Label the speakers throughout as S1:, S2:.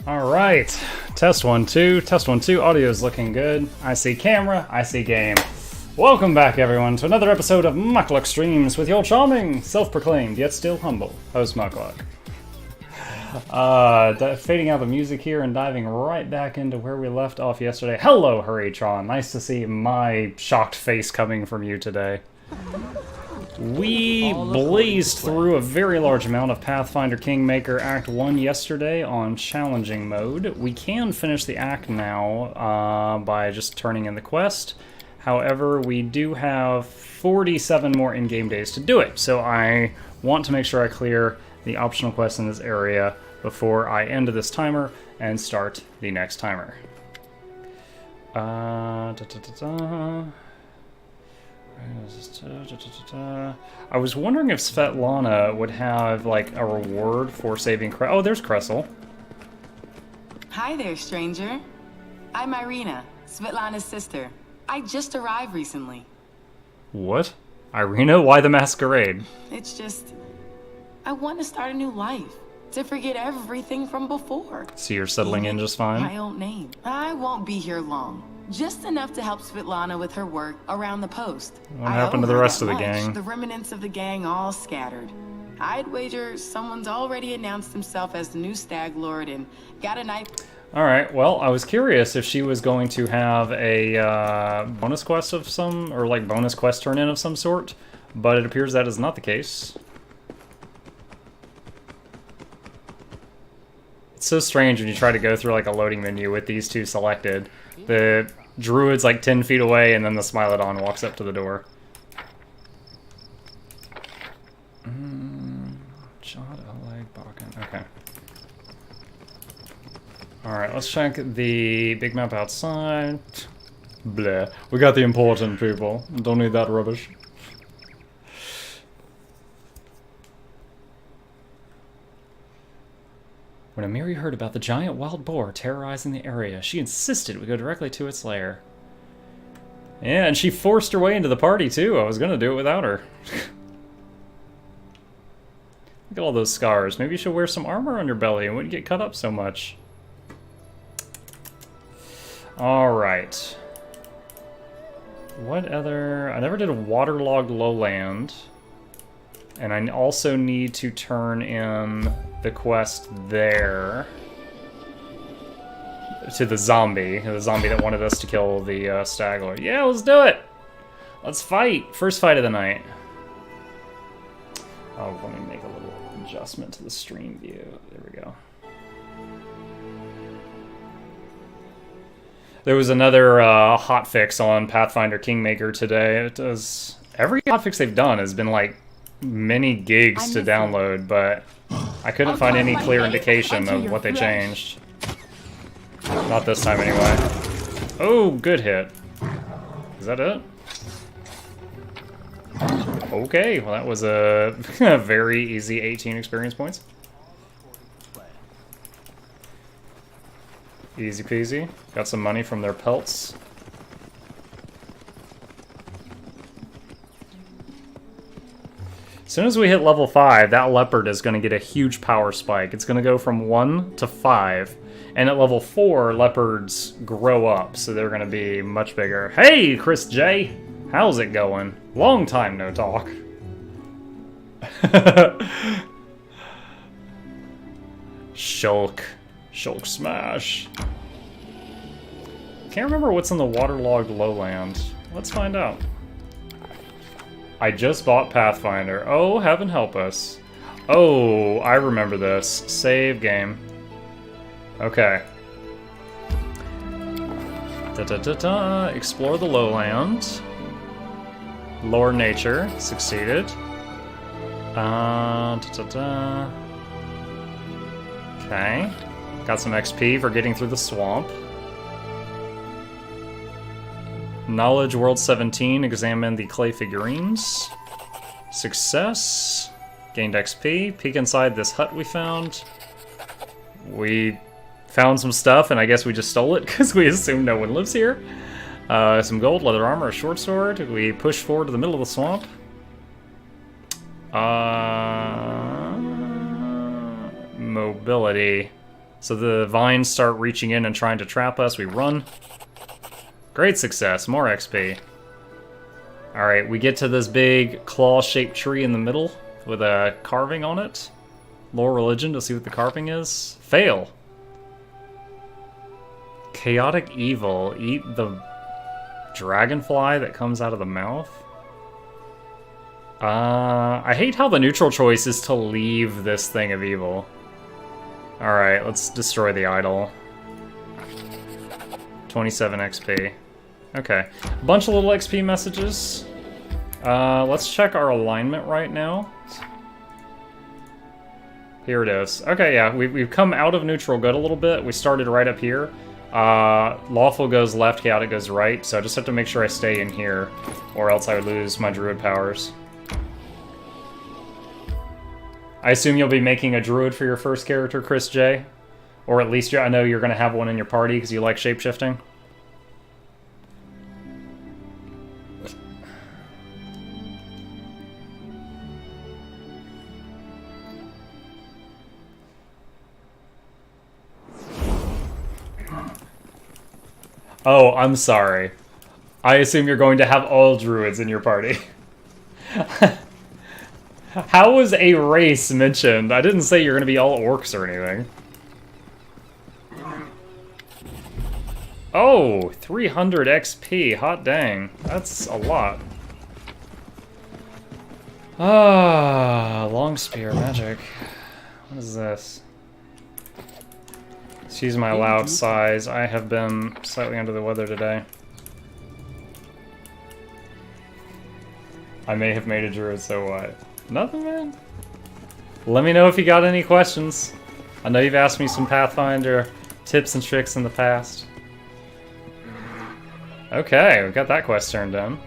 S1: Alright, test 1, 2, test 1, 2, audio's looking good. I see camera, I see game. Welcome back everyone to another episode of Muckluck Streams with your charming, self-proclaimed, yet still humble, host Muckluck. Fading out the music here and diving right back into where we left off yesterday. Hello, Hurrytron, nice to see my shocked face coming from you today. We blazed through a very large amount of Pathfinder Kingmaker Act 1 yesterday on challenging mode. We can finish the act now by just turning in the quest. However, we do have 47 more in-game days to do it, so I want to make sure I clear the optional quests in this area before I end this timer and start the next timer. I was wondering if Svetlana would have, like, a reward for saving Oh, there's Kressel.
S2: Hi there, stranger. I'm Irina, Svetlana's sister. I just arrived recently.
S1: What? Irina? Why the masquerade?
S2: It's just... I want to start a new life. To forget everything from before.
S1: So you're settling in just fine?
S2: My old name. I won't be here long. Just enough to help Svetlana with her work around the post.
S1: What happened to the rest of the gang?
S2: The remnants of the gang all scattered. I'd wager someone's already announced himself as the new Stag Lord and got a knife.
S1: Alright, well, I was curious if she was going to have a bonus quest of some, or like bonus quest turn-in of some sort, but it appears that is not the case. It's so strange when you try to go through like a loading menu with these two selected. The druid's like 10 feet away and then the Smilodon walks up to the door. Okay. Alright, let's check the big map outside. Bleh. We got the important people. Don't need that rubbish. When Amiri heard about the giant wild boar terrorizing the area, she insisted we go directly to its lair. Yeah, and she forced her way into the party too. I was gonna do it without her. Look at all those scars. Maybe you should wear some armor on your belly and wouldn't get cut up so much. Alright. What other... I never did a waterlogged lowland. And I also need to turn in the quest there to the zombie that wanted us to kill the stag lord. Yeah, let's do it! Let's fight! First fight of the night. Oh, let me make a little adjustment to the stream view. There we go. There was another hotfix on Pathfinder Kingmaker today. It does... Every hotfix they've done has been like many gigs to download, but I couldn't find any clear indication of what they changed. Not this time anyway. Oh, good hit. Is that it? Okay, well that was a very easy 18 experience points. Easy peasy. Got some money from their pelts. As soon as we hit level 5, that leopard is going to get a huge power spike. It's going to go from 1 to 5. And at level 4, leopards grow up, so they're going to be much bigger. Hey, Chris J! How's it going? Long time no talk. Shulk. Shulk smash. Can't remember what's in the waterlogged lowland. Let's find out. I just bought Pathfinder. Oh, heaven help us. Oh, I remember this. Save game. Okay. Da-da-da-da. Explore the lowland. Lore nature. Succeeded. Da-da-da. Okay. Got some XP for getting through the swamp. Knowledge World 17, examine the clay figurines. Success. Gained XP. Peek inside this hut we found. We found some stuff, and I guess we just stole it because we assume no one lives here. Some gold, leather armor, a short sword. We push forward to the middle of the swamp. Mobility. So the vines start reaching in and trying to trap us. We run. Great success. More XP. Alright, we get to this big claw-shaped tree in the middle with a carving on it. Lore religion to see what the carving is. Fail. Chaotic evil. Eat the dragonfly that comes out of the mouth. I hate how the neutral choice is to leave this thing of evil. Alright, let's destroy the idol. 27 XP. Okay. A bunch of little XP messages. Let's check our alignment right now. Here it is. Okay, yeah, we've come out of neutral good a little bit. We started right up here. Lawful goes left, chaotic goes right, so I just have to make sure I stay in here, or else I would lose my druid powers. I assume you'll be making a druid for your first character, Chris J? Or at least I know you're going to have one in your party because you like shapeshifting. Oh, I'm sorry. I assume you're going to have all druids in your party. How was a race mentioned? I didn't say you're going to be all orcs or anything. Oh, 300 XP. Hot dang. That's a lot. Ah, long spear magic. What is this? Excuse my loud sighs. I have been slightly under the weather today. I may have made a druid, so what? Nothing, man. Let me know if you got any questions. I know you've asked me some Pathfinder tips and tricks in the past. Okay, we got that quest turned in.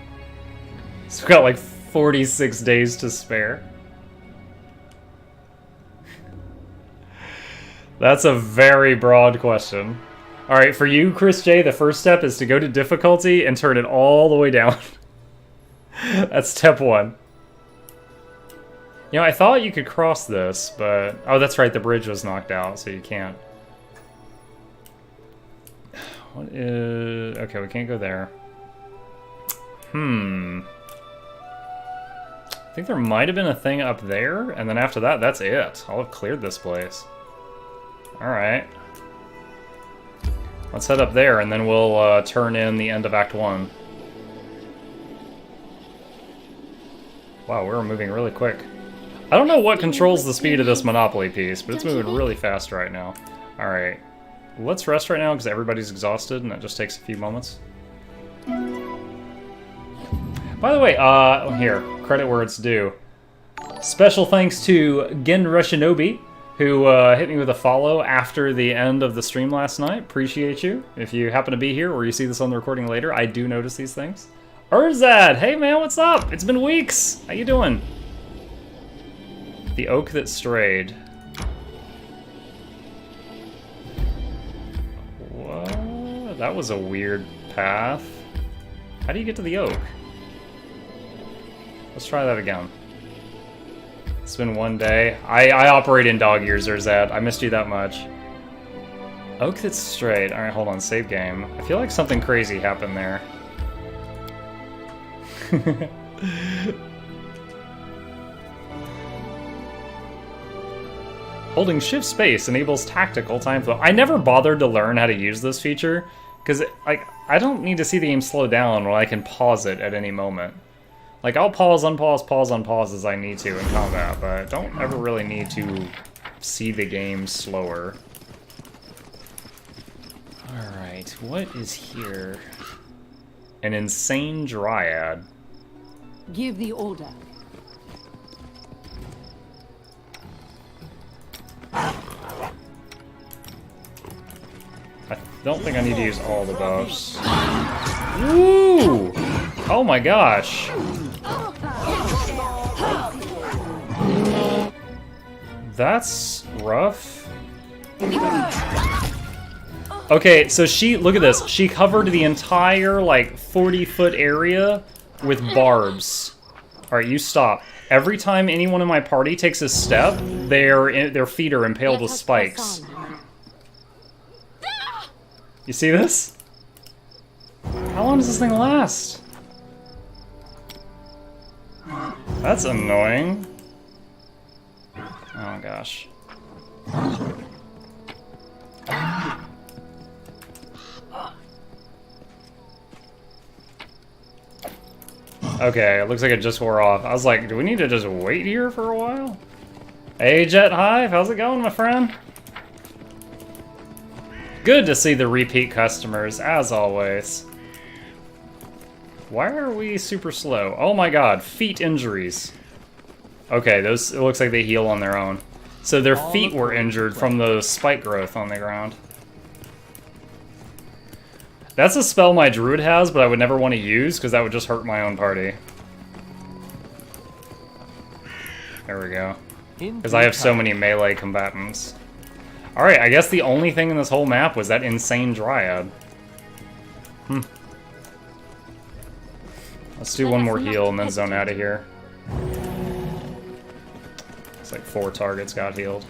S1: So we got like 46 days to spare. That's a very broad question. Alright, for you, Chris J, the first step is to go to difficulty and turn it all the way down. That's step 1. You know, I thought you could cross this, but... Oh, that's right, the bridge was knocked out, so you can't. What is... Okay, we can't go there. I think there might have been a thing up there, and then after that, that's it. I'll have cleared this place. Alright. Let's head up there, and then we'll turn in the end of Act 1. Wow, we're moving really quick. I don't know what controls the speed of this Monopoly piece, but it's moving really fast right now. Alright. Let's rest right now, because everybody's exhausted, and it just takes a few moments. By the way, here, credit where it's due. Special thanks to Gen Rushinobi, who hit me with a follow after the end of the stream last night. Appreciate you. If you happen to be here or you see this on the recording later, I do notice these things. Urzad, hey man, what's up? It's been weeks. How you doing? The oak that strayed. What? That was a weird path. How do you get to the oak? Let's try that again. It's been one day. I operate in dog ears, Urzad. I missed you that much. Oak that strayed. Alright, hold on. Save game. I feel like something crazy happened there. Holding shift space enables tactical time flow. I never bothered to learn how to use this feature, because like I don't need to see the game slow down when I can pause it at any moment. Like, I'll pause, unpause as I need to in combat, but I don't ever really need to see the game slower. Alright, what is here? An insane dryad.
S3: Give the order.
S1: I don't think I need to use all the buffs. Woo! Oh my gosh! That's rough. Okay, so look at this. She covered the entire, like, 40-foot area with barbs. Alright, you stop. Every time anyone in my party takes a step, their feet are impaled with spikes. You see this? How long does this thing last? That's annoying. Oh gosh. Okay, it looks like it just wore off. I was like, do we need to just wait here for a while? Hey, Jet Hive, how's it going, my friend? Good to see the repeat customers, as always. Why are we super slow? Oh my god, feet injuries. Okay, those, it looks like they heal on their own. So their feet were injured from the spike growth on the ground. That's a spell my druid has, but I would never want to use, because that would just hurt my own party. There we go. Because I have so many melee combatants. Alright, I guess the only thing in this whole map was that insane dryad. Let's do one more heal and then zone out of here. It's like 4 targets got healed.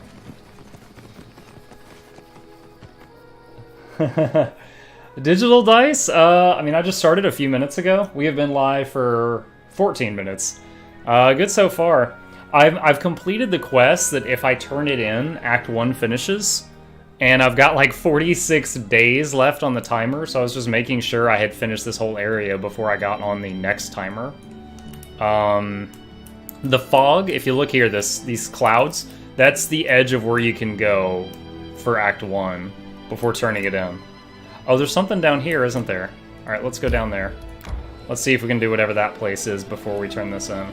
S1: Digital dice? I mean, I just started a few minutes ago. We have been live for 14 minutes. Good so far. I've completed the quest that if I turn it in, Act 1 finishes. And I've got like 46 days left on the timer, so I was just making sure I had finished this whole area before I got on the next timer. The fog, if you look here, these clouds, that's the edge of where you can go for Act 1 before turning it in. Oh, there's something down here, isn't there? Alright, let's go down there. Let's see if we can do whatever that place is before we turn this in.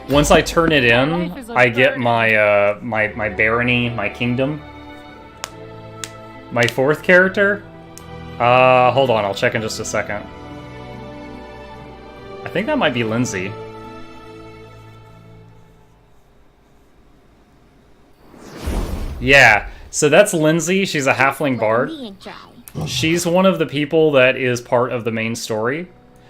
S1: Once I turn it in, I get my my barony, my kingdom. My 4th character? Hold on, I'll check in just a second. I think that might be Lindsay. Yeah, so that's Lindsay. She's a halfling bard. She's one of the people that is part of the main story.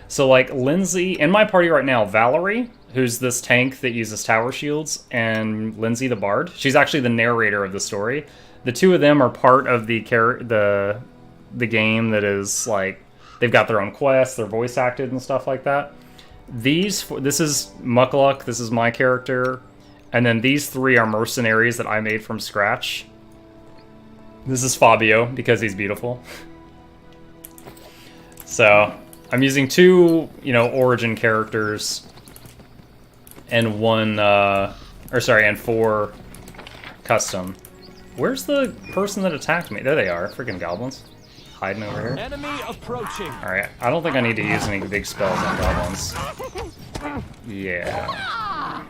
S1: So, like, Lindsay, in my party right now, Valerie, who's this tank that uses tower shields, and Lindsay the bard. She's actually the narrator of the story. The two of them are part of the game that is, like, they've got their own quests, they're voice acted and stuff like that. This is Muckluck, this is my character, and then these 3 are mercenaries that I made from scratch. This is Fabio, because he's beautiful. So, I'm using 2, you know, origin characters, and 4 custom. Where's the person that attacked me? There they are, freaking goblins. Hiding over here.
S4: Enemy approaching.
S1: Alright, I don't think I need to use any big spells on goblins. Yeah.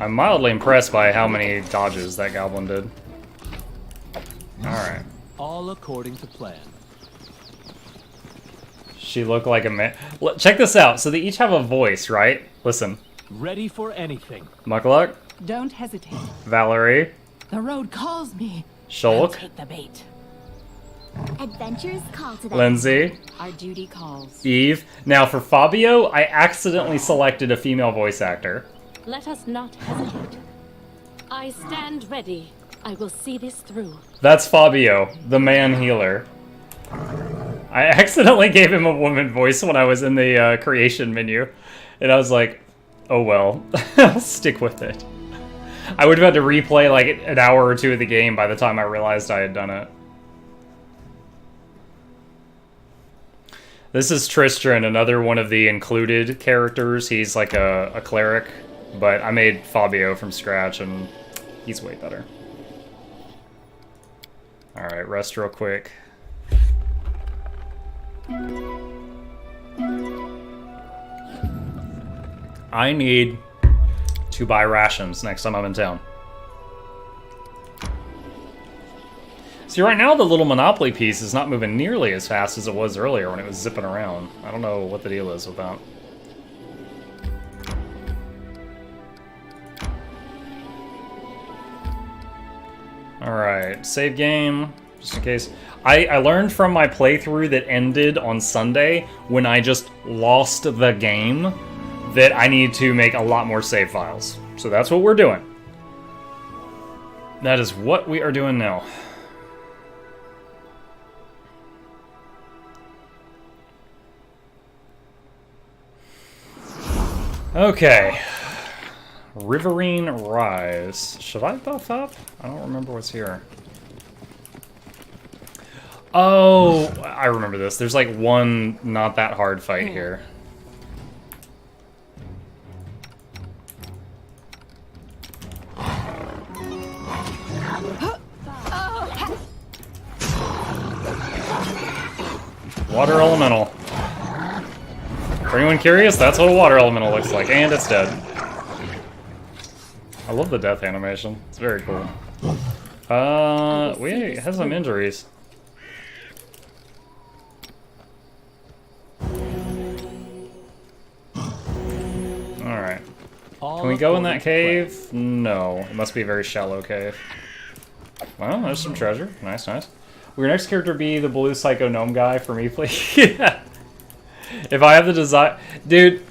S1: I'm mildly impressed by how many dodges that goblin did. Alright.
S4: All according to plan.
S1: She looked like a man. Check this out. So they each have a voice, right? Listen.
S4: Ready for anything.
S1: Muckluck,
S3: Don't hesitate.
S1: Valerie,
S3: The road calls me.
S1: Shulk,
S3: Take the bait.
S5: Adventures call to them.
S1: Lindsay,
S3: Our duty calls.
S1: Eve. Now for Fabio, I accidentally selected a female voice actor.
S6: Let us not hesitate. I stand ready. I will see this through.
S1: That's Fabio, the man healer. I accidentally gave him a woman voice when I was in the creation menu. And I was like, oh well, I'll stick with it. I would have had to replay like an hour or 2 of the game by the time I realized I had done it. This is Tristran, another one of the included characters. He's like a cleric, but I made Fabio from scratch and he's way better. Alright, rest real quick. I need to buy rations next time I'm in town. See, right now the little Monopoly piece is not moving nearly as fast as it was earlier when it was zipping around. I don't know what the deal is with that. Alright, save game, just in case. I learned from my playthrough that ended on Sunday when I just lost the game that I need to make a lot more save files. So that's what we're doing. That is what we are doing now. Okay. Riverine Rise. Should I buff up? I don't remember what's here. Oh, I remember this. There's like one not that hard fight here. Water Elemental. For anyone curious, that's what a Water Elemental looks like, and it's dead. I love the death animation. It's very cool. We have some injuries. Alright. Can we go in that cave? No. It must be a very shallow cave. Well, there's some treasure. Nice, nice. Will your next character be the blue psycho gnome guy for me, please? Yeah. If I have the desire... Dude,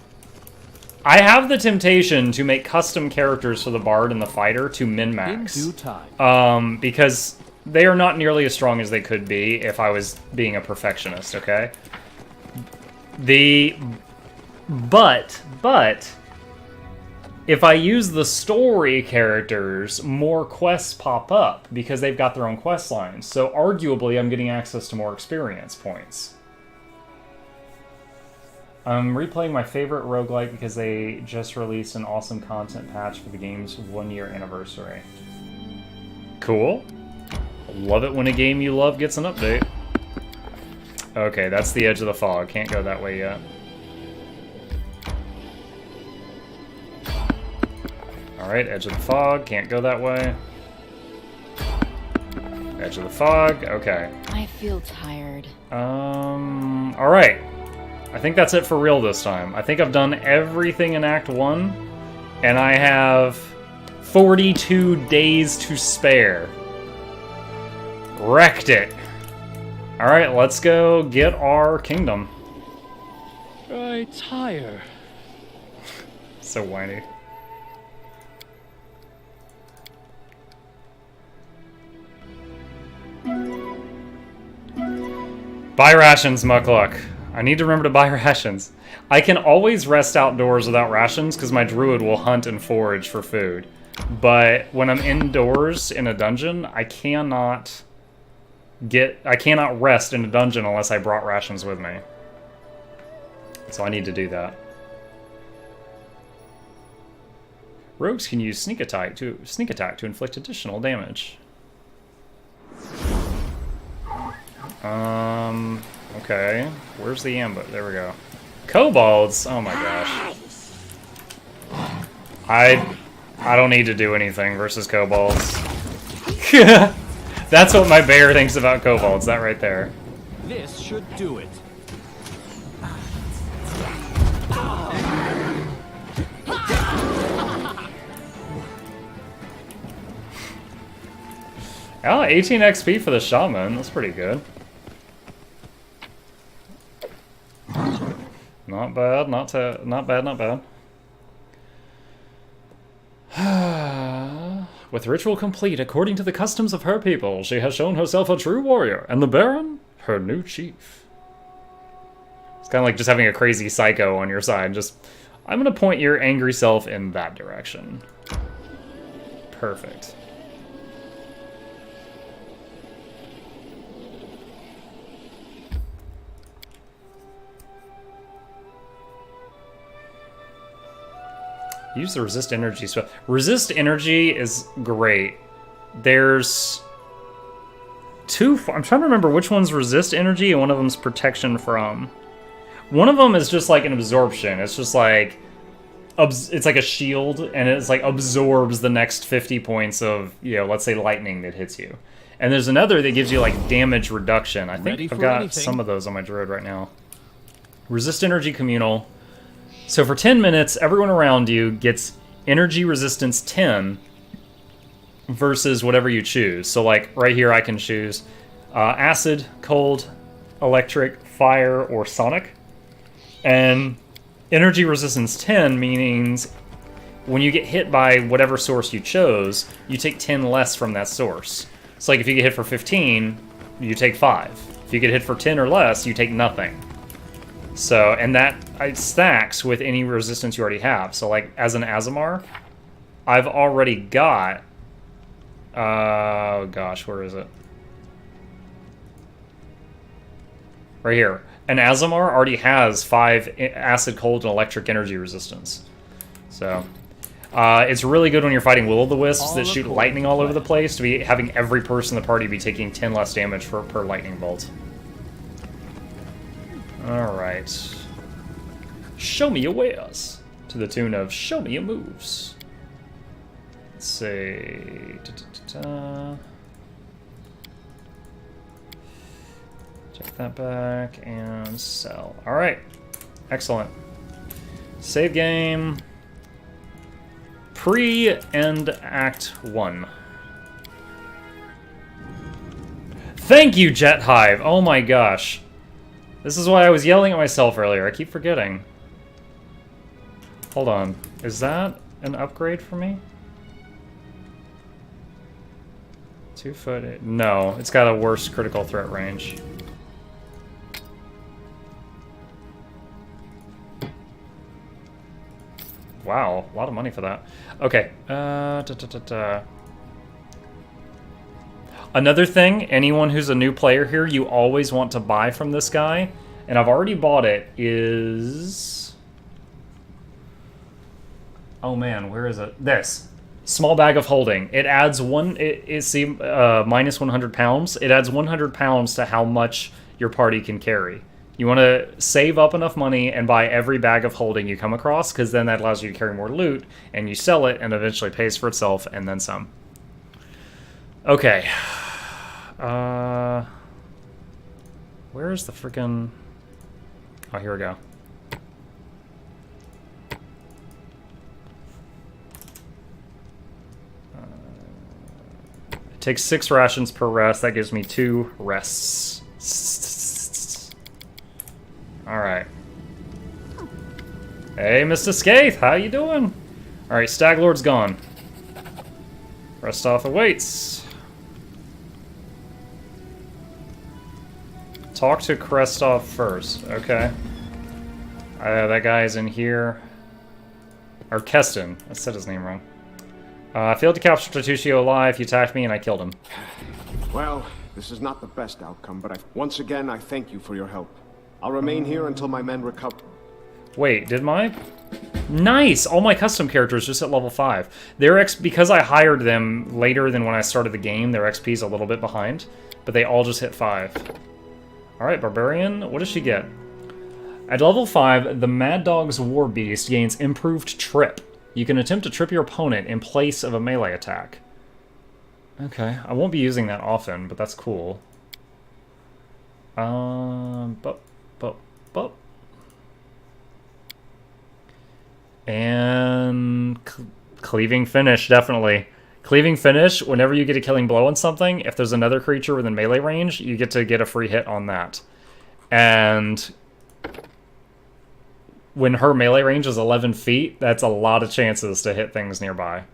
S1: I have the temptation to make custom characters for the bard and the fighter to min-max.
S4: In due time.
S1: Because they are not nearly as strong as they could be if I was being a perfectionist, okay? But, if I use the story characters, more quests pop up because they've got their own quest lines. So arguably, I'm getting access to more experience points. I'm replaying my favorite roguelike because they just released an awesome content patch for the game's 1-year anniversary. Cool. Love it when a game you love gets an update. Okay, that's the edge of the fog. Can't go that way yet. Alright, edge of the fog. Can't go that way. Edge of the fog. Okay.
S6: I feel tired.
S1: Alright. I think that's it for real this time. I think I've done everything in Act 1, and I have 42 days to spare. Wrecked it. Alright, let's go get our kingdom.
S4: I tire.
S1: So whiny. Buy rations, Muckluck. I need to remember to buy rations. I can always rest outdoors without rations because my druid will hunt and forage for food. But when I'm indoors in a dungeon, I cannot rest in a dungeon unless I brought rations with me. So I need to do that. Rogues can use sneak attack to inflict additional damage. Okay. Where's the ambush? There we go. Kobolds? Oh my gosh. I don't need to do anything versus kobolds. That's what my bear thinks about kobolds, that right there.
S4: This should do it.
S1: Oh, 18 XP for the shaman. That's pretty good. Not bad, not bad, not bad. With ritual complete, according to the customs of her people, she has shown herself a true warrior, and the Baron, her new chief. It's kind of like just having a crazy psycho on your side. Just, I'm going to point your angry self in that direction. Perfect. Use the resist energy spell. Resist energy is great. There's two. I'm trying to remember which one's resist energy and one of them's protection from. One of them is just like an absorption. It's just like it's like a shield, and it's like absorbs the next 50 points of, you know, let's say lightning that hits you. And there's another that gives you like damage reduction. I think I've got some of those on my druid right now. Resist energy communal. So for 10 minutes, everyone around you gets energy resistance 10 versus whatever you choose. So like right here I can choose acid, cold, electric, fire, or sonic. And energy resistance 10 means when you get hit by whatever source you chose, you take 10 less from that source. So like if you get hit for 15, you take 5. If you get hit for 10 or less, you take nothing. So, and that it stacks with any resistance you already have. So, like, as an Azamar, I've already got... oh, gosh, where is it? Right here. An Azamar already has 5 acid, cold, and electric energy resistance. So, it's really good when you're fighting Will-o'-the-Wisps that shoot lightning all over the place to be having every person in the party be taking 10 less damage per lightning bolt. Alright. Show me your wares. To the tune of Show me your moves. Let's see. Check that back and sell. Alright. Excellent. Save game. Pre-end Act 1. Thank you, Jet Hive! Oh my gosh. This is why I was yelling at myself earlier. I keep forgetting. Hold on. Is that an upgrade for me? 2 foot... no, it's got a worse critical threat range. Wow, a lot of money for that. Okay. Another thing, anyone who's a new player here, you always want to buy from this guy, and I've already bought it, is... oh man, where is it? This. Small bag of holding. It adds minus 100 pounds. It adds 100 pounds to how much your party can carry. You want to save up enough money and buy every bag of holding you come across, because then that allows you to carry more loot, and you sell it, and eventually pays for itself, and then some. Okay. Where's the frickin'... oh, here we go. It takes 6 rations per rest. That gives me 2 rests. Alright. Hey, Mr. Skaith, how you doing? Alright, Staglord's gone. Rest off awaits. Talk to Krestov first. Okay. That guy's in here. Or Keston. I said his name wrong. I failed to capture Tertuccio alive. He attacked me and I killed him.
S7: Well, this is not the best outcome, but once again, I thank you for your help. I'll remain here until my men recover.
S1: Wait, did my... Nice! All my custom characters just at level 5. Because I hired them later than when I started the game, their XP's a little bit behind. But they all just hit 5. Alright, Barbarian, what does she get? At level 5, the Mad Dog's War Beast gains improved trip. You can attempt to trip your opponent in place of a melee attack. Okay, I won't be using that often, but that's cool. And Cleaving Finish, definitely. Cleaving Finish, whenever you get a killing blow on something, if there's another creature within melee range, you get to get a free hit on that. And when her melee range is 11 feet, that's a lot of chances to hit things nearby.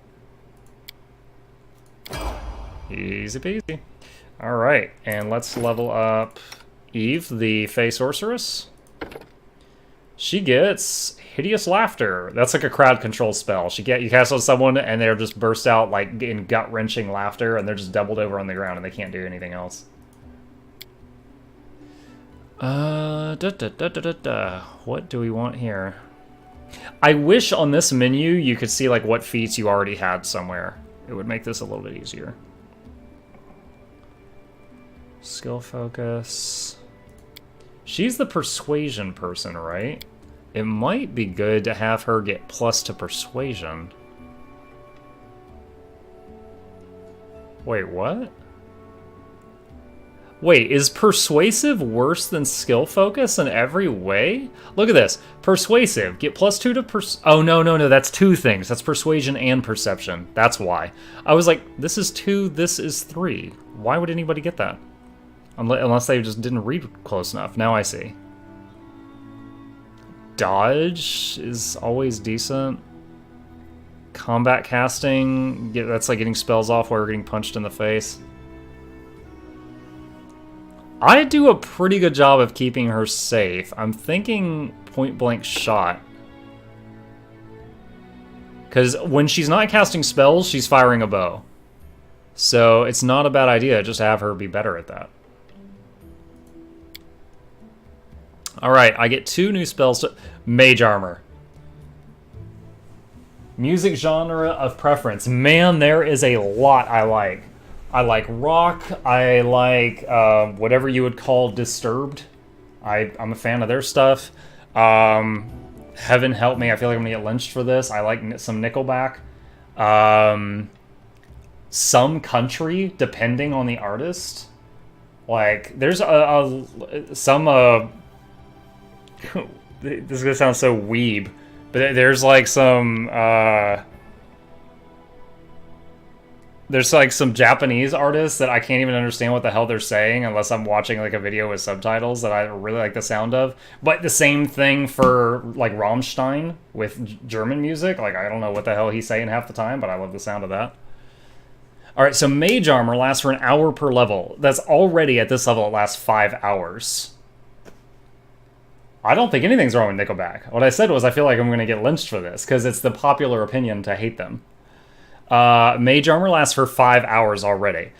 S1: Easy peasy. Alright, and let's level up Eve, the Fey Sorceress. She gets Hideous Laughter. That's like a crowd control spell. You cast on someone and they'll just burst out like in gut-wrenching laughter and they're just doubled over on the ground and they can't do anything else. What do we want here? I wish on this menu you could see like what feats you already had somewhere. It would make this a little bit easier. Skill focus. She's the persuasion person, right? It might be good to have her get plus to persuasion. Wait, what? Wait, is persuasive worse than skill focus in every way? Look at this. Persuasive. Get plus 2 to Oh, no. That's 2 things. That's persuasion and perception. That's why. I was like, this is 2, this is 3. Why would anybody get that? Unless they just didn't read close enough. Now I see. Dodge is always decent. Combat casting, that's like getting spells off while you're getting punched in the face. I do a pretty good job of keeping her safe. I'm thinking point blank shot. Because when she's not casting spells, she's firing a bow. So it's not a bad idea just to have her be better at that. Alright, I get 2 new spells to... Mage Armor. Music genre of preference. Man, there is a lot I like. I like rock. I like whatever you would call Disturbed. I'm a fan of their stuff. Heaven help me, I feel like I'm gonna get lynched for this. I like some Nickelback. Some country, depending on the artist. Like, there's some... this is gonna sound so weeb, but there's like some there's like some Japanese artists that I can't even understand what the hell they're saying unless I'm watching like a video with subtitles that I really like the sound of. But the same thing for like Rammstein with German music. Like, I don't know what the hell he's saying half the time, but I love the sound of that. Alright, so Mage Armor lasts for an hour per level. That's already at this level, it lasts 5 hours. I don't think anything's wrong with Nickelback. What I said was I feel like I'm going to get lynched for this, because it's the popular opinion to hate them. Mage Armor lasts for 5 hours already.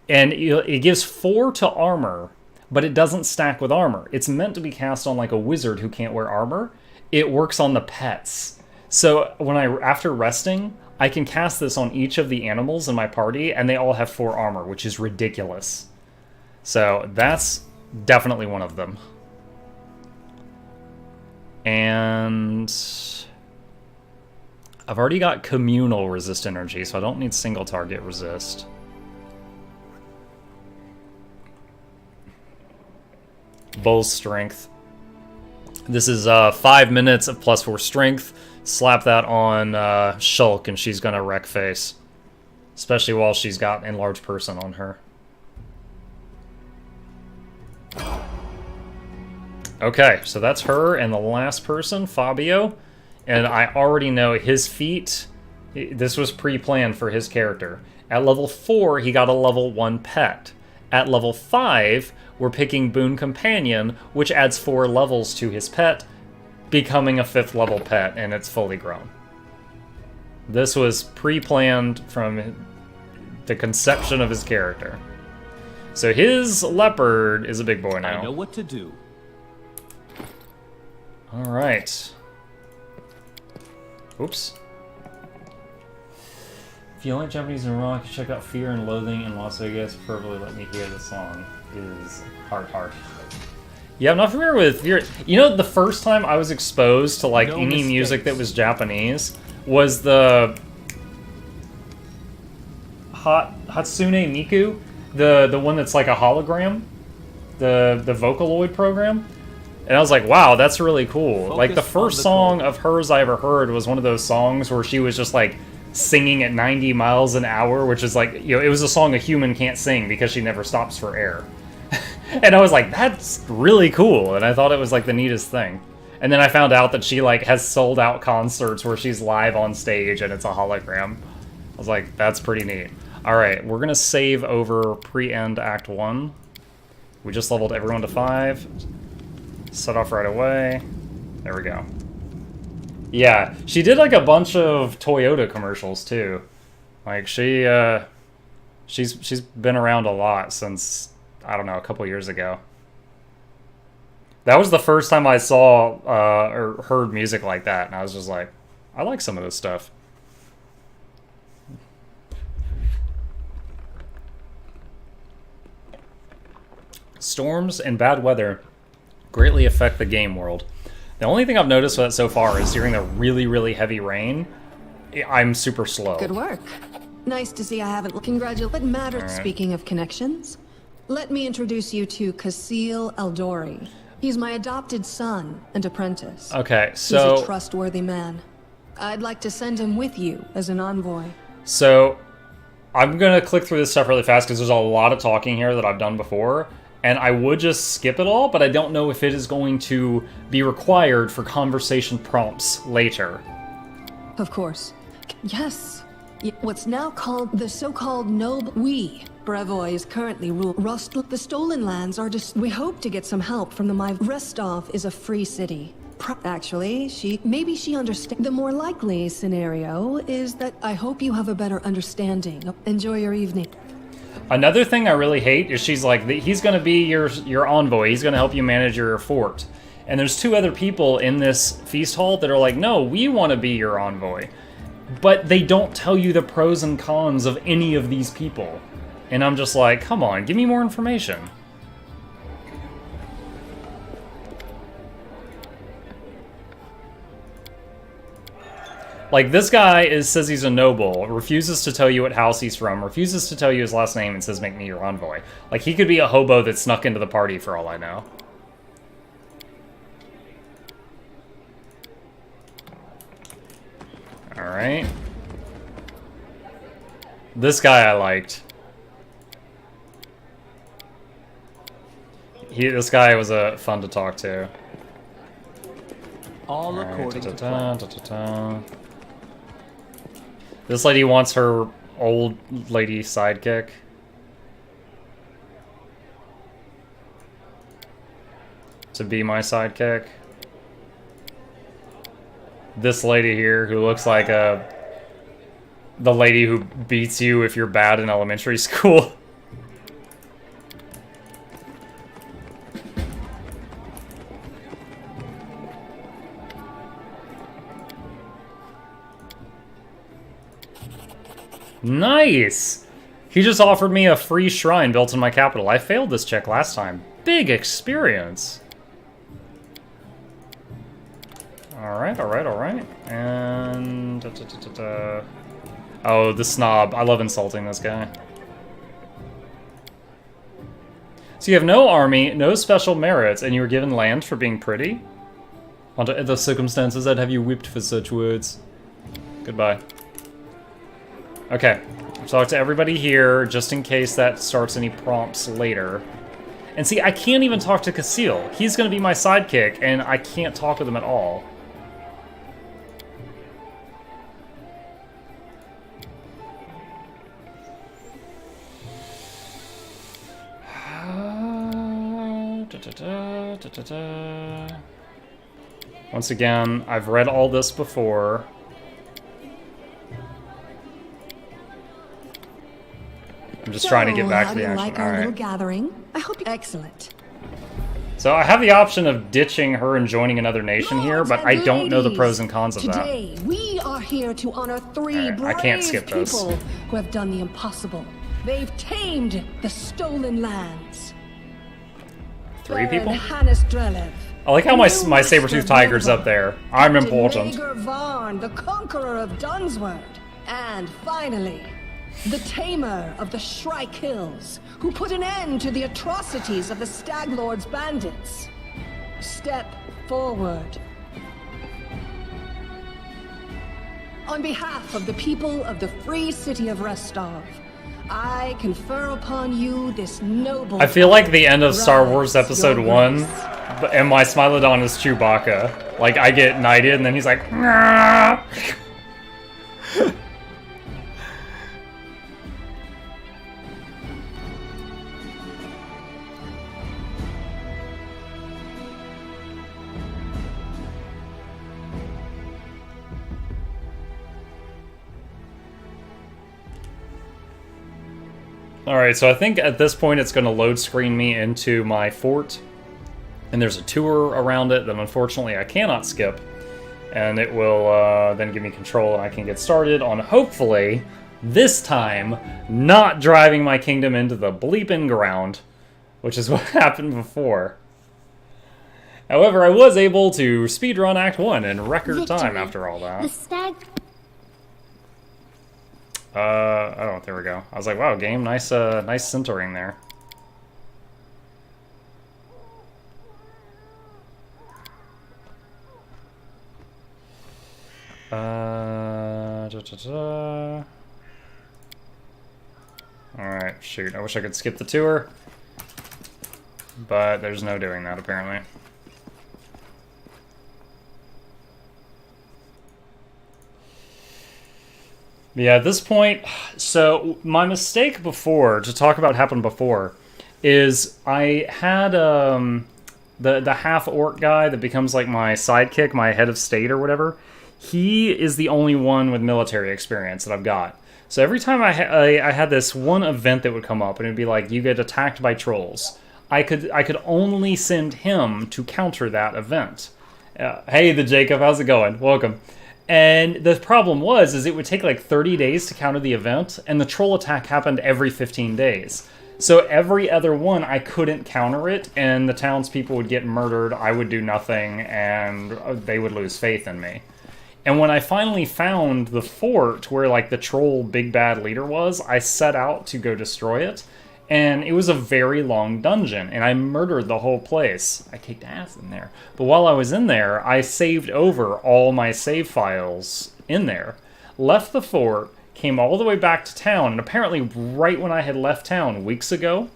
S1: And it gives 4 to armor, but it doesn't stack with armor. It's meant to be cast on like a wizard who can't wear armor. It works on the pets. So after resting, I can cast this on each of the animals in my party, and they all have 4 armor, which is ridiculous. So that's definitely one of them. And I've already got communal resist energy, so I don't need single target resist. Bull's strength. This is 5 minutes of +4 strength. Slap that on Shulk and she's gonna wreck face. Especially while she's got enlarged person on her. Okay, so that's her, and the last person, Fabio. And I already know his feat. This was pre-planned for his character. At level 4, he got a level 1 pet. At level 5, we're picking Boon Companion, which adds 4 levels to his pet, becoming a 5th level pet, and it's fully grown. This was pre-planned from the conception of his character. So his leopard is a big boy now.
S4: I know what to do.
S1: Alright. Oops. If you like Japanese and rock, check out Fear and Loathing in Las Vegas. Preferably let me hear the song. Is Heart Heart. Yeah, I'm not familiar with Fear. You know, the first time I was exposed to like any music that was Japanese was the Hatsune Miku, the one that's like a hologram, the Vocaloid program. And I was like, wow, that's really cool.
S4: Focus
S1: like, the first
S4: the
S1: song
S4: goal.
S1: of hers I ever heard was one of those songs where she was just, like, singing at 90 miles an hour, which is like, you know, it was a song a human can't sing because she never stops for air. And I was like, that's really cool. And I thought it was, like, the neatest thing. And then I found out that she, like, has sold out concerts where she's live on stage and it's a hologram. I was like, that's pretty neat. Alright, we're gonna save over pre-end Act 1. We just leveled everyone to 5. Set off right away. There we go. Yeah, she did like a bunch of Toyota commercials too. Like she's been around a lot since, I don't know, a couple years ago. That was the first time I saw or heard music like that, and I was just like, I like some of this stuff. Storms and bad weather greatly affect the game world. The only thing I've noticed with it so far is during the really, really heavy rain, I'm super slow.
S8: Good work. Nice to see I haven't... Congratulations. What mattered, speaking of connections? Let me introduce you to Kasil Eldori. He's my adopted son and apprentice.
S1: Okay, so...
S8: He's a trustworthy man. I'd like to send him with you as an envoy.
S1: So, I'm gonna click through this stuff really fast because there's a lot of talking here that I've done before. And I would just skip it all, but I don't know if it is going to be required for conversation prompts later.
S8: Of course. Yes. What's now called the so-called Noble... We. Brevoy is currently ruled... The stolen lands are just... We hope to get some help from the Restov is a free city. Actually, maybe she understands. The more likely scenario is that I hope you have a better understanding. Enjoy your evening.
S1: Another thing I really hate is she's like, he's going to be your envoy. He's going to help you manage your fort. And there's 2 other people in this feast hall that are like, no, we want to be your envoy. But they don't tell you the pros and cons of any of these people. And I'm just like, come on, give me more information. Like, this guy says he's a noble, refuses to tell you what house he's from, refuses to tell you his last name, and says, make me your envoy. Like, he could be a hobo that snuck into the party for all I know. Alright. This guy I liked. This guy was fun to talk to.
S4: All according to plan.
S1: This lady wants her old lady sidekick. To be my sidekick. This lady here who looks like the lady who beats you if you're bad in elementary school. Nice! He just offered me a free shrine built in my capital. I failed this check last time. Big experience! Alright, alright, alright. And... Oh, the snob. I love insulting this guy. So you have no army, no special merits, and you were given land for being pretty? Under other circumstances, I'd have you whipped for such words. Goodbye. Okay, I've talked to everybody here, just in case that starts any prompts later. And see, I can't even talk to Kasil. He's gonna be my sidekick, and I can't talk with him at all. Once again, I've read all this before. I'm just trying to get back to the
S8: how do you
S1: action.
S8: like our little
S1: Alright.
S8: gathering? I hope you... Excellent.
S1: So I have the option of ditching her and joining another nation here,
S8: Lords
S1: but
S8: and
S1: I don't know the
S8: ladies,
S1: pros and cons of that.
S8: Today, we are here to honor three
S1: Alright, I
S8: brave
S1: can't skip this.
S8: people who have done the impossible. They've tamed the stolen lands.
S1: Three
S8: Baron
S1: people?
S8: Hannes Drelev.
S1: I like how my
S8: New
S1: saber-tooth
S8: Master
S1: tiger's
S8: Nova,
S1: up there. I'm
S8: Captain
S1: important.
S8: Maegor Varn, the conqueror of Dunsword. And finally, the tamer of the Shrike Hills, who put an end to the atrocities of the Stag Lord's bandits. Step forward. On behalf of the people of the free city of Restov, I confer upon you this noble...
S1: I feel like the end of Star Wars
S8: Rise,
S1: Episode
S8: your
S1: 1,
S8: grace.
S1: and my Smilodon is Chewbacca. Like, I get knighted, and then he's like... "Nah." Alright, so I think at this point it's going to load screen me into my fort. And there's a tour around it that unfortunately I cannot skip. And it will then give me control and I can get started on, hopefully, this time, not driving my kingdom into the bleeping ground. Which is what happened before. However, I was able to speedrun Act 1 in record time
S5: Victory.
S1: after all that.
S5: The stag...
S1: Oh, there we go. I was like, wow, game, nice centering there. Alright, shoot. I wish I could skip the tour. But there's no doing that, apparently. Yeah, at this point, so my mistake before, to talk about what happened before, is I had the half-orc guy that becomes like my sidekick, my head of state or whatever. He is the only one with military experience that I've got. So every time I had this one event that would come up, and it'd be like, you get attacked by trolls. I could only send him to counter that event. Hey, the Jacob, how's it going? Welcome. And the problem is it would take like 30 days to counter the event, and the troll attack happened every 15 days. So every other one, I couldn't counter it, and the townspeople would get murdered, I would do nothing, and they would lose faith in me. And when I finally found the fort where like the troll big bad leader was, I set out to go destroy it. And it was a very long dungeon, and I murdered the whole place. I kicked ass in there. But while I was in there, I saved over all my save files in there. Left the fort, came all the way back to town, and apparently right when I had left town weeks ago,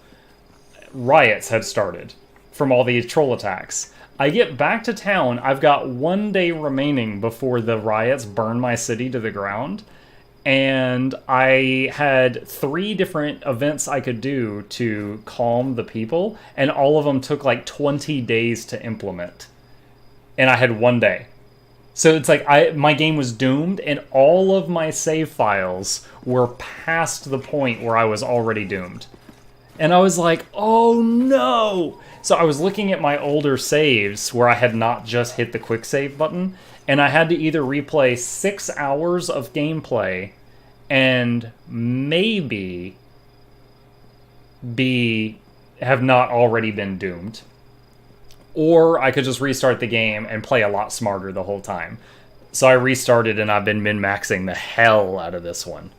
S1: riots had started from all these troll attacks. I get back to town, I've got 1 day remaining before the riots burn my city to the ground. And I had 3 different events I could do to calm the people, and all of them took like 20 days to implement. And I had 1 day. So it's like my game was doomed, and all of my save files were past the point where I was already doomed. And I was like, oh no! So I was looking at my older saves where I had not just hit the quick save button, and I had to either replay 6 hours of gameplay and maybe have not already been doomed. Or I could just restart the game and play a lot smarter the whole time. So I restarted and I've been min-maxing the hell out of this one.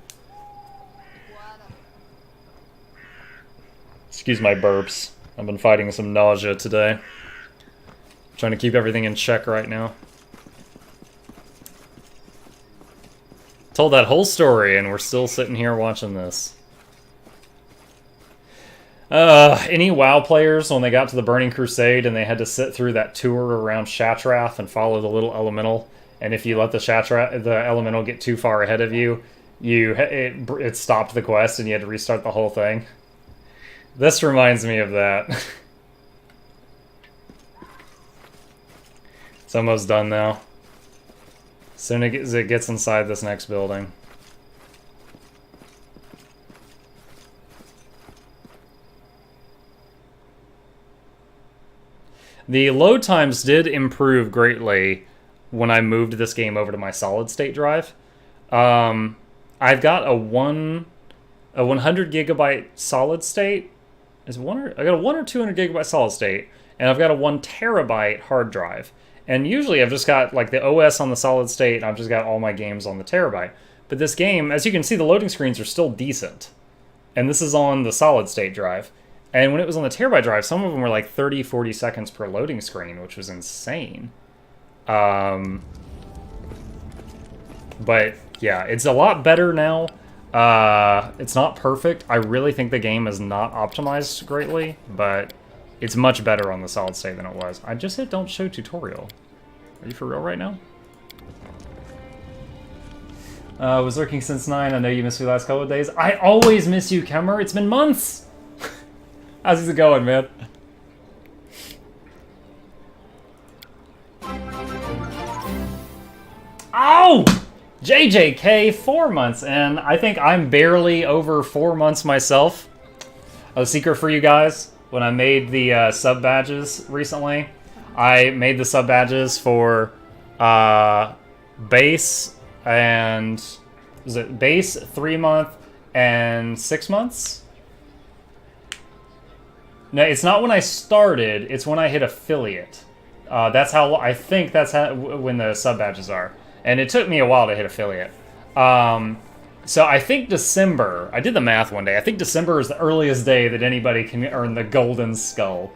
S1: Excuse my burps. I've been fighting some nausea today. Trying to keep everything in check right now. Told that whole story and we're still sitting here watching this. Any WoW players, when they got to the Burning Crusade and they had to sit through that tour around Shatrath and follow the little elemental, and if you let the elemental get too far ahead of you, it stopped the quest and you had to restart the whole thing. This reminds me of that. It's almost done now. As soon as it gets inside this next building. The load times did improve greatly when I moved this game over to my solid state drive. I've got a 100 gigabyte solid state. I got a 1 or 200 gigabyte solid state, and I've got a 1 terabyte hard drive. And usually I've just got like the OS on the solid state, and I've just got all my games on the terabyte. But this game, as you can see, the loading screens are still decent. And this is on the solid state drive. And when it was on the terabyte drive, some of them were like 30, 40 seconds per loading screen, which was insane. But yeah, it's a lot better now. It's not perfect. I really think the game is not optimized greatly, but it's much better on the solid state than it was. I just hit don't show tutorial. Are you for real right now? Was lurking since 9. I know you missed me the last couple of days. I always miss you, Kemmer. It's been months. How's it going, man? Oh! JJK, 4 months, and I think I'm barely over 4 months myself. A secret for you guys, when I made the sub badges recently, I made the sub badges for base and... was it base, 3 month, and 6 months? No, it's not when I started, it's when I hit affiliate. That's how, I think that's how, when the sub badges are. And it took me a while to hit affiliate. So I think December, I did the math one day, I think December is the earliest day that anybody can earn the golden skull.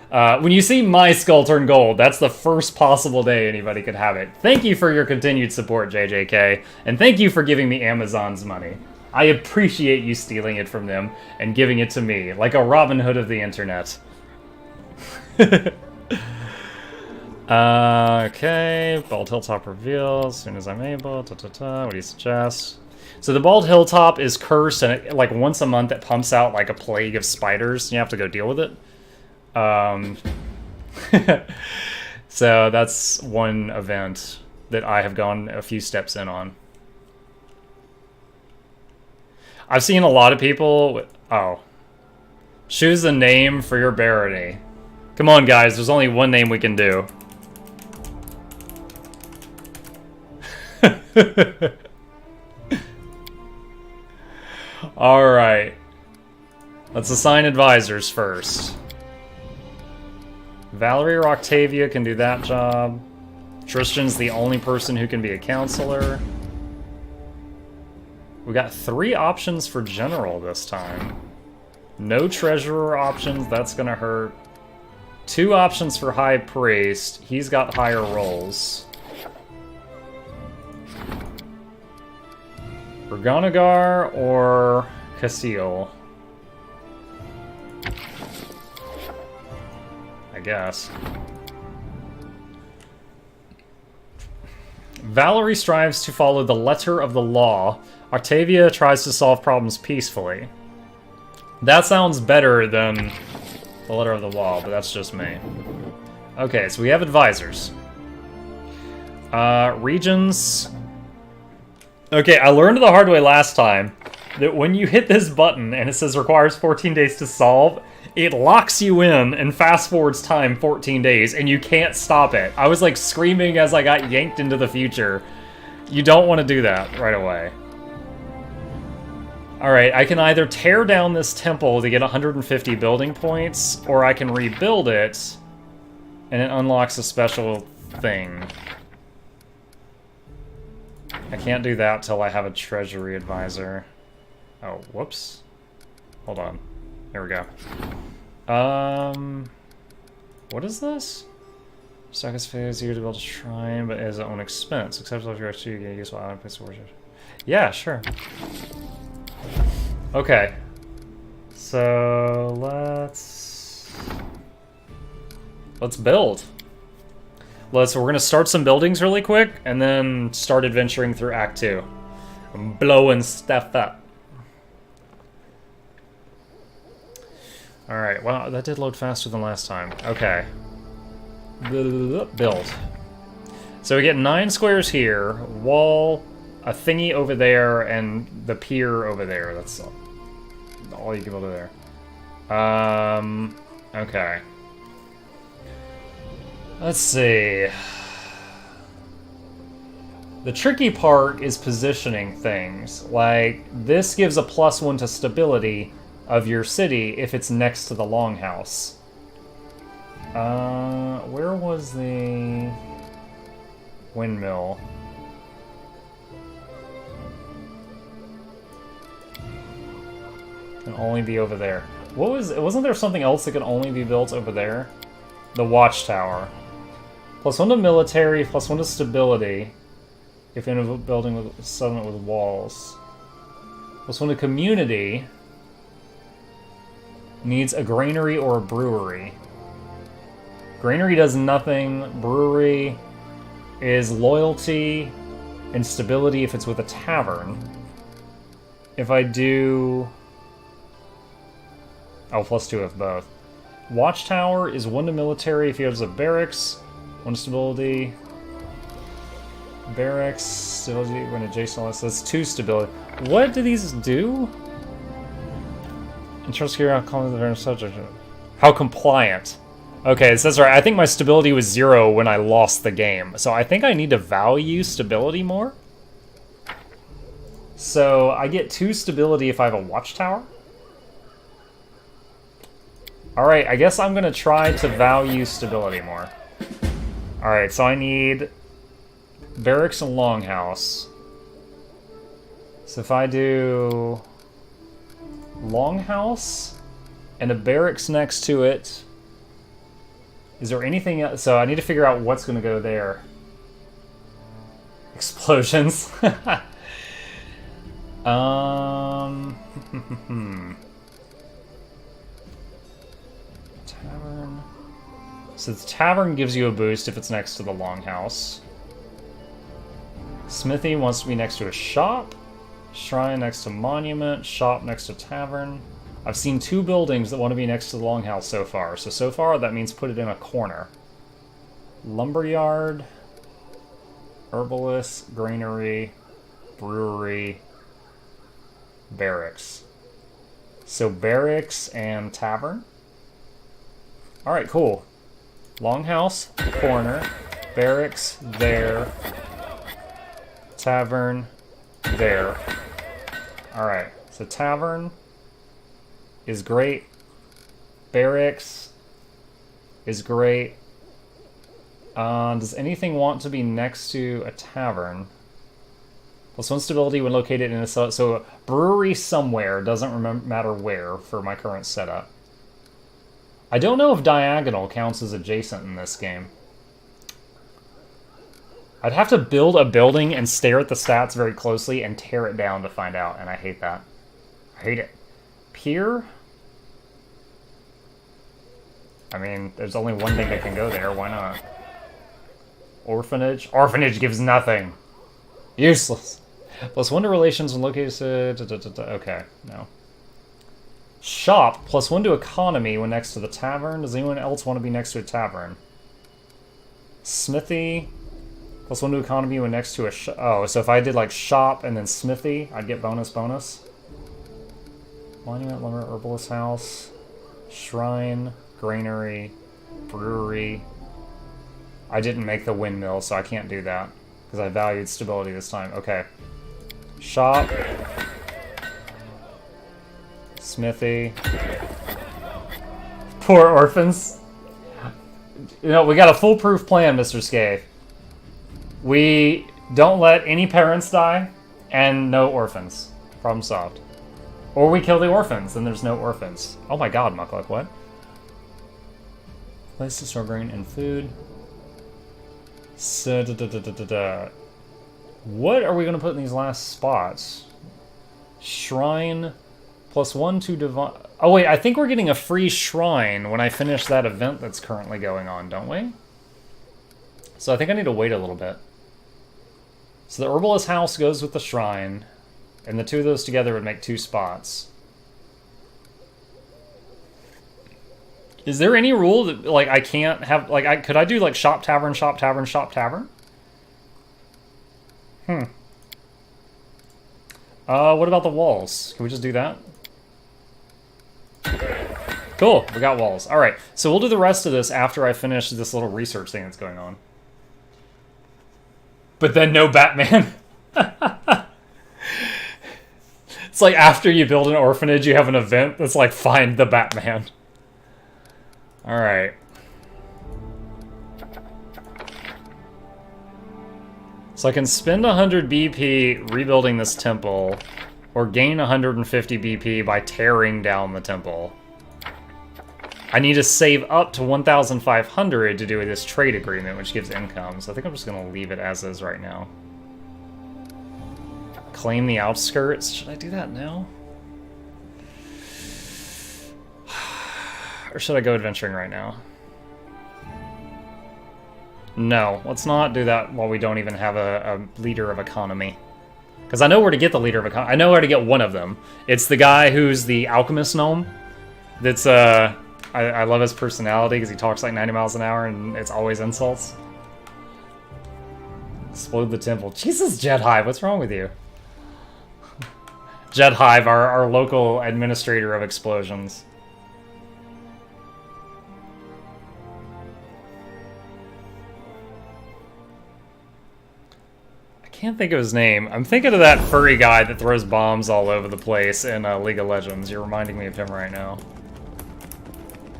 S1: When you see my skull turn gold, that's the first possible day anybody could have it. Thank you for your continued support, JJK, and thank you for giving me Amazon's money. I appreciate you stealing it from them and giving it to me, like a Robin Hood of the internet. Okay, Bald Hilltop reveal as soon as I'm able. What do you suggest? So the Bald Hilltop is cursed, and it, like once a month it pumps out like a plague of spiders, and you have to go deal with it. So that's one event that I have gone a few steps in on. I've seen a lot of people... Oh. Choose a name for your barony. Come on, guys. There's only one name we can do. Alright. Let's assign advisors first. Valerie or Octavia can do that job. Tristan's the only person who can be a counselor. We got 3 options for general this time. No treasurer options, that's gonna hurt. 2 options for high priest. He's got higher rolls. Bergonagar or Casil? I guess. Valerie strives to follow the letter of the law. Octavia tries to solve problems peacefully. That sounds better than the letter of the law, but that's just me. Okay, so we have advisors. Regions. Okay, I learned the hard way last time that when you hit this button and it says requires 14 days to solve, it locks you in and fast forwards time 14 days, and you can't stop it. I was like screaming as I got yanked into the future. You don't want to do that right away. Alright, I can either tear down this temple to get 150 building points, or I can rebuild it, and it unlocks a special thing. I can't do that till I have a treasury advisor. Oh, whoops. Hold on. Here we go. What is this? Second phase, eager to build a shrine, but as its own expense. Except if you're actually getting useful island place to worship. Yeah, sure. Okay. So let's build. We're gonna start some buildings really quick, and then start adventuring through Act 2. I'm blowing stuff up. Alright, well, that did load faster than last time. Okay. Build. So we get 9 squares here, wall, a thingy over there, and the pier over there. That's all you can build over there. Okay. Let's see. The tricky part is positioning things. Like, this gives a +1 to stability of your city if it's next to the longhouse. Where was the windmill? Can only be over there. Wasn't there something else that could only be built over there? The watchtower. +1 to military, +1 to stability. If in a building with settlement with walls. +1 to community. Needs a granary or a brewery. Granary does nothing. Brewery is loyalty and stability if it's with a tavern. If I do... Oh, +2 of both. Watchtower is 1 to military if he has a barracks. 1 to stability. Barracks, stability when adjacent list. That's 2 stability. What do these do? Interest here, how common the various subject. How compliant. Okay, it says right. I think my stability was 0 when I lost the game. So I think I need to value stability more. So I get 2 stability if I have a watchtower. Alright, I guess I'm going to try to value stability more. Alright, so I need barracks and longhouse. So if I do longhouse and a barracks next to it, is there anything else? So I need to figure out what's going to go there. Explosions. Tavern. So the tavern gives you a boost if it's next to the longhouse. Smithy wants to be next to a shop. Shrine next to monument. Shop next to tavern. I've seen 2 buildings that want to be next to the longhouse so far. So far that means put it in a corner. Lumberyard. Herbalist. Granary. Brewery. Barracks. So barracks and tavern. Alright, cool. Longhouse, corner. Barracks, there. Tavern, there. Alright, so tavern is great. Barracks is great. Does anything want to be next to a tavern? +1 stability when located in a... So a brewery somewhere, doesn't matter where for my current setup. I don't know if diagonal counts as adjacent in this game. I'd have to build a building and stare at the stats very closely and tear it down to find out, and I hate that. I hate it. Pier? I mean, there's only one thing that can go there, why not? Orphanage? Orphanage gives nothing! Useless! +1 to relations when located... Okay, no. Shop, +1 to economy when next to the tavern. Does anyone else want to be next to a tavern? Smithy, +1 to economy when next to a oh, so if I did like shop and then smithy, I'd get bonus. Monument, lumber, herbalist house, shrine, granary, brewery. I didn't make the windmill, so I can't do that because I valued stability this time. Okay. Shop. Smithy. Poor orphans. You know, we got a foolproof plan, Mr. Scathe. We don't let any parents die, and no orphans. Problem solved. Or we kill the orphans, and there's no orphans. Oh my god, Muckluck, what? Place to store grain and food. So, what are we going to put in these last spots? Shrine... +1 to divine... Oh wait, I think we're getting a free shrine when I finish that event that's currently going on, don't we? So I think I need to wait a little bit. So the herbalist house goes with the shrine, and the 2 of those together would make 2 spots. Is there any rule that, like, I can't have... Like, could I do, like, shop, tavern, shop, tavern, shop, tavern? What about the walls? Can we just do that? Cool, we got walls. Alright, so we'll do the rest of this after I finish this little research thing that's going on. But then no Batman. It's like after you build an orphanage, you have an event that's like, find the Batman. Alright. So I can spend 100 BP rebuilding this temple, or gain 150 BP by tearing down the temple. I need to save up to 1,500 to do this trade agreement, which gives income, so I think I'm just going to leave it as is right now. Claim the outskirts. Should I do that now? Or should I go adventuring right now? No, let's not do that while we don't even have a leader of economy. Because I know where to get the leader of economy. I know where to get one of them. It's the guy who's the alchemist gnome. That's, I love his personality because he talks like 90 miles an hour and it's always insults. Explode the temple. Jesus, Jet Hive, what's wrong with you? Jet Hive, our local administrator of explosions. Can't think of his name. I'm thinking of that furry guy that throws bombs all over the place in League of Legends. You're reminding me of him right now.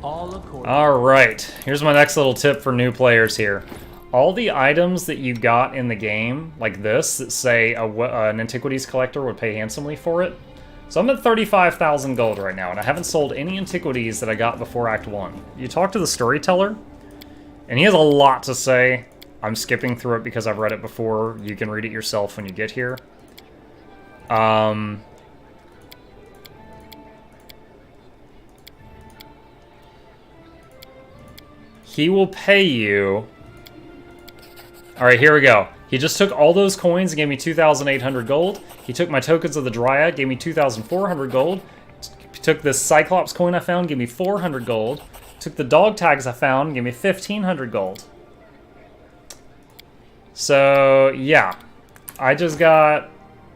S1: Alright, here's my next little tip for new players here. All the items that you got in the game, like this, that say an Antiquities collector would pay handsomely for it. So I'm at 35,000 gold right now, and I haven't sold any Antiquities that I got before Act 1. You talk to the storyteller, and he has a lot to say. I'm skipping through it because I've read it before. You can read it yourself when you get here. He will pay you... Alright, here we go. He just took all those coins and gave me 2,800 gold. He took my tokens of the Dryad, gave me 2,400 gold. He took this Cyclops coin I found, gave me 400 gold. Took the dog tags I found, gave me 1,500 gold. So, yeah. I just got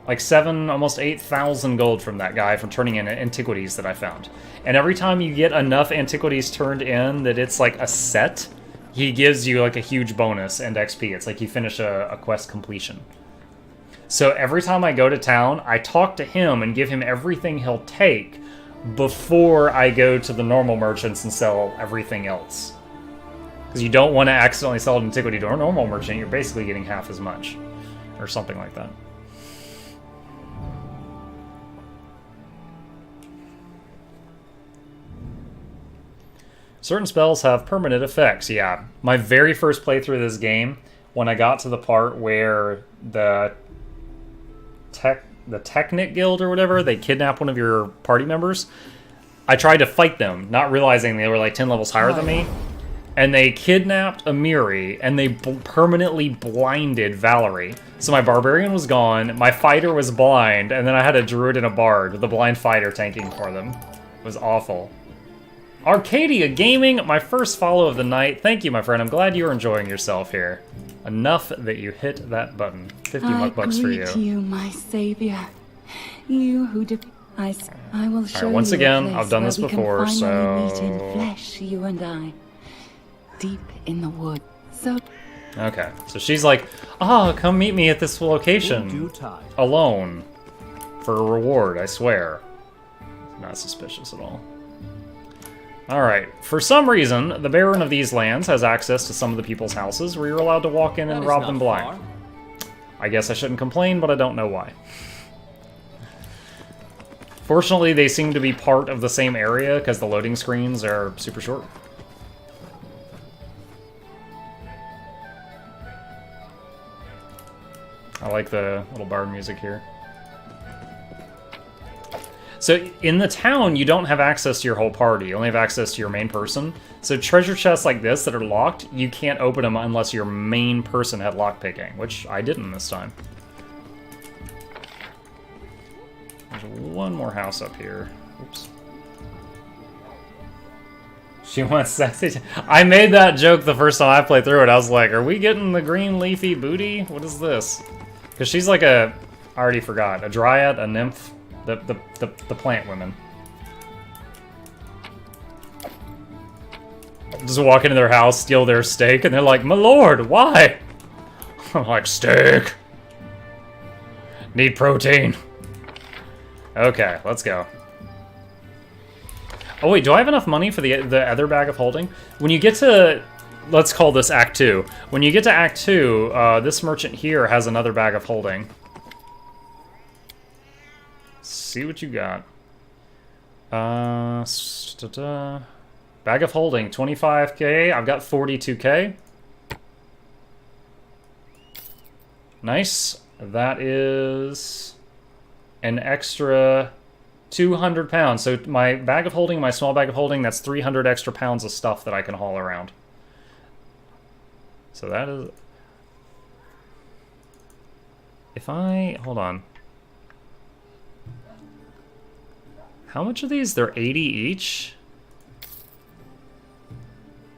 S1: like 7, almost 8,000 gold from that guy from turning in antiquities that I found. And every time you get enough antiquities turned in that it's like a set, he gives you like a huge bonus and XP. It's like you finish a quest completion. So every time I go to town, I talk to him and give him everything he'll take before I go to the normal merchants and sell everything else. Because you don't want to accidentally sell an antiquity to a normal merchant, you're basically getting half as much. Or something like that. Certain spells have permanent effects, yeah. My very first playthrough of this game, when I got to the part where the Technic Guild or whatever, they kidnap one of your party members, I tried to fight them, not realizing they were like 10 levels higher than me. And they kidnapped Amiri, and they permanently blinded Valerie. So my barbarian was gone, my fighter was blind, and then I had a druid and a bard with a blind fighter tanking for them. It was awful. Arcadia Gaming, my first follow of the night. Thank you, my friend. I'm glad you're enjoying yourself here. Enough that you hit that button. 50 bucks for you.
S3: I greet you, my savior. You who I will show you
S1: once again,
S3: a place
S1: I've done this
S3: where we
S1: before,
S3: can finally meet in
S1: so...
S3: flesh, you and I. Deep in the wood. So...
S1: Okay, so she's like, come meet me at this location. Alone. For a reward, I swear. Not suspicious at all. Alright, for some reason, the Baron of these lands has access to some of the people's houses where you're allowed to walk in and rob them blind. I guess I shouldn't complain, but I don't know why. Fortunately, they seem to be part of the same area because the loading screens are super short. I like the little bard music here. So in the town, you don't have access to your whole party. You only have access to your main person. So treasure chests like this that are locked, you can't open them unless your main person had lockpicking, which I didn't this time. There's one more house up here. Oops. She wants sexy. I made that joke the first time I played through it. I was like, are we getting the green leafy booty? What is this? Because she's like a... I already forgot. A dryad, a nymph, the plant women. Just walk into their house, steal their steak, and they're like, "My lord, why?" I'm like, "Steak. Need protein." Okay, let's go. Oh wait, do I have enough money for the other bag of holding? When you get to... Let's call this Act 2. When you get to Act 2, this merchant here has another bag of holding. See what you got. Bag of holding, 25k. I've got 42k. Nice. That is an extra 200 pounds. So my bag of holding, my small bag of holding, that's 300 extra pounds of stuff that I can haul around. So that is... If I... Hold on. How much are these? They're 80 each?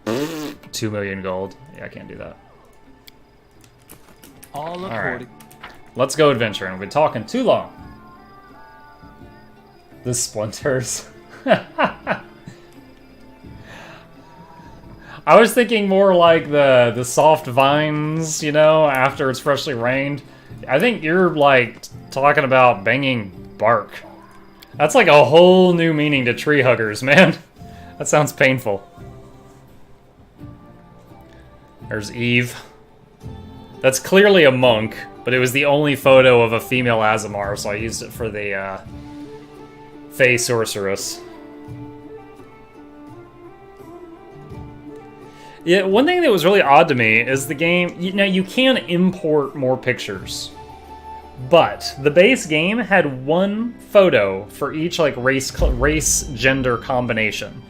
S1: 2 million gold. Yeah, I can't do that.
S4: All
S1: Alright. Let's go adventuring. We've been talking too long. The splinters. I was thinking more like the soft vines, you know, after it's freshly rained. I think you're, like, talking about banging bark. That's like a whole new meaning to tree huggers, man. That sounds painful. There's Eve. That's clearly a monk, but it was the only photo of a female Azamar, so I used it for the Fey Sorceress. Yeah, one thing that was really odd to me is the game... Now, you can import more pictures, but the base game had one photo for each like race gender combination,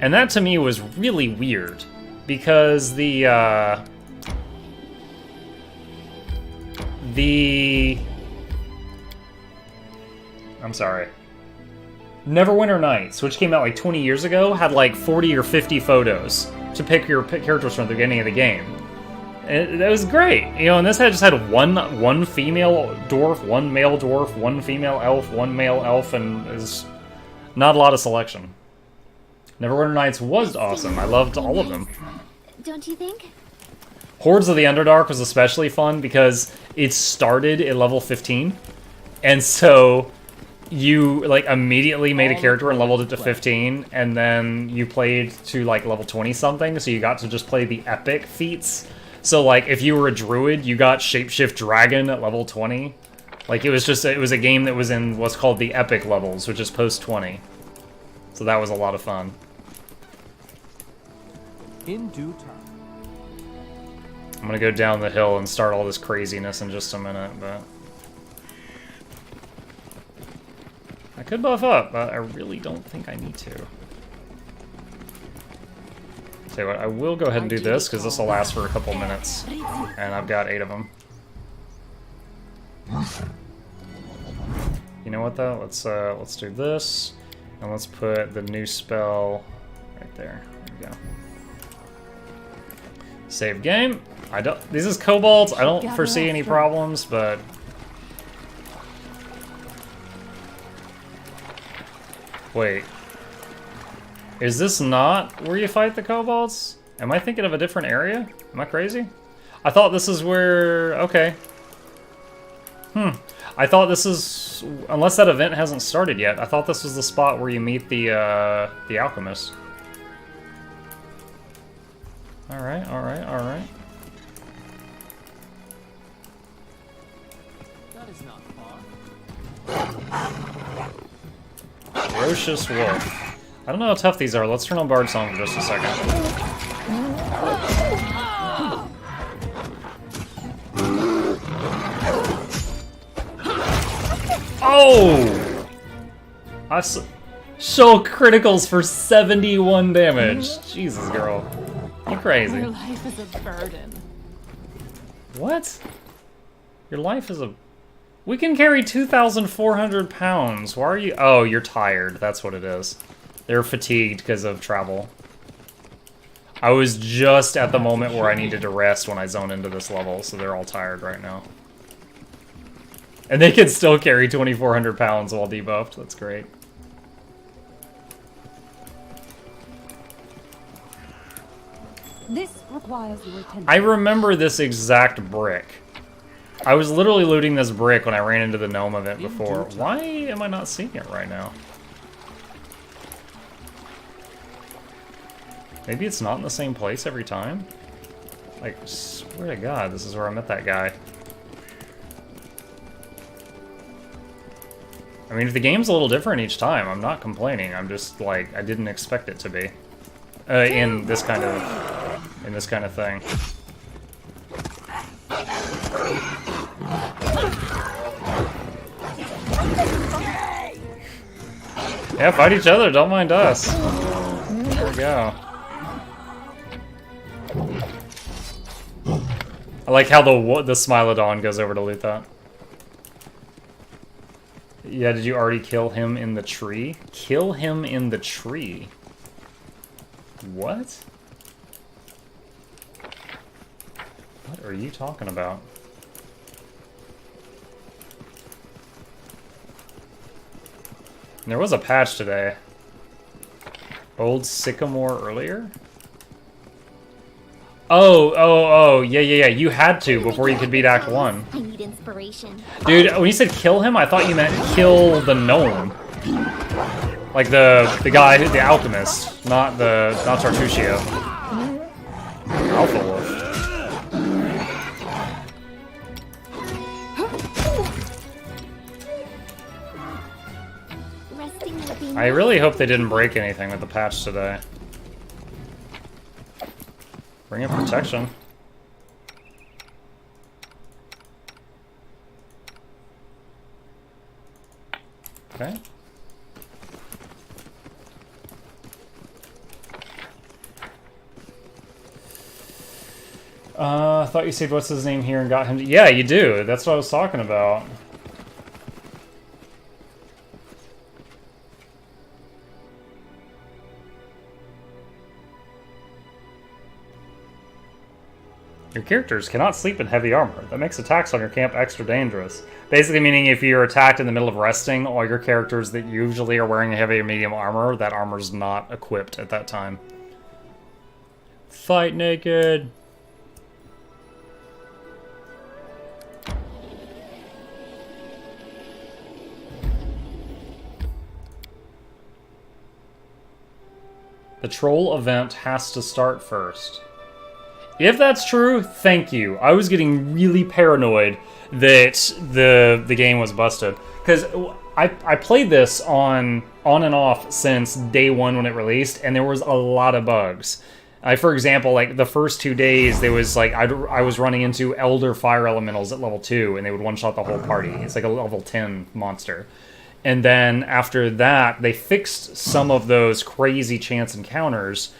S1: and that to me was really weird because I'm sorry. Neverwinter Nights, which came out like 20 years ago, had like 40 or 50 photos to pick your characters from the beginning of the game. And that was great. You know, and this just had one female dwarf, one male dwarf, one female elf, one male elf, and is not a lot of selection. Neverwinter Nights was awesome. I loved all of them.
S5: Don't you think?
S1: Hordes of the Underdark was especially fun because it started at level 15, and so you like immediately made a character and leveled it to 15, and then you played to like level 20 something, so you got to just play the epic feats. So like if you were a druid, you got Shapeshift Dragon at level 20. Like it was a game that was in what's called the epic levels, which is post 20. So that was a lot of fun.
S4: In due time.
S1: I'm gonna go down the hill and start all this craziness in just a minute, but I could buff up, but I really don't think I need to. Tell you what, I will go ahead and do this, because this will last for a couple minutes. And I've got 8 of them. You know what though? Let's do this. And let's put the new spell right there. There we go. Save game. This is kobolds. I don't foresee any problems, but wait. Is this not where you fight the kobolds? Am I thinking of a different area? Am I crazy? I thought this is where... Okay. I thought this is... Unless that event hasn't started yet, I thought this was the spot where you meet the alchemist. Alright, alright, alright.
S4: That is not far.
S1: Ferocious wolf. I don't know how tough these are. Let's turn on Bard Song for just a second. Oh! Show criticals for 71 damage. Jesus, girl. You crazy.
S6: Your life is a burden.
S1: What? Your life is a... We can carry 2,400 pounds. Why are you... Oh, you're tired. That's what it is. They're fatigued because of travel. I was just at the moment where I needed to rest when I zone into this level, so they're all tired right now. And they can still carry 2,400 pounds while debuffed. That's great.
S3: This requires your attention.
S1: I remember this exact brick. I was literally looting this brick when I ran into the gnome event before. Why am I not seeing it right now? Maybe it's not in the same place every time? Like, swear to God, this is where I met that guy. I mean, if the game's a little different each time, I'm not complaining. I'm just, like, I didn't expect it to be. In this kind of thing. Yeah, fight each other, don't mind us. There we go. I like how the Smilodon goes over to loot that. Yeah, did you already kill him in the tree? Kill him in the tree? What? What are you talking about? There was a patch today. Old Sycamore earlier? Oh, yeah. You had to before you could beat Act 1.
S5: I need inspiration.
S1: Dude, when you said kill him, I thought you meant kill the gnome. Like the guy, the alchemist, not Tartuccio. Alpha Wolf. I really hope they didn't break anything with the patch today. Bring in protection. Okay. I thought you said what's his name here and got him to... Yeah, you do. That's what I was talking about. Your characters cannot sleep in heavy armor. That makes attacks on your camp extra dangerous. Basically meaning if you're attacked in the middle of resting, all your characters that usually are wearing heavy or medium armor, that armor's not equipped at that time. Fight naked! The troll event has to start first. If that's true, thank you. I was getting really paranoid that the game was busted. Because I played this on and off since day one when it released, and there was a lot of bugs. For example, like the first 2 days, there was like I was running into Elder Fire Elementals at level 2, and they would one-shot the whole party. It's like a level 10 monster. And then after that, they fixed some of those crazy chance encounters,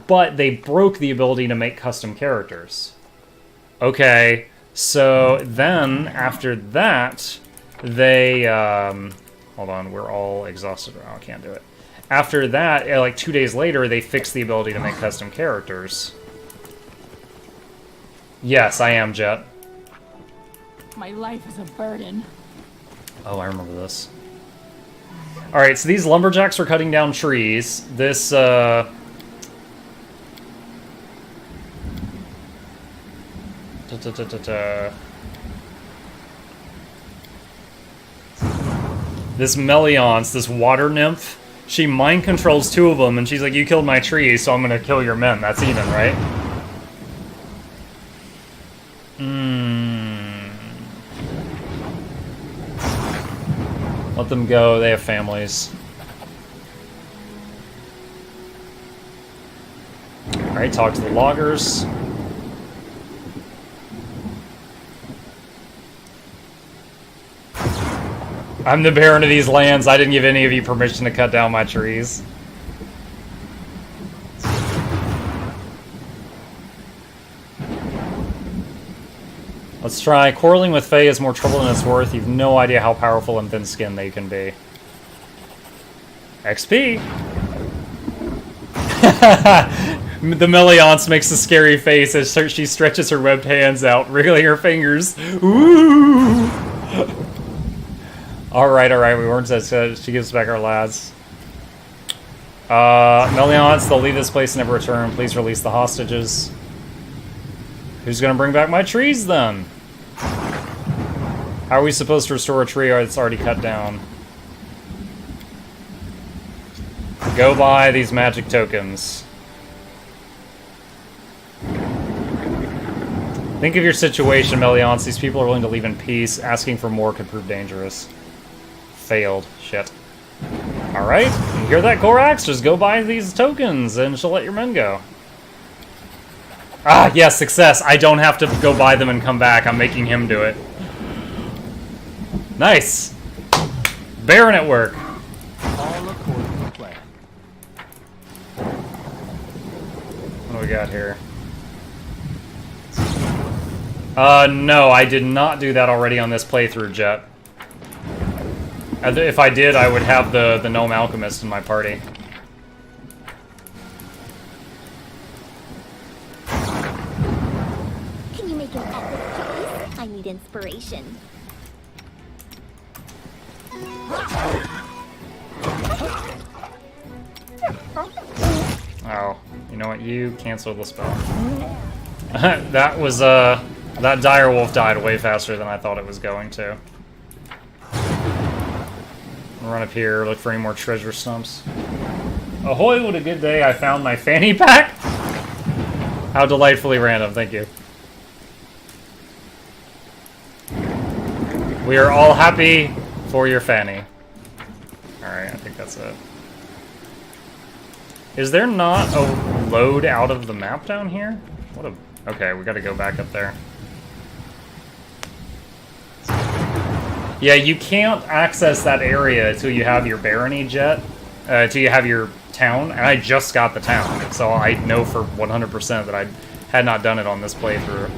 S1: but they broke the ability to make custom characters. Okay, so then after that, they... hold on, we're all exhausted. Oh, I can't do it. After that, like 2 days later, they fixed the ability to make custom characters. Yes, I am, Jet.
S3: My life is a burden.
S1: Oh, I remember this. Alright, so these lumberjacks are cutting down trees. This, This Meliance, this water nymph, she mind controls 2 of them, and she's like, you killed my trees, so I'm gonna kill your men. That's even, right? Let them go, they have families. Alright, talk to the loggers. I'm the Baron of these lands. I didn't give any of you permission to cut down my trees. Let's try. Quarreling with Fae is more trouble than it's worth. You've no idea how powerful and thin-skinned they can be. XP! The Meliance makes a scary face as she stretches her webbed hands out, wriggling her fingers. Ooh! Alright, alright, we weren't said. She gives back our lads. Meliance, they'll leave this place and never return. Please release the hostages. Who's gonna bring back my trees, then? How are we supposed to restore a tree that's already cut down? Go buy these magic tokens. Think of your situation, Meliance. These people are willing to leave in peace. Asking for more could prove dangerous. Failed. Shit. Alright, you hear that, Korax? Just go buy these tokens and she'll let your men go. Ah, yes, success. I don't have to go buy them and come back. I'm making him do it. Nice. Baron at work.
S4: All according to plan.
S1: What do we got here? No, I did not do that already on this playthrough, Jet. If I did, I would have the Gnome Alchemist in my party.
S5: Can you make an epic choice? I need inspiration.
S1: Oh, you know what? You canceled the spell. That was, that direwolf died way faster than I thought it was going to. Run up here, look for any more treasure stumps. Ahoy, what a good day, I found my fanny pack! How delightfully random, thank you. We are all happy for your fanny. Alright, I think that's it. Is there not a load out of the map down here? What a... Okay, we gotta go back up there. Yeah, you can't access that area until you have your barony, Jet. Until you have your town, and I just got the town. So I know for 100% that I had not done it on this playthrough.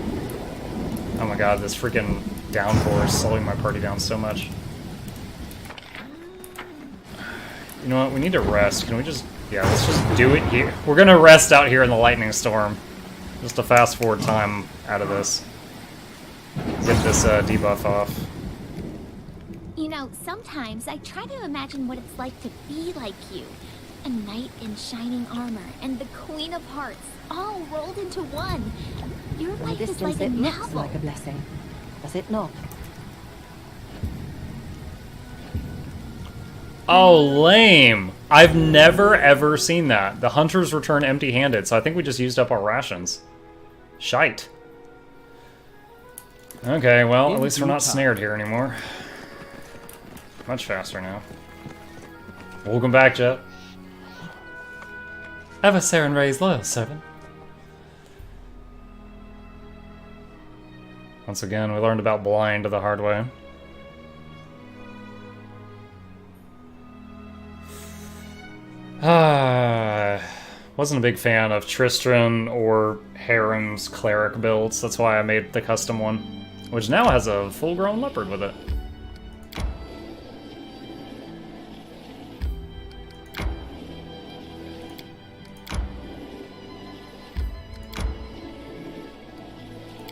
S1: Oh my god, this freaking downpour is slowing my party down so much. You know what, we need to rest. Can we just... Yeah, let's just do it here. We're gonna rest out here in the lightning storm. Just to fast forward time out of this. Get this debuff off.
S5: You know, sometimes I try to imagine what it's like to be like you. A knight in shining armor and the Queen of Hearts, all rolled into one. Your life is like a novel.
S3: like a blessing, does it not?
S1: Oh, lame. I've never ever seen that. The hunters return empty-handed, so I think we just used up our rations. Shite. Okay, well, at least we're not snared here anymore. Much faster now. Welcome back, Jet. Ever Saren Ray's loyal servant. Once again, we learned about blind the hard way. Wasn't a big fan of Tristram or Harem's cleric builds. That's why I made the custom one, which now has a full-grown leopard with it.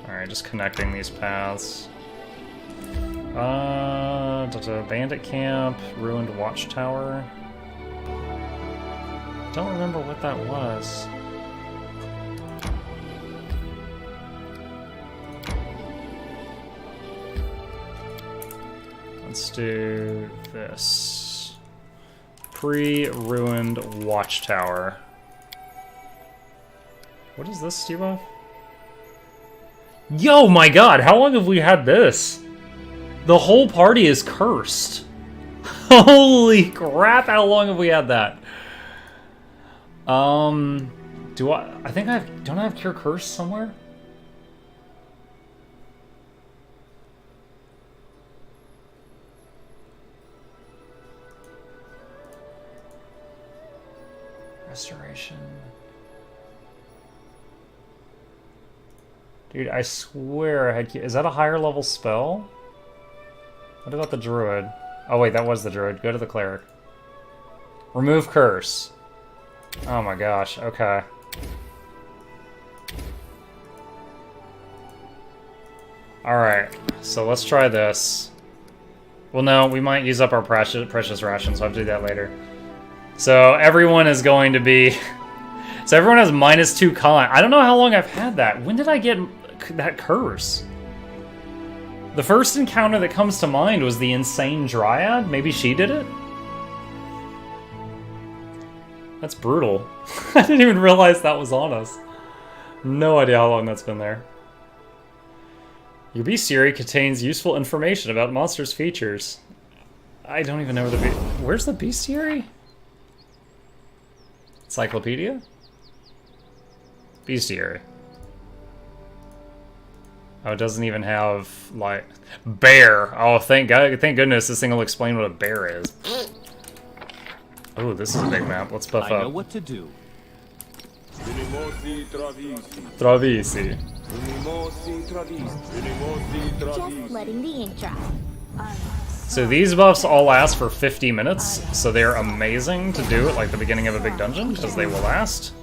S1: Alright, just connecting these paths. Bandit camp, ruined watchtower. Don't remember what that was. Let's do this. Pre-ruined watchtower. What is this, Steve-O? Yo, my god, how long have we had this? The whole party is cursed. Holy crap, how long have we had that? I think don't I have Cure Curse somewhere? Restoration. Dude, I swear I had... Is that a higher level spell? What about the druid? Oh wait, that was the druid. Go to the cleric. Remove curse. Oh my gosh, okay. Alright, so let's try this. Well, no, we might use up our precious rations, so I'll have to do that later. So everyone is going to be... So everyone has -2 con. I don't know how long I've had that. When did I get that curse? The first encounter that comes to mind was the Insane Dryad. Maybe she did it? That's brutal. I didn't even realize that was on us. No idea how long that's been there. Your bestiary contains useful information about monsters' features. I don't even know where the where's the bestiary? Encyclopedia? Bestiary. Oh, it doesn't even have, like... Bear! Oh, thank goodness this thing will explain what a bear is. Oh, this is a big map. Let's buff up.
S4: I know what to do.
S1: Travisi.
S5: Just letting the ink dry.
S1: So these buffs all last for 50 minutes, so they're amazing to do at like the beginning of a big dungeon, because they will last.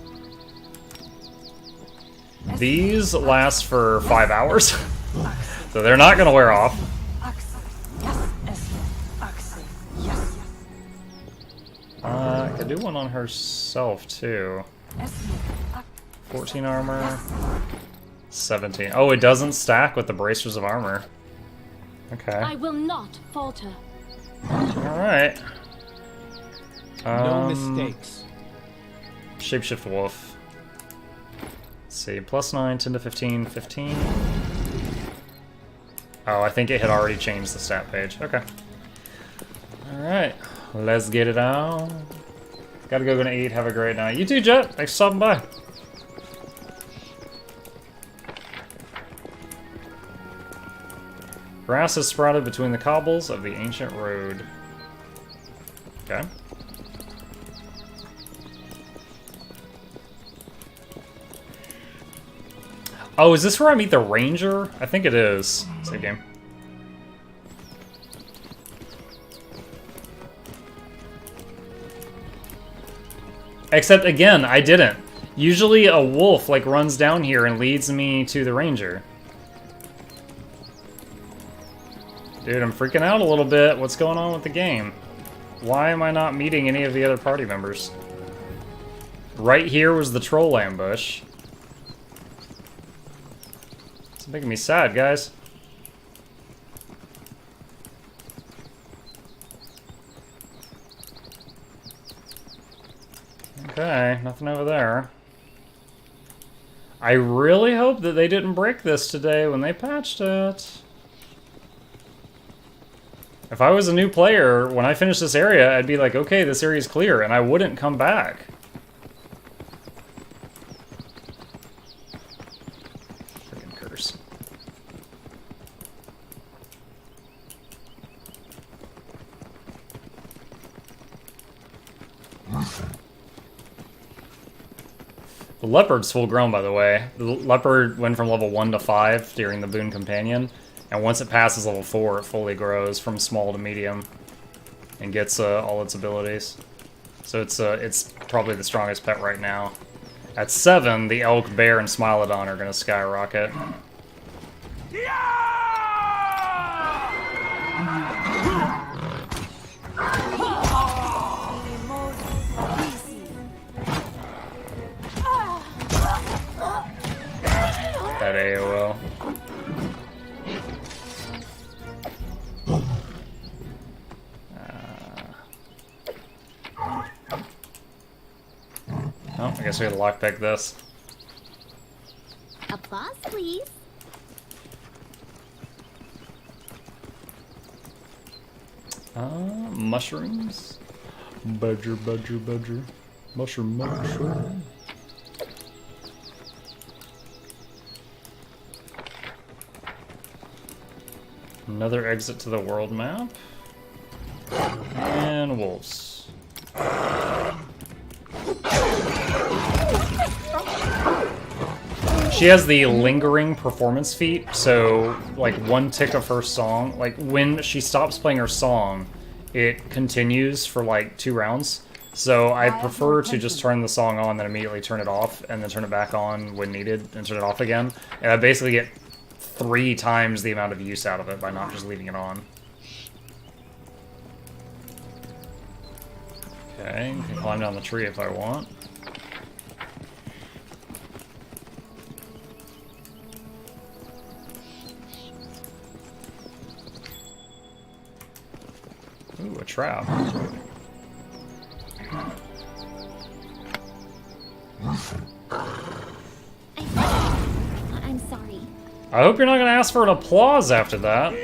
S1: These last for 5 hours, so they're not going to wear off. I could do one on herself too. 14 armor, 17. Oh, it doesn't stack with the bracers of armor. Okay.
S6: I will not falter.
S1: Alright.
S4: No mistakes.
S1: Shapeshift Wolf. Let's see, +9, 10 to 15, 15. Oh, I think it had already changed the stat page. Okay. Alright, let's get it on. Gotta go gonna eat, have a great night. You too, Jet. Thanks for stopping by. Grass has sprouted between the cobbles of the ancient road. Okay. Oh, is this where I meet the ranger? I think it is. Save game. Except, again, I didn't. Usually a wolf, like, runs down here and leads me to the ranger. Dude, I'm freaking out a little bit. What's going on with the game? Why am I not meeting any of the other party members? Right here was the troll ambush. It's making me sad, guys. Okay, nothing over there. I really hope that they didn't break this today when they patched it. If I was a new player, when I finish this area, I'd be like, okay, this area's clear, and I wouldn't come back. Freaking curse. The leopard's full grown, by the way. The leopard went from level 1 to 5 during the Boon Companion. And once it passes level 4, it fully grows from small to medium and gets all its abilities. So it's probably the strongest pet right now. At 7, the elk, bear, and Smilodon are going to skyrocket. That AOL. Oh, I guess we gotta lockpick this.
S5: Applause, please.
S1: Mushrooms? Budger, budger, budger. Mushroom, mushroom. Another exit to the world map. And wolves. She has the lingering performance feat, so like one tick of her song, like when she stops playing her song, it continues for like 2 rounds. So I prefer to just turn the song on, then immediately turn it off, and then turn it back on when needed, and turn it off again. And I basically get 3 times the amount of use out of it by not just leaving it on. Okay, I can climb down the tree if I want. Ooh, a trap.
S5: I'm sorry.
S1: I hope you're not gonna ask for an applause after that.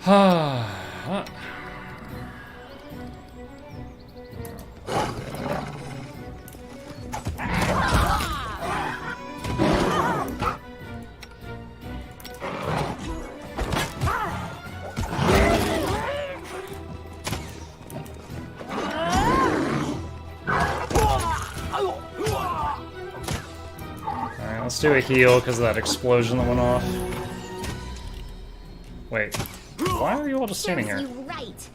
S1: Alright, let's do a heal because of that explosion that went off. Wait, why are you all just standing here?
S5: Serves you right.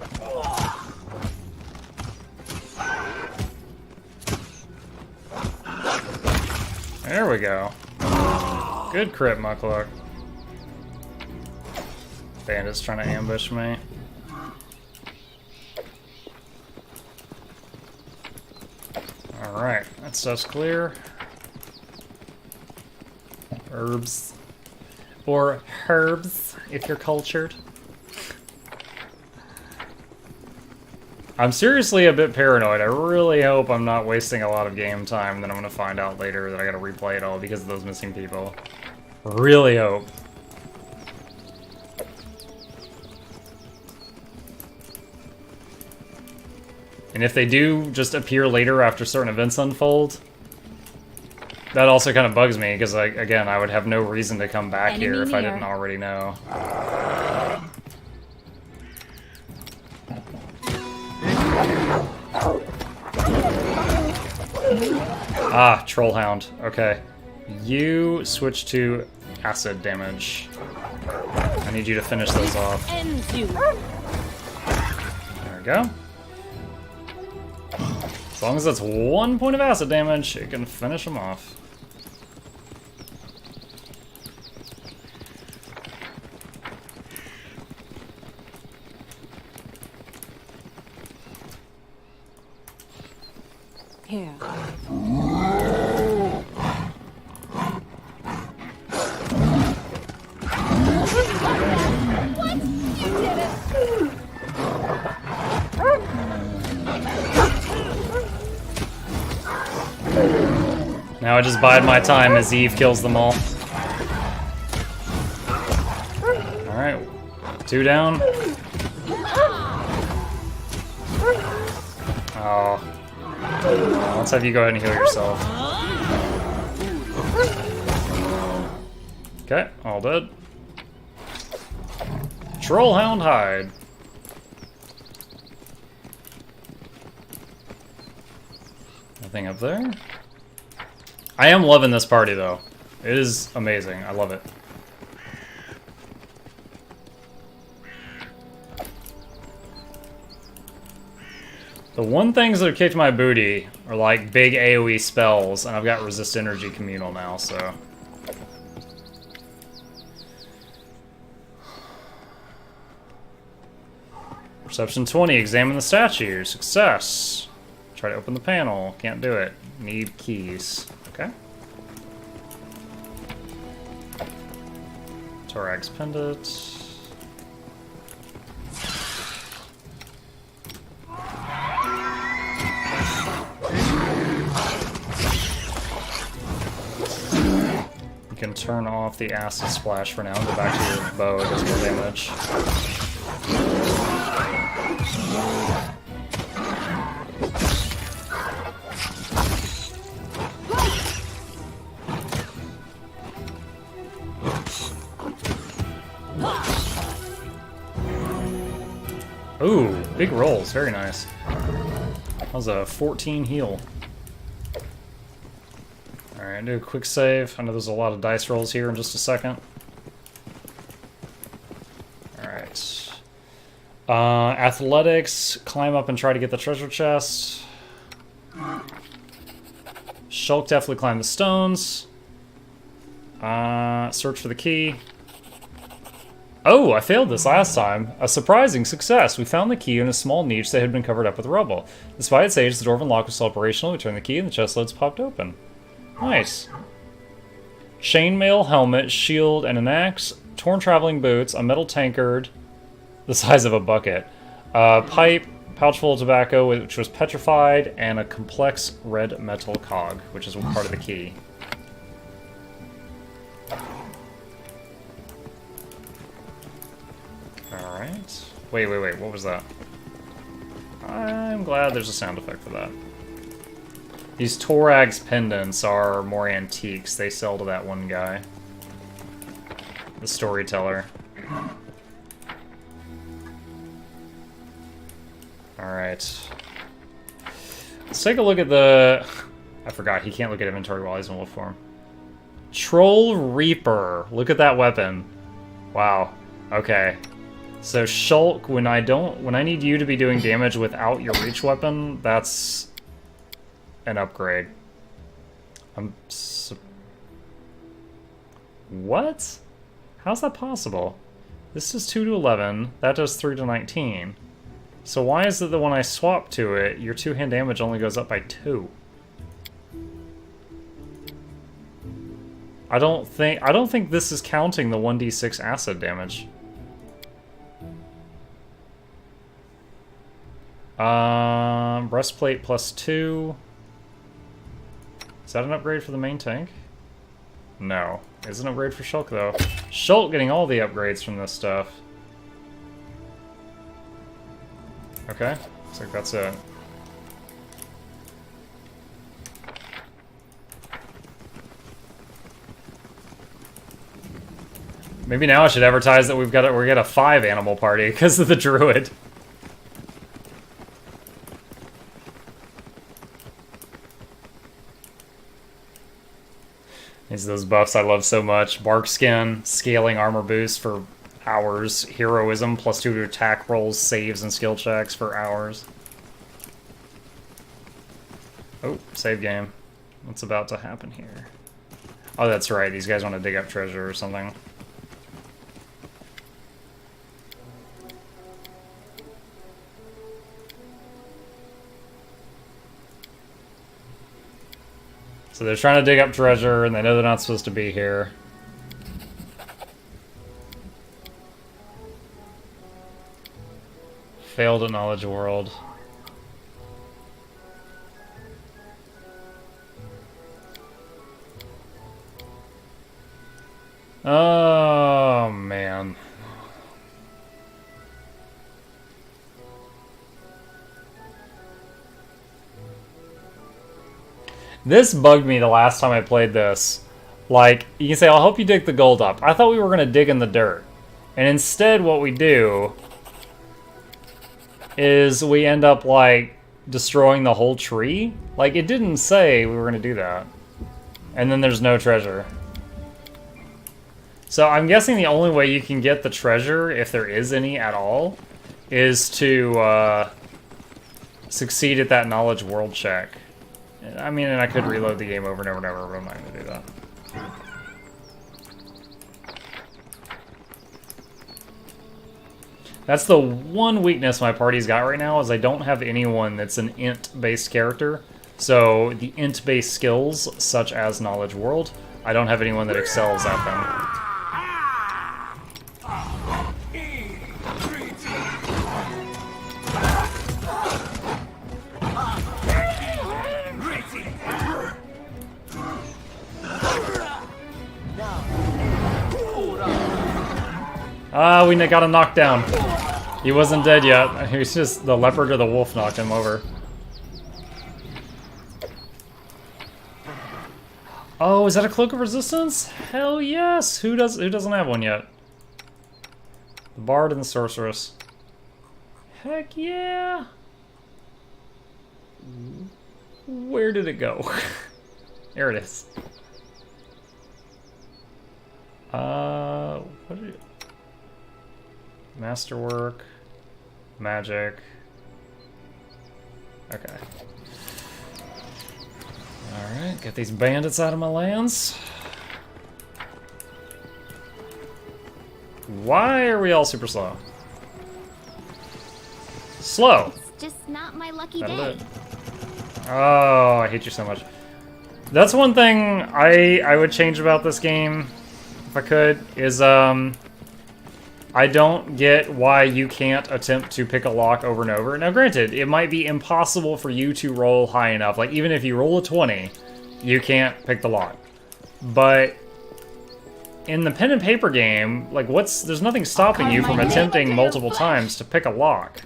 S1: There we go. Good crit, Muckluck. Bandit's trying to ambush me. Alright, that stuff's clear. Herbs. Or herbs, if you're cultured. I'm seriously a bit paranoid. I really hope I'm not wasting a lot of game time, and then I'm gonna find out later that I gotta replay it all because of those missing people. Really hope. And if they do just appear later after certain events unfold, that also kind of bugs me, because, again, I would have no reason to come back here if I didn't already know. Ah, Trollhound. Okay. You switch to acid damage. I need you to finish those off.
S6: Ends you.
S1: There we go. As long as that's 1 point of acid damage, it can finish them off.
S3: Here.
S1: Now I just bide my time as Eve kills them all. Alright, 2 down. Oh. Let's have you go ahead and heal yourself. Okay, all dead. Trollhound hide. Nothing up there. I am loving this party, though. It is amazing. I love it. The one things that have kicked my booty are like big AoE spells, and I've got resist energy communal now, so. Perception 20, examine the statue. Success. Try to open the panel. Can't do it. Need keys. Okay. Thorax pendant. You can turn off the acid splash for now and go back to your bow. It does more damage. Ooh, big rolls. Very nice. That was a 14 heal. Alright, do a quick save. I know there's a lot of dice rolls here in just a second. Alright. Athletics. Climb up and try to get the treasure chest. Shulk definitely climb the stones. Search for the key. Oh, I failed this last time. A surprising success. We found the key in a small niche that had been covered up with rubble. Despite its age, the dwarven lock was still operational. We turned the key and the chest loads popped open. Nice. Chainmail, helmet, shield, and an axe. Torn traveling boots, a metal tankard the size of a bucket. Pipe, pouch full of tobacco, which was petrified, and a complex red metal cog, which is part of the key. Alright. Wait, what was that? I'm glad there's a sound effect for that. These Torag's pendants are more antiques. They sell to that one guy. The storyteller. Alright. Let's take a look at the... I forgot, he can't look at inventory while he's in wolf form. Troll Reaper. Look at that weapon. Wow. Okay. So Shulk, when I need you to be doing damage without your reach weapon, that's an upgrade. What? How's that possible? This is 2 to 11, that does 3 to 19. So why is it that when I swap to it, your 2-hand damage only goes up by 2? I don't think this is counting the 1d6 acid damage. Breastplate plus 2. Is that an upgrade for the main tank? No. It's an upgrade for Shulk, though. Shulk getting all the upgrades from this stuff. Okay. Looks like that's it. Maybe now I should advertise that we're get a 5 animal party because of the druid. These are those buffs I love so much. Bark skin, scaling armor boost for hours. Heroism, plus 2 to attack rolls, saves, and skill checks for hours. Oh, save game. What's about to happen here? Oh, that's right. These guys want to dig up treasure or something. So they're trying to dig up treasure, and they know they're not supposed to be here. Failed at Knowledge World. Oh, man. This bugged me the last time I played this. Like, you can say, I'll help you dig the gold up. I thought we were going to dig in the dirt. And instead what we do is we end up, like, destroying the whole tree. Like, it didn't say we were going to do that. And then there's no treasure. So I'm guessing the only way you can get the treasure, if there is any at all, is to succeed at that Knowledge World check. I mean, and I could reload the game over and over and over, but I'm not going to do that. That's the one weakness my party's got right now, is I don't have anyone that's an int-based character. So the int-based skills, such as Knowledge World, I don't have anyone that excels at them. Ah, we got him knocked down. He wasn't dead yet. He was just the leopard or the wolf knocked him over. Oh, is that a Cloak of Resistance? Hell yes! Who doesn't have one yet? The Bard and the Sorceress. Heck yeah! Where did it go? There it is. What did it... Masterwork, magic. Okay. Alright, get these bandits out of my lands. Why are we all super slow? Slow!
S5: It's just not my lucky
S1: That'll
S5: day.
S1: do it. Oh, I hate you so much. That's one thing I would change about this game, if I could, is I don't get why you can't attempt to pick a lock over and over. Now granted, it might be impossible for you to roll high enough. Like even if you roll a 20, you can't pick the lock. But in the pen and paper game, like there's nothing stopping you from attempting multiple times to pick a lock.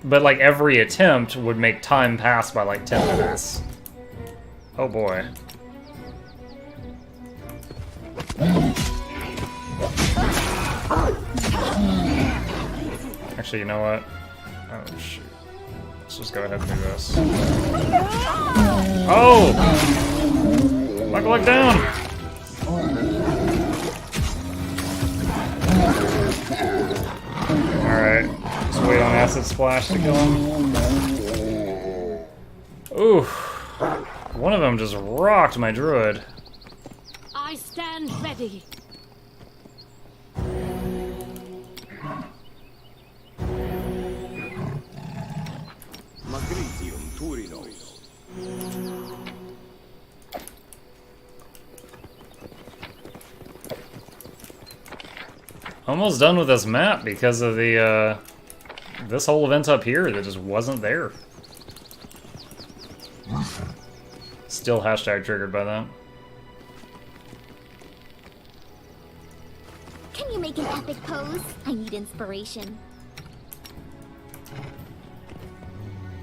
S1: But like every attempt would make time pass by like 10 minutes. Oh boy. Actually, you know what? Oh shoot. Let's just go ahead and do this. Oh! Michael, look down! Alright. Just wait on Acid Splash to kill him. Ooh. One of them just rocked my druid.
S6: I stand ready.
S1: Almost done with this map because of the, this whole event up here that just wasn't there. Still hashtag triggered by that.
S5: Can you make an epic pose? I need inspiration.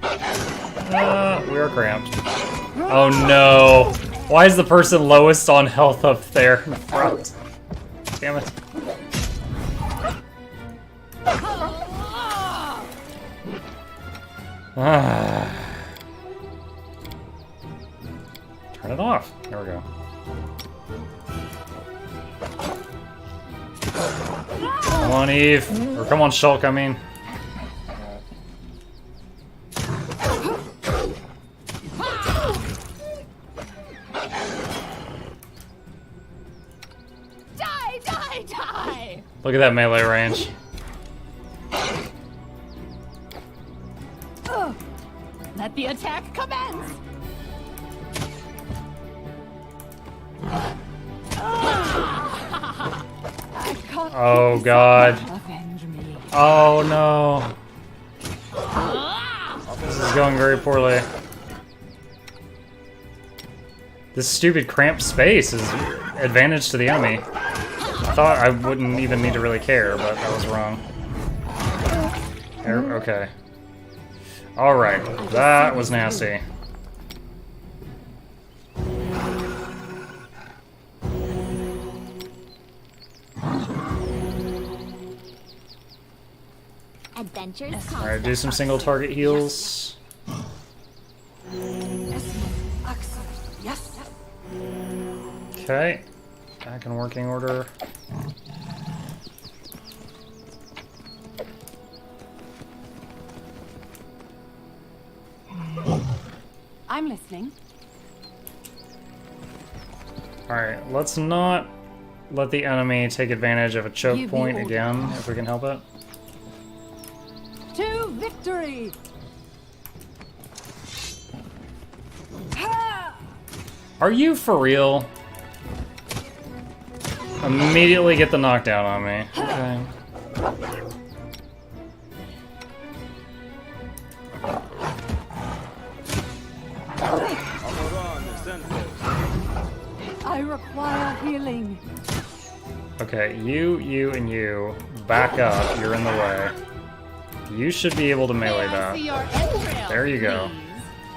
S1: We are cramped. Oh no! Why is the person lowest on health up there in the front? Damn it. Turn it off. There we go. Come on, Eve. Or come on, Shulk, I mean.
S6: Die, die, die!
S1: Look at that melee range.
S6: Let the attack commence!
S1: Oh god. Oh no. This is going very poorly. This stupid cramped space is advantage to the enemy. I thought I wouldn't even need to really care, but that was wrong. Okay. Alright, that was nasty.
S5: Adventures.
S1: Alright, do some single target heals. Okay. Back in working order.
S6: I'm listening.
S1: Alright, let's not let the enemy take advantage of a choke point again, if we can help it.
S6: To victory!
S1: Are you for real? Immediately get the knockdown on me. Okay.
S6: I require healing.
S1: Okay, you, and you. Back up. You're in the way. You should be able to melee that. There you go.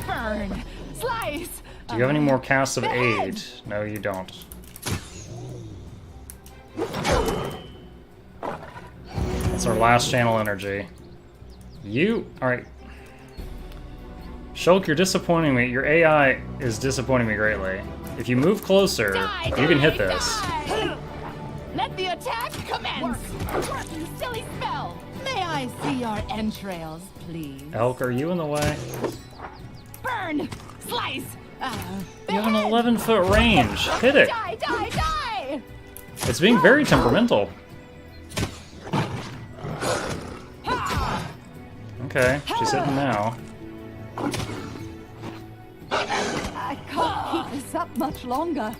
S6: Burn! Slice!
S1: Do you have any more casts of aid? No, you don't. That's our last channel energy. Alright. Shulk, you're disappointing me. Your AI is disappointing me greatly. If you move closer, you can hit this.
S6: Let the attack commence! You silly spell! May I see your entrails, please?
S1: Elk, are you in the way?
S6: Burn! Slice!
S1: You have an 11-foot range. Hit it.
S6: Die, die, die!
S1: It's being very temperamental. Okay, she's hitting now.
S6: I can't keep this up much longer.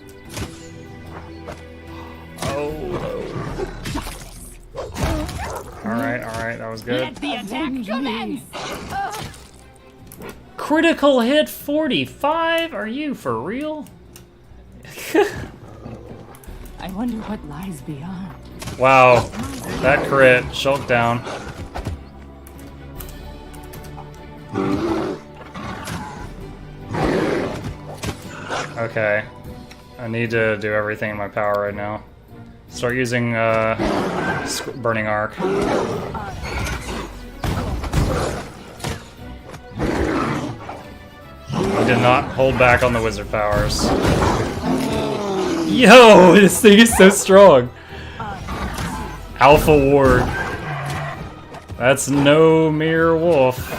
S1: Alright, that was good.
S6: Let the attack commence!
S1: Critical hit 45? Are you for real?
S6: I wonder what lies beyond.
S1: Wow, that crit, Shulk down. Okay, I need to do everything in my power right now. Start using Burning Arc. I did not hold back on the wizard powers. Yo, this thing is so strong. Alpha Ward. That's no mere wolf.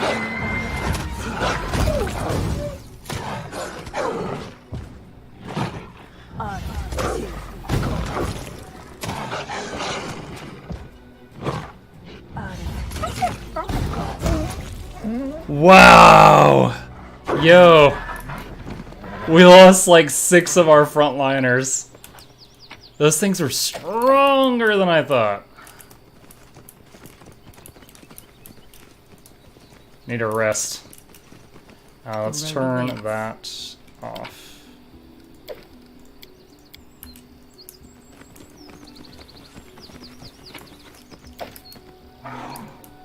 S1: Wow! Yo! We lost like 6 of our frontliners. Those things were stronger than I thought. Need a rest. Let's turn that off.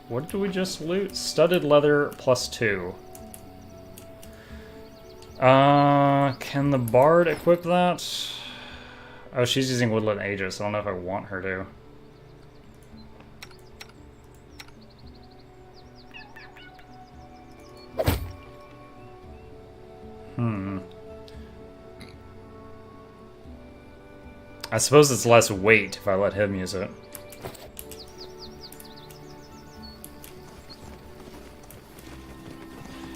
S1: What did we just loot? Studded leather +2. Can the bard equip that? Oh, she's using Woodland Aegis. I don't know if I want her to. I suppose it's less weight if I let him use it.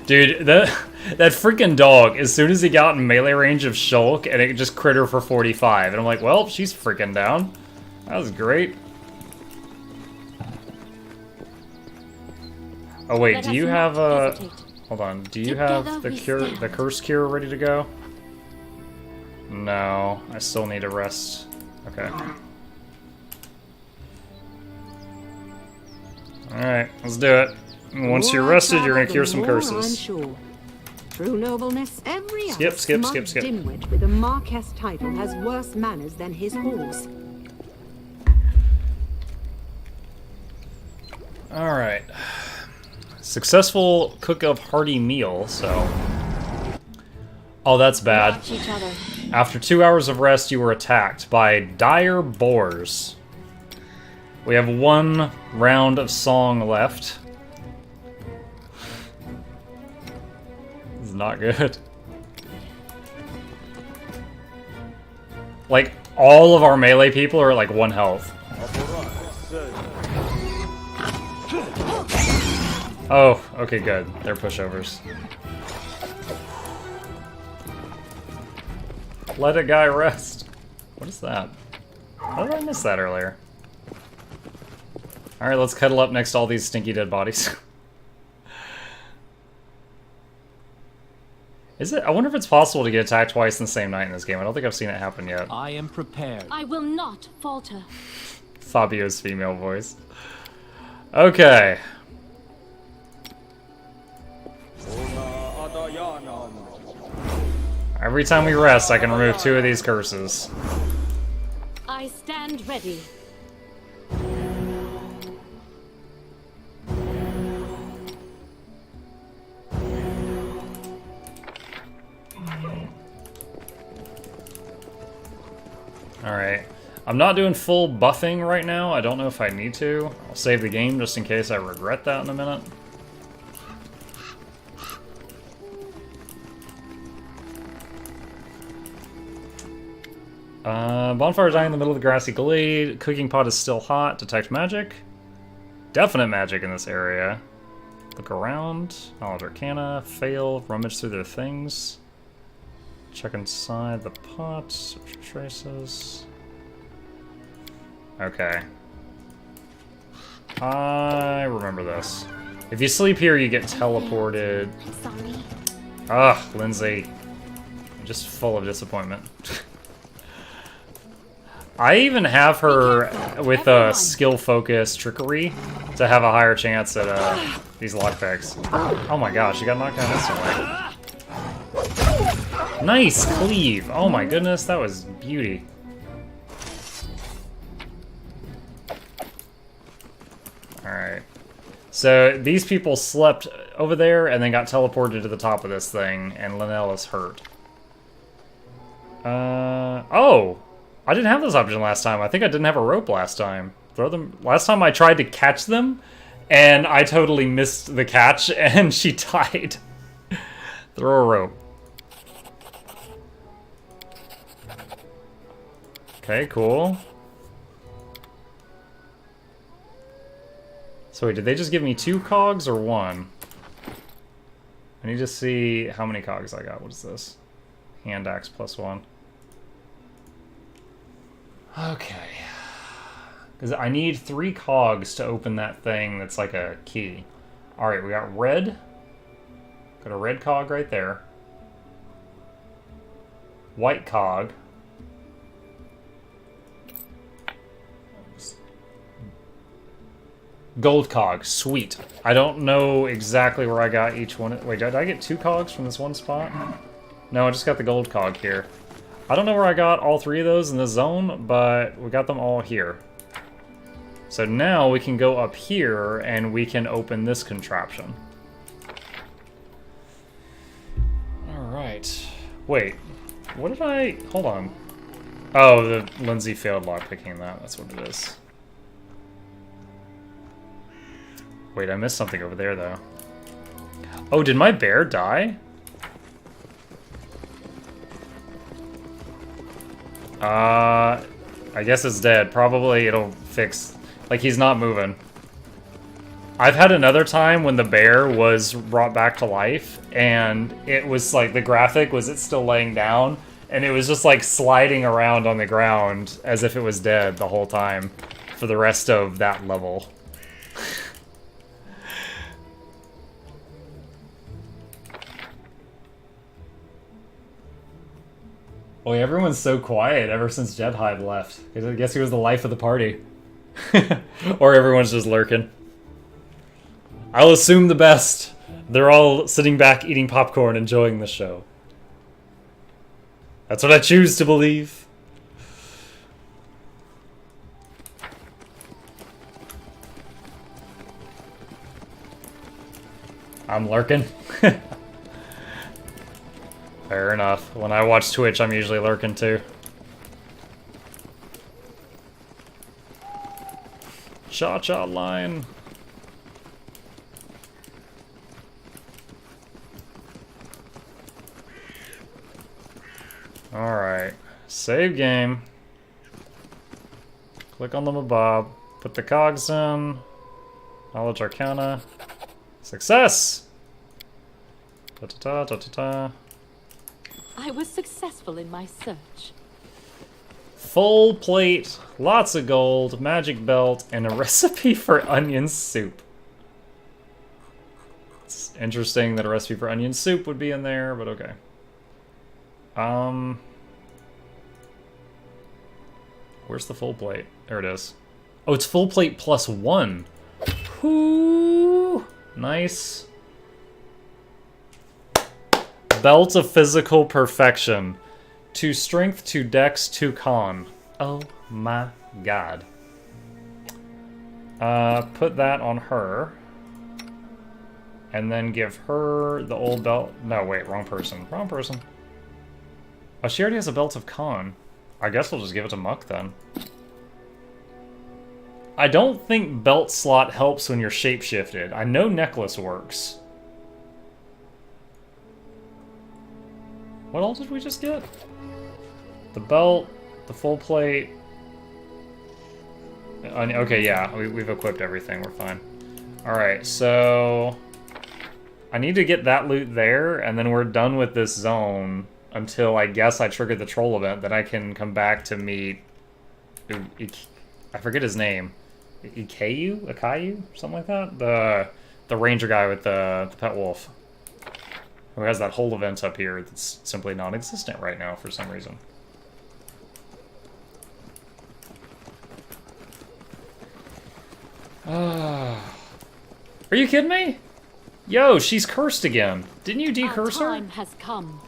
S1: Dude, that freaking dog, as soon as he got in melee range of Shulk, and it just crit her for 45. And I'm like, well, she's freaking down. That was great. Oh wait, do you have a... Hold on, do you have the cure, the curse cure ready to go? No, I still need a rest. Okay. Alright, let's do it. Once you're rested, you're gonna cure some curses.
S9: True nobleness, every
S1: Skip.
S9: dimwit with a Marquess title has worse manners than his horse.
S1: Alright. Successful cook of hearty meal, so... Oh, that's bad. After 2 hours of rest, you were attacked by dire boars. We have 1 round of song left. This is not good. Like, all of our melee people are at like 1 health. Oh, okay, good. They're pushovers. Let a guy rest. What is that? How did I miss that earlier? Alright, let's cuddle up next to all these stinky dead bodies. Is it? I wonder if it's possible to get attacked twice in the same night in this game. I don't think I've seen it happen yet.
S4: I am prepared.
S10: I will not falter.
S1: Fabio's female voice. Okay. Every time we rest, I can remove 2 of these curses.
S10: I stand ready.
S1: Alright. I'm not doing full buffing right now. I don't know if I need to. I'll save the game just in case I regret that in a minute. Bonfire dying in the middle of the grassy glade. Cooking pot is still hot. Detect magic. Definite magic in this area. Look around. Knowledge Arcana. Fail. Rummage through their things. Check inside the pot. Search for traces. Okay. I remember this. If you sleep here, you get teleported.
S5: I'm sorry.
S1: Ugh, Lindsay. I'm just full of disappointment. I even have her with a skill focus trickery to have a higher chance at these lockpicks. Oh my gosh, you got knocked down instantly. Nice cleave. Oh my goodness, that was beauty. Alright. So these people slept over there and then got teleported to the top of this thing, and Linnell is hurt. Oh! I didn't have this option last time. I think I didn't have a rope last time. Throw them. Last time I tried to catch them, and I totally missed the catch, and she died. Throw a rope. Okay, cool. So wait, did they just give me 2 cogs or 1? I need to see how many cogs I got. What is this? Hand axe plus 1. Okay. Because I need 3 cogs to open that thing that's like a key. Alright, we got red. Got a red cog right there. White cog. Gold cog. Sweet. I don't know exactly where I got each one. Wait, did I get 2 cogs from this one spot? No, I just got the gold cog here. I don't know where I got all 3 of those in this zone, but we got them all here. So now we can go up here and we can open this contraption. Alright. Wait. What did I... Hold on. Oh, the Lindsay failed lockpicking that. That's what it is. Wait, I missed something over there, though. Oh, did my bear die? I guess it's dead. Probably it'll fix... Like, he's not moving. I've had another time when the bear was brought back to life, and it was like, the graphic was it still laying down, and it was just like sliding around on the ground as if it was dead the whole time for the rest of that level. Boy, everyone's so quiet ever since Jedhive left. I guess he was the life of the party. Or everyone's just lurking. I'll assume the best. They're all sitting back eating popcorn, enjoying the show. That's what I choose to believe. I'm lurking. Fair enough. When I watch Twitch, I'm usually lurking too. Cha-cha line. Alright. Save game. Click on the mabob. Put the cogs in. Knowledge Arcana. Success! Ta-ta-ta, ta-ta-ta.
S10: I was successful in my search.
S1: Full plate, lots of gold, magic belt, and a recipe for onion soup. It's interesting that a recipe for onion soup would be in there, but okay. Where's the full plate? There it is. Oh, it's full plate plus 1. Whoo! Nice. Belt of physical perfection. 2 strength, 2 dex, 2 con. Oh my god. Put that on her. And then give her the old belt. No, wait, wrong person. Wrong person. Oh, she already has a belt of con. I guess we'll just give it to Muck then. I don't think belt slot helps when you're shapeshifted. I know necklace works. What all did we just get? The belt, the full plate. Okay, yeah, we've equipped everything. We're fine. Alright, so... I need to get that loot there, and then we're done with this zone until I guess I trigger the troll event, then I can come back to meet I forget his name. Akayu? Something like that? The ranger guy with the pet wolf. Who has that whole event up here that's simply non-existent right now for some reason. Are you kidding me? Yo, she's cursed again. Didn't you decurse her?
S10: Time has come.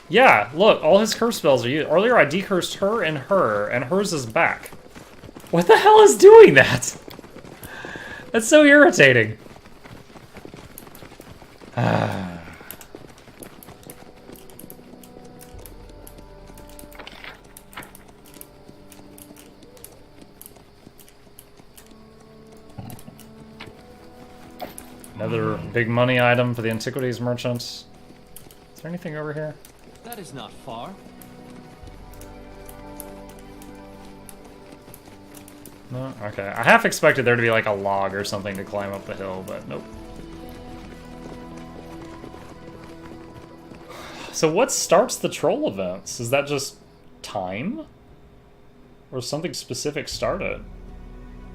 S1: Yeah, look, all his curse spells are used. Earlier I decursed her, and hers is back. What the hell is doing that? That's so irritating. Another big money item for the antiquities merchants. Is there anything over here?
S4: That is not far.
S1: No? Okay. I half expected there to be like a log or something to climb up the hill, but nope. So what starts the troll events? Is that just time? Or something specific started?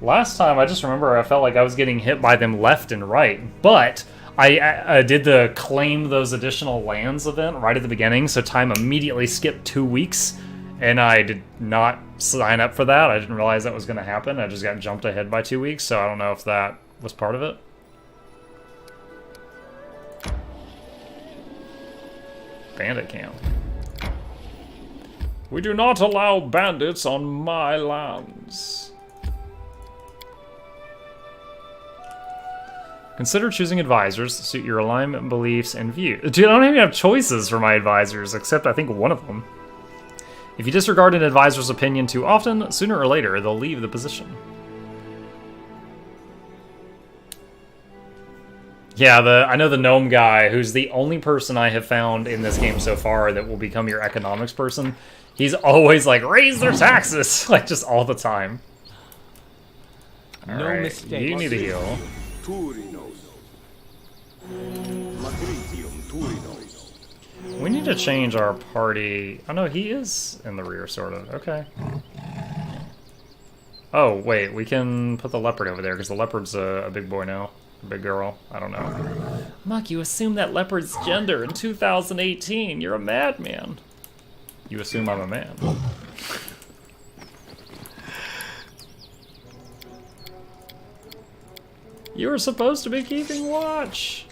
S1: Last time, I just remember I felt like I was getting hit by them left and right, but I did the claim those additional lands event right at the beginning, so time immediately skipped 2 weeks, and I did not sign up for that. I didn't realize that was going to happen. I just got jumped ahead by 2 weeks, so I don't know if that was part of it. Bandit camp. We do not allow bandits on my lands. Consider choosing advisors that suit your alignment, beliefs, and views. Dude, I don't even have choices for my advisors, except I think one of them. If you disregard an advisor's opinion too often, sooner or later, they'll leave the position. Yeah, I know the gnome guy, who's the only person I have found in this game so far that will become your economics person. He's always like, raise their taxes! Like, just all the time. Alright,
S4: mistake.
S1: you need a heal. We need to change our party. Oh no, he is in the rear, sort of. Okay. Oh, wait, we can put the leopard over there, because the leopard's a big boy now. A big girl. I don't know. Muck, you assume that leopard's gender in 2018. You're a madman. You assume I'm a man. You were supposed to be keeping watch.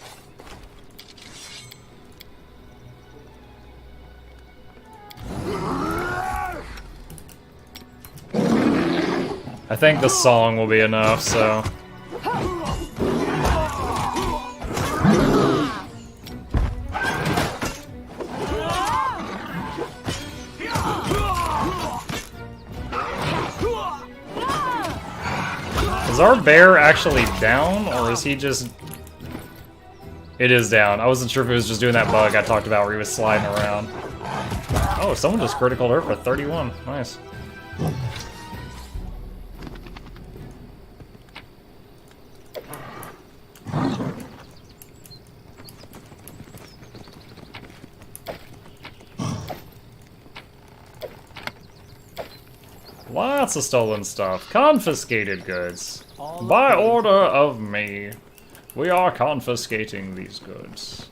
S1: I think the song will be enough, so... Is our bear actually down, or is he just... It is down. I wasn't sure if it was just doing that bug I talked about where he was sliding around. Oh, someone just critical her for 31. Nice. Lots of stolen stuff. Confiscated goods. By order of me, we are confiscating these goods.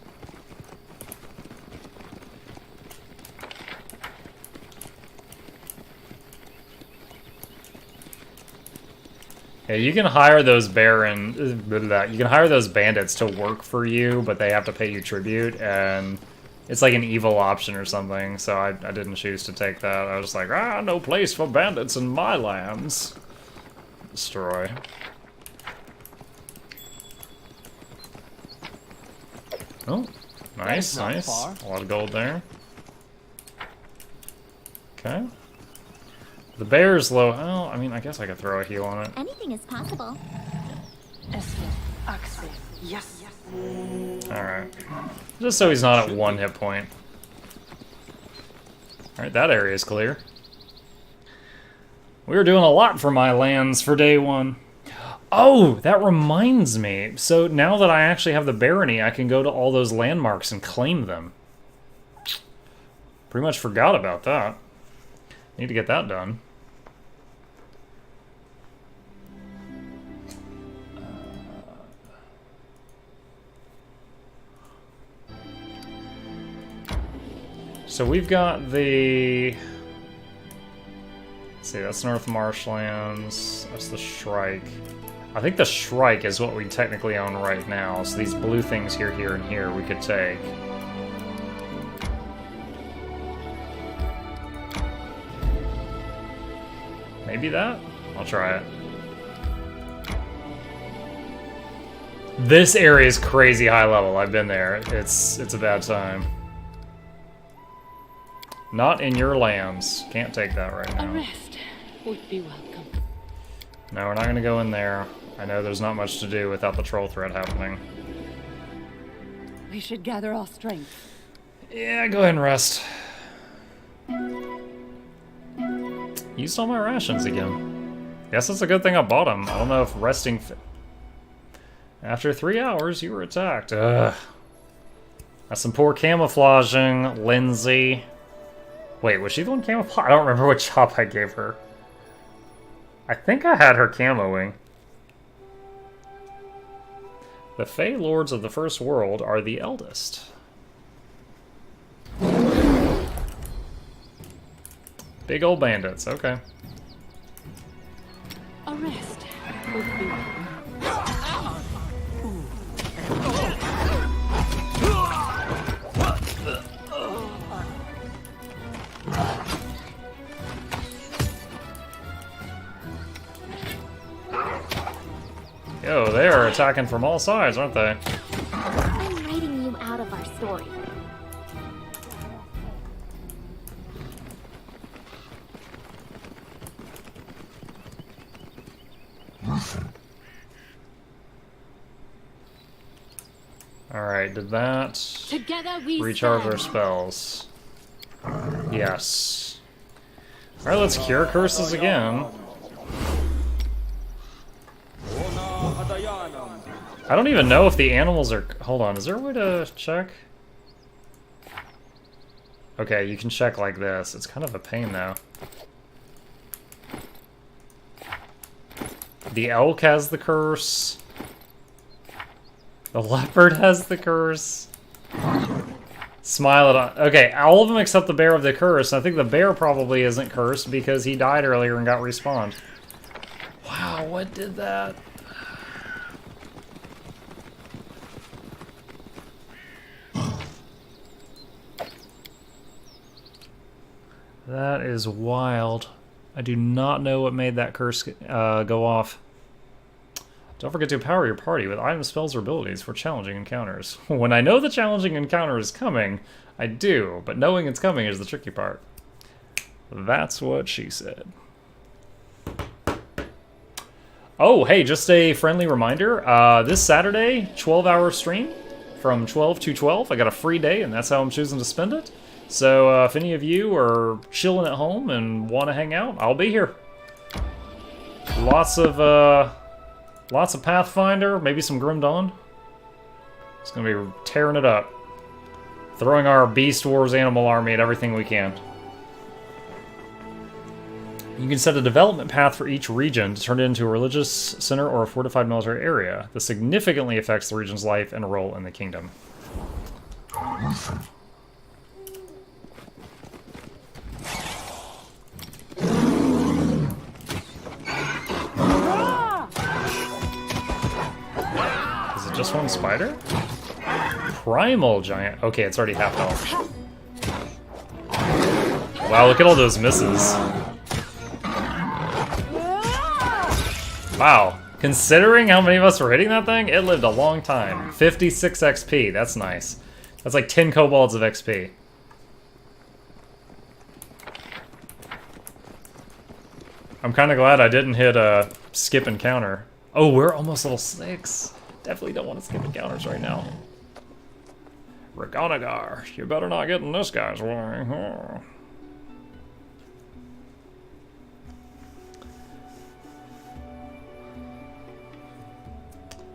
S1: Yeah, you can hire those you can hire those bandits to work for you, but they have to pay you tribute, and it's like an evil option or something, so I didn't choose to take that. I was like, no place for bandits in my lands. Destroy. Oh, nice, nice. A lot of gold there. Okay. The bear's low. Oh, I mean, I guess I could throw a heal on it.
S5: Anything is possible.
S6: Yes.
S1: Alright. Just so he's not at 1 hit point. Alright, that area is clear. We're doing a lot for my lands for day 1. Oh, that reminds me. So now that I actually have the barony, I can go to all those landmarks and claim them. Pretty much forgot about that. Need to get that done. So we've got the... Let's see, that's North Marshlands. That's the Shrike. I think the Shrike is what we technically own right now. So these blue things here, here, and here we could take. Maybe that? I'll try it. This area is crazy high level. I've been there. It's a bad time. Not in your lands. Can't take that right now.
S10: A rest would be welcome.
S1: No, we're not going to go in there. I know there's not much to do without the troll threat happening.
S6: We should gather our strength.
S1: Yeah, go ahead and rest. Used all my rations again. Guess it's a good thing I bought them. I don't know if resting... After 3 hours, you were attacked. Ugh. That's some poor camouflaging, Lindsay. Wait, was she the one camouflage? I don't remember what job I gave her. I think I had her camoing. The Fey Lords of the First World are the eldest. Big old bandits, okay.
S10: A rest would be welcome.
S1: Yo, they are attacking from all sides, aren't they?
S5: I'm writing you out of our story.
S1: Alright, did that
S10: Together we
S1: recharge
S10: stand.
S1: our spells? Yes. Alright, let's cure curses again. I don't even know if the animals are... Hold on, is there a way to check? Okay, you can check like this. It's kind of a pain, though. The elk has the curse. The leopard has the curse. Smile it on. Okay, all of them except the bear of the curse. I think the bear probably isn't cursed because he died earlier and got respawned. Wow, what did that? That is wild. I do not know what made that curse go off. Don't forget to empower your party with items, spells, or abilities for challenging encounters. When I know the challenging encounter is coming, I do, but knowing it's coming is the tricky part. That's what she said. Oh, hey, just a friendly reminder. This Saturday, 12-hour stream from 12 to 12. I got a free day, and that's how I'm choosing to spend it. So if any of you are chilling at home and want to hang out, I'll be here. Lots of Pathfinder, maybe some Grim Dawn. It's gonna be tearing it up. Throwing our Beast Wars animal army at everything we can. You can set a development path for each region to turn it into a religious center or a fortified military area. This significantly affects the region's life and role in the kingdom. Just one spider? Primal giant. Okay, it's already half health. Wow, look at all those misses. Wow. Considering how many of us were hitting that thing, it lived a long time. 56 XP. That's nice. That's like 10 kobolds of XP. I'm kind of glad I didn't hit a skip encounter. Oh, we're almost level 6. Definitely don't want to skip encounters right now. Reganagar, you better not get in this guy's way. Huh?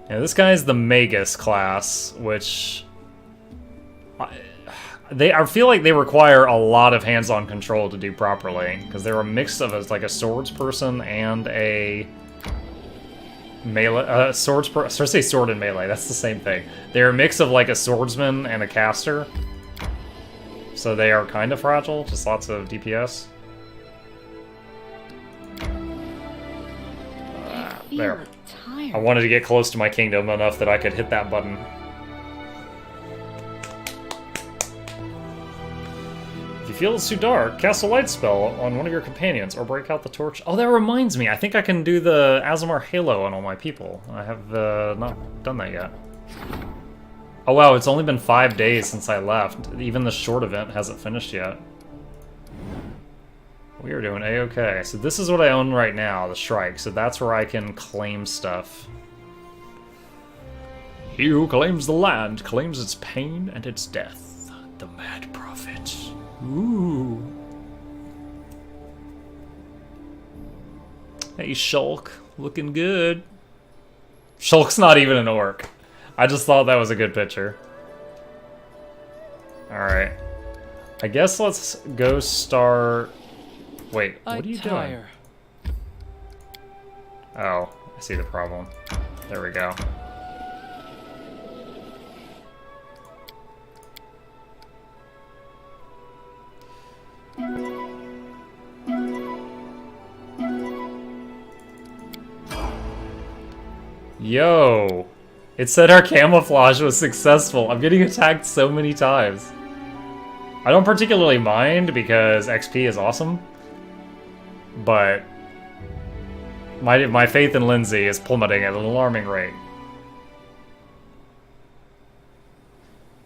S1: Yeah, this guy's the Magus class, which... I feel like they require a lot of hands-on control to do properly, because they're a mix of like a swords person and a... melee, I say sword and melee, that's the same thing. They're a mix of like a swordsman and a caster. So they are kind of fragile, just lots of DPS. There. I wanted to get close to my kingdom enough that I could hit that button. If you feel it's too dark, cast a light spell on one of your companions or break out the torch. Oh, that reminds me. I think I can do the Azamar Halo on all my people. I have not done that yet. Oh wow, it's only been 5 days since I left. Even the short event hasn't finished yet. We are doing A-okay. So this is what I own right now, the Shrike. So that's where I can claim stuff. He who claims the land claims its pain and its death. The Mad Prophet. Ooh. Hey, Shulk. Looking good. Shulk's not even an orc. I just thought that was a good picture. Alright. I guess let's go start... Wait, what are you doing? Oh, I see the problem. There we go. Yo! It said our camouflage was successful. I'm getting attacked so many times. I don't particularly mind because XP is awesome. But my faith in Lindsay is plummeting at an alarming rate.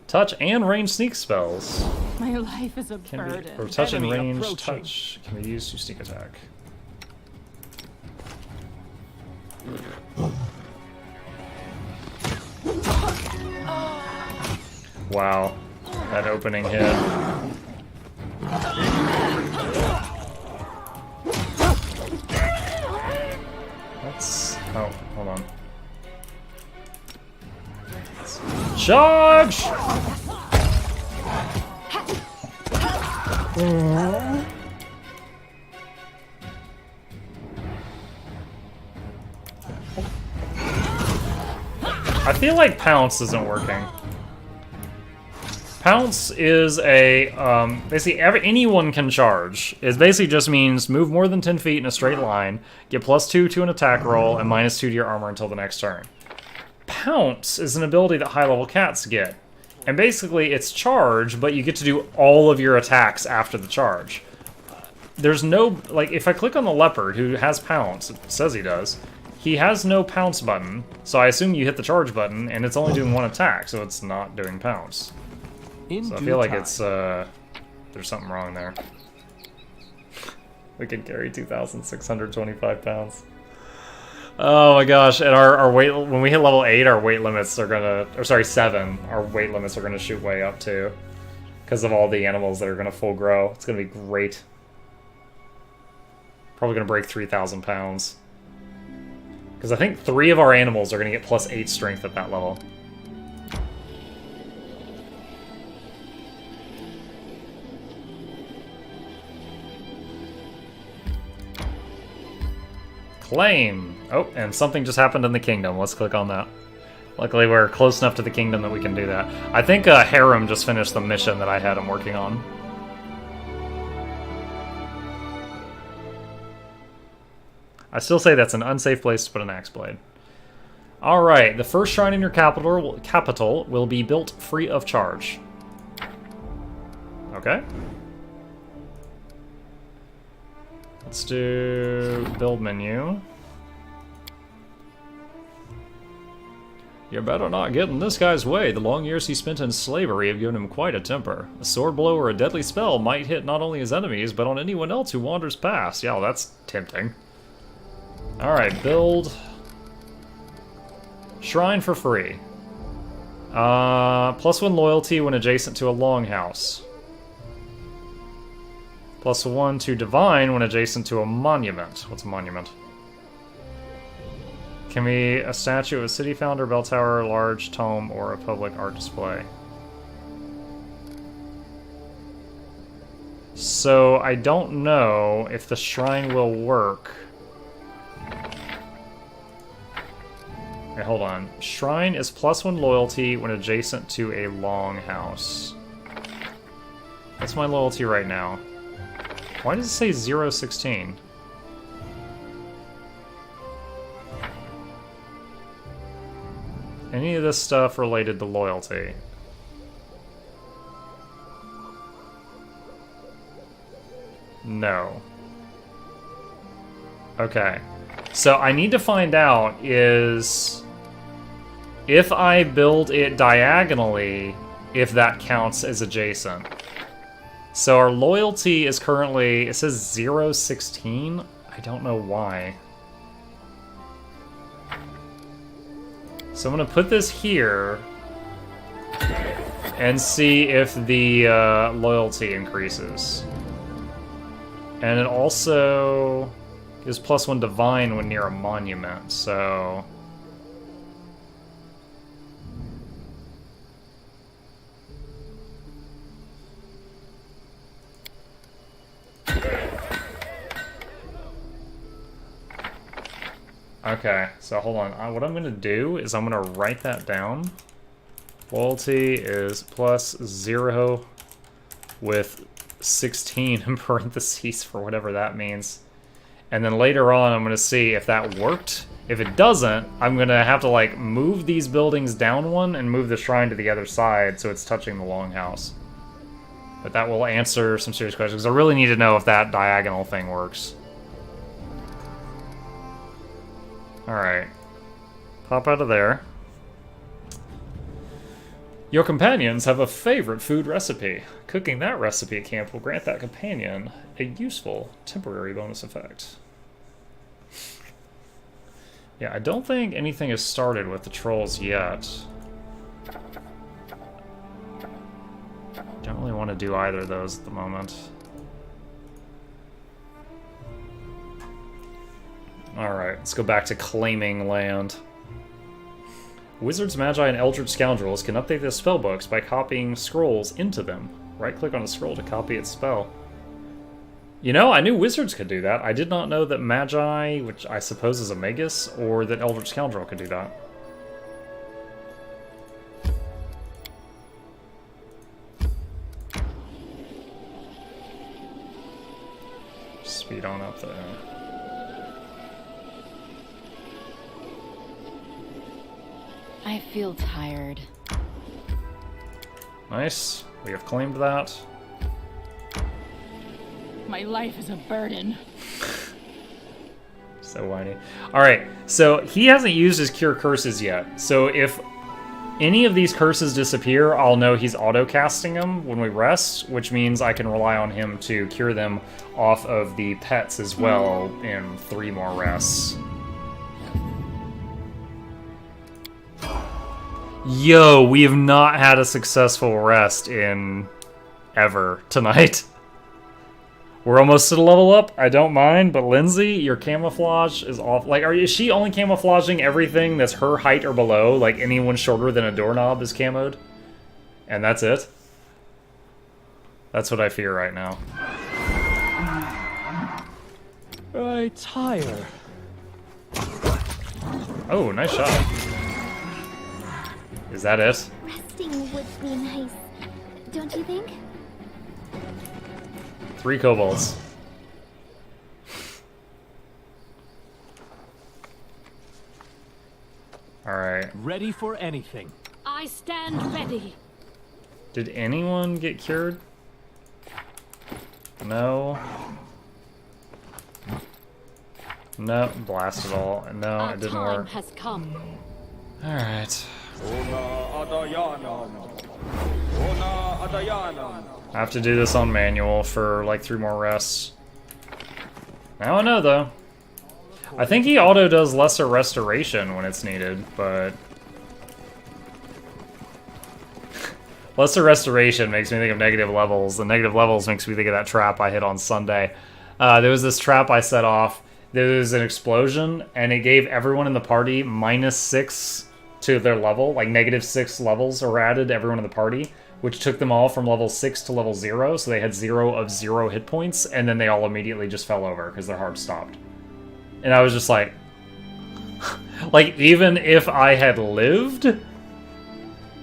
S1: Touch and range sneak spells.
S6: My life is a burden.
S1: Or touch and range touch can be used to sneak attack. Wow, that opening hit. Let's... oh, hold on. Charge! I feel like Pounce isn't working. Pounce is a, basically anyone can charge. It basically just means move more than 10 feet in a straight line, get +2 to an attack roll, and -2 to your armor until the next turn. Pounce is an ability that high-level cats get. And basically it's charge, but you get to do all of your attacks after the charge. There's no, like, if I click on the leopard who has Pounce, it says he does, he has no Pounce button, so I assume you hit the charge button, and it's only doing one attack, so it's not doing Pounce. So I feel like it's, there's something wrong there. We can carry 2,625 pounds. Oh my gosh, and our weight, when we hit level 8, our weight limits are gonna, or sorry, 7, our weight limits are gonna shoot way up too. Because of all the animals that are gonna full grow. It's gonna be great. Probably gonna break 3,000 pounds. Because I think 3 of our animals are gonna get +8 strength at that level. Claim! Oh, and something just happened in the kingdom. Let's click on that. Luckily, we're close enough to the kingdom that we can do that. I think Harem just finished the mission that I had him working on. I still say that's an unsafe place to put an axe blade. Alright, the first shrine in your capital will be built free of charge. Okay. Let's do build menu. You better not get in this guy's way. The long years he spent in slavery have given him quite a temper. A sword blow or a deadly spell might hit not only his enemies, but on anyone else who wanders past. Yeah, well, that's tempting. Alright, build. Shrine for free. +1 loyalty when adjacent to a longhouse. +1 to divine when adjacent to a monument. What's a monument? Can be a statue of a city founder, bell tower, large tome, or a public art display. So I don't know if the shrine will work. Okay, hold on. Shrine is +1 loyalty when adjacent to a longhouse. That's my loyalty right now. Why does it say 016? Any of this stuff related to loyalty? No. Okay. So I need to find out is if I build it diagonally, if that counts as adjacent. So our loyalty is currently, it says 016. I don't know why. So I'm going to put this here and see if the loyalty increases. And it also gives +1 divine when near a monument, so... Okay, so hold on. What I'm going to do is I'm going to write that down. Loyalty is +0 with 16 in parentheses for whatever that means. And then later on, I'm going to see if that worked. If it doesn't, I'm going to have to, like, move these buildings down one and move the shrine to the other side so it's touching the longhouse. But that will answer some serious questions, because I really need to know if that diagonal thing works. Alright. Pop out of there. Your companions have a favorite food recipe. Cooking that recipe at camp will grant that companion a useful temporary bonus effect. Yeah, I don't think anything has started with the trolls yet. Don't really want to do either of those at the moment. Alright, let's go back to claiming land. Wizards, Magi, and Eldritch Scoundrels can update their spellbooks by copying scrolls into them. Right-click on a scroll to copy its spell. You know, I knew Wizards could do that. I did not know that Magi, which I suppose is a Magus, or that Eldritch Scoundrel could do that. Speed on up there.
S6: I feel tired.
S1: Nice. We have claimed that.
S6: My life is a burden.
S1: So whiny. Alright, so he hasn't used his Cure Curses yet. So if any of these curses disappear, I'll know he's auto-casting them when we rest, which means I can rely on him to cure them off of the pets as well in 3 more rests. Yo, we have not had a successful rest in ever tonight. We're almost to the level up. I don't mind, but Lindsay, your camouflage is off. Like, is she only camouflaging everything that's her height or below? Like, anyone shorter than a doorknob is camoed? And that's it? That's what I fear right now.
S4: I tire.
S1: Oh, nice shot. Is that it?
S5: Resting would be nice, don't you think?
S1: 3 kobolds. Alright.
S4: Ready for anything.
S10: I stand ready.
S1: Did anyone get cured? No. No, blast it all. No,
S10: Our
S1: it didn't
S10: time
S1: work.
S10: has come.
S1: Alright. I have to do this on manual for like 3 more rests. Now I know though. I think he auto does lesser restoration when it's needed, but lesser restoration makes me think of negative levels, and negative levels makes me think of that trap I hit on Sunday. There was this trap I set off. There was an explosion, and it gave everyone in the party -6 to their level, like -6 levels are added to everyone in the party, which took them all from level 6 to level 0, so they had 0 of 0 hit points, and then they all immediately just fell over because their heart stopped. And I was just like, like, even if I had lived,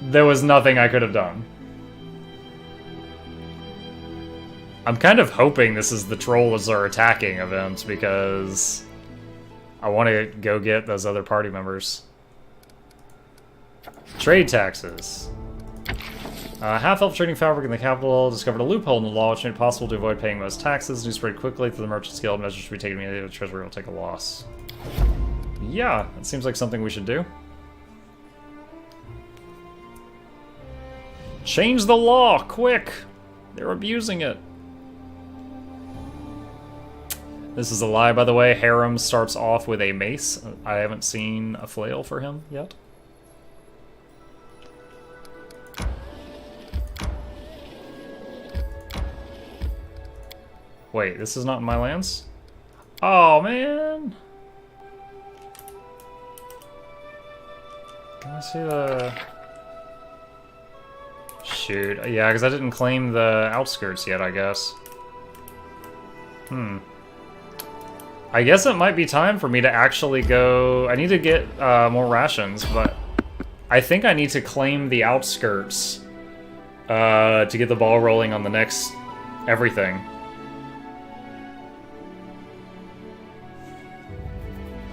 S1: there was nothing I could have done. I'm kind of hoping this is the trolls are attacking event because I want to go get those other party members. Trade taxes. Half-elf trading fabric in the capital discovered a loophole in the law which made it possible to avoid paying most taxes. News spread quickly through the Merchants Guild. Measures should be taken immediately. The Treasury will take a loss. Yeah, it seems like something we should do. Change the law, quick! They're abusing it. This is a lie, by the way. Harem starts off with a mace. I haven't seen a flail for him yet. Wait, this is not in my lands? Oh, man! Can I see the... Shoot. Yeah, because I didn't claim the outskirts yet, I guess. I guess it might be time for me to actually go... I need to get more rations, but I think I need to claim the outskirts to get the ball rolling on the next everything.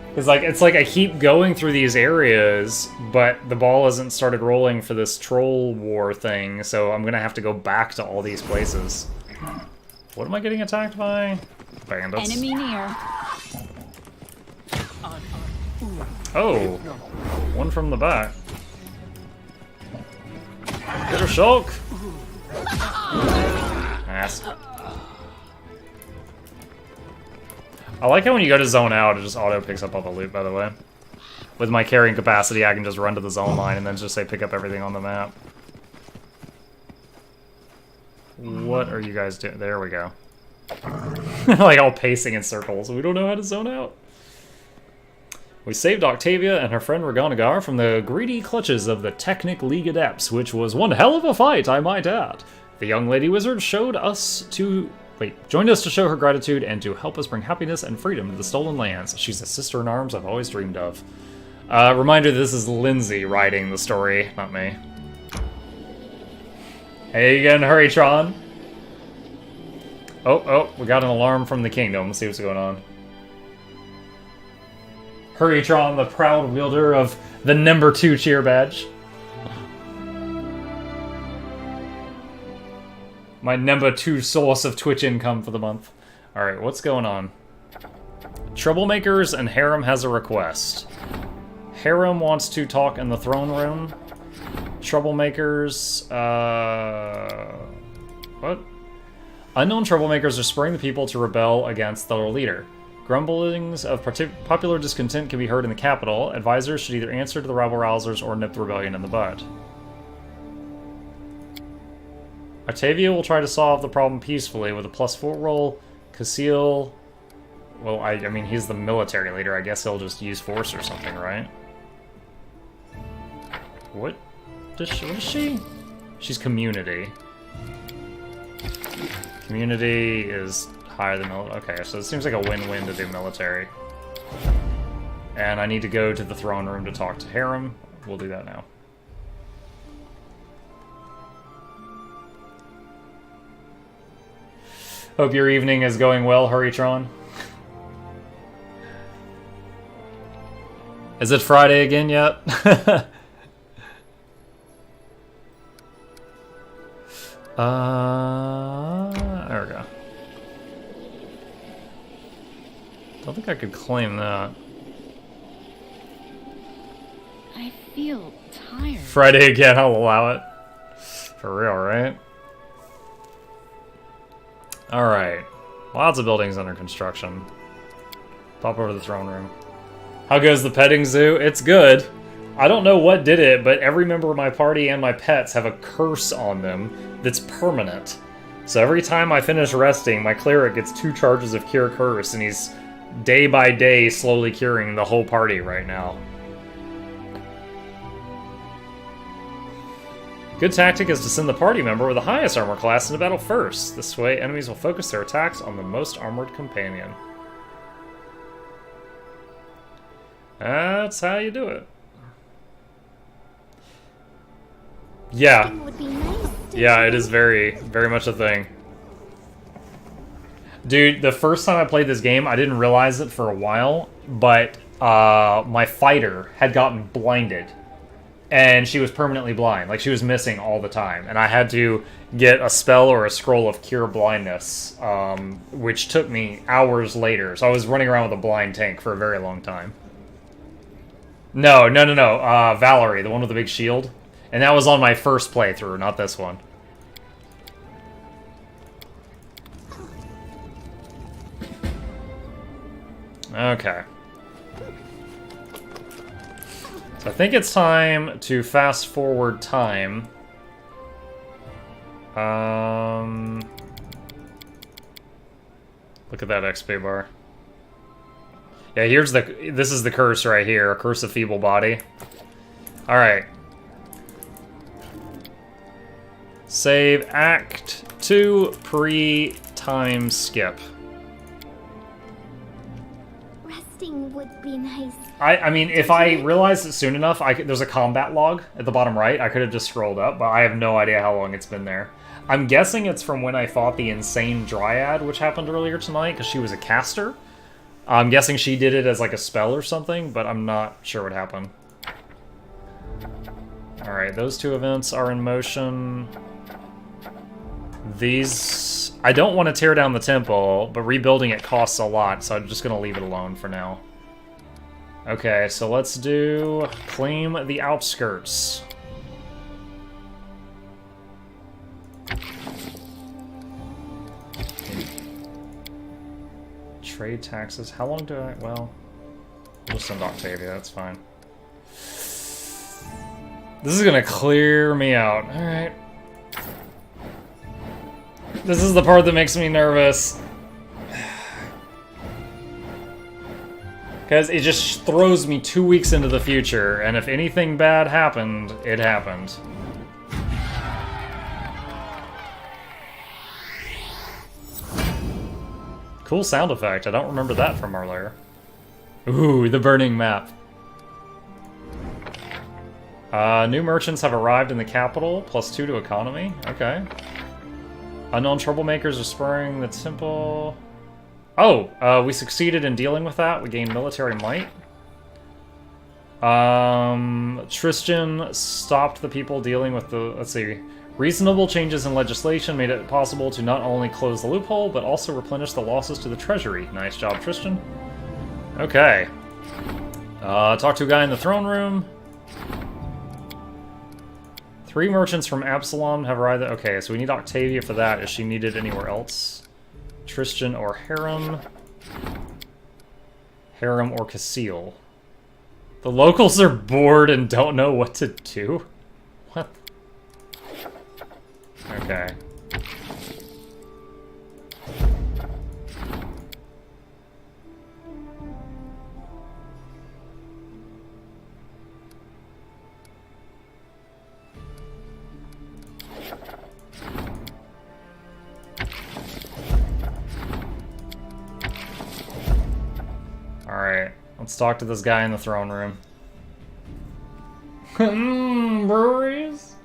S1: Because, like, it's like I keep going through these areas, but the ball hasn't started rolling for this troll war thing, so I'm gonna have to go back to all these places. What am I getting attacked by? Bandits.
S10: Enemy near.
S1: Oh, one from the back. Get her, Shulk! Ass. I like how when you go to zone out, it just auto picks up all the loot, by the way. With my carrying capacity, I can just run to the zone line and then just say pick up everything on the map. What are you guys doing? There we go. Like all pacing in circles. We don't know how to zone out. We saved Octavia and her friend Reganagar from the greedy clutches of the Technic League Adepts, which was one hell of a fight, I might add. The young lady wizard joined us to show her gratitude and to help us bring happiness and freedom to the stolen lands. She's a sister-in-arms I've always dreamed of. Reminder, this is Lindsay writing the story, not me. Hey again, Hurrytron. Oh, we got an alarm from the kingdom. Let's see what's going on. Hurrytron, the proud wielder of the number 2 cheer badge. My number 2 source of Twitch income for the month. Alright, what's going on? Troublemakers and Harem has a request. Harem wants to talk in the throne room. Troublemakers, what? Unknown troublemakers are spurring the people to rebel against their leader. Grumblings of popular discontent can be heard in the capital. Advisors should either answer to the rabble-rousers or nip the rebellion in the bud. Octavia will try to solve the problem peacefully with a +4 roll. Casil, well, I mean, he's the military leader. I guess he'll just use force or something, right? What is she? She's community. Community is higher than military. Okay, so it seems like a win-win to do military. And I need to go to the throne room to talk to Harem. We'll do that now. Hope your evening is going well, Hurrytron. Is it Friday again yet? There we go. Don't think I could claim that.
S10: I feel tired.
S1: Friday again, I'll allow it. For real, right? Alright. Lots of buildings under construction. Pop over to the throne room. How goes the petting zoo? It's good. I don't know what did it, but every member of my party and my pets have a curse on them that's permanent. So every time I finish resting, my cleric gets 2 charges of Cure Curse, and he's day by day slowly curing the whole party right now. Good tactic is to send the party member with the highest armor class into battle first. This way, enemies will focus their attacks on the most armored companion. That's how you do it. Yeah. Yeah, it is very, very much a thing. Dude, the first time I played this game, I didn't realize it for a while, but my fighter had gotten blinded. And she was permanently blind. Like, she was missing all the time. And I had to get a spell or a scroll of cure blindness, which took me hours later. So I was running around with a blind tank for a very long time. No. Valerie, the one with the big shield. And that was on my first playthrough, not this one. Okay. So I think it's time to fast forward time. Look at that XP bar. Yeah, this is the curse right here, a curse of feeble body. Alright. Save Act 2 pre-time skip.
S5: Resting would be nice.
S1: I mean, if I realized it soon enough, there's a combat log at the bottom right. I could have just scrolled up, but I have no idea how long it's been there. I'm guessing it's from when I fought the insane dryad, which happened earlier tonight, because she was a caster. I'm guessing she did it as like a spell or something, but I'm not sure what happened. Alright, those two events are in motion. These... I don't want to tear down the temple, but rebuilding it costs a lot, so I'm just going to leave it alone for now. Okay, so let's do claim the outskirts. Trade taxes. How long do I... Well, we'll send Octavia, that's fine. This is gonna clear me out. Alright. This is the part that makes me nervous. Because it just throws me 2 weeks into the future, and if anything bad happened, it happened. Cool sound effect. I don't remember that from earlier. Ooh, the burning map. New merchants have arrived in the capital, +2 to economy. Okay. Unknown troublemakers are spurring the temple. Oh, we succeeded in dealing with that. We gained military might. Tristan stopped the people dealing with the... Let's see. Reasonable changes in legislation made it possible to not only close the loophole, but also replenish the losses to the treasury. Nice job, Tristan. Okay. Talk to a guy in the throne room. 3 merchants from Absalom have arrived. Okay, so we need Octavia for that. Is she needed anywhere else? Tristan or Harem? Harem or Casil? The locals are bored and don't know what to do? What? Okay. Alright, let's talk to this guy in the throne room. Breweries?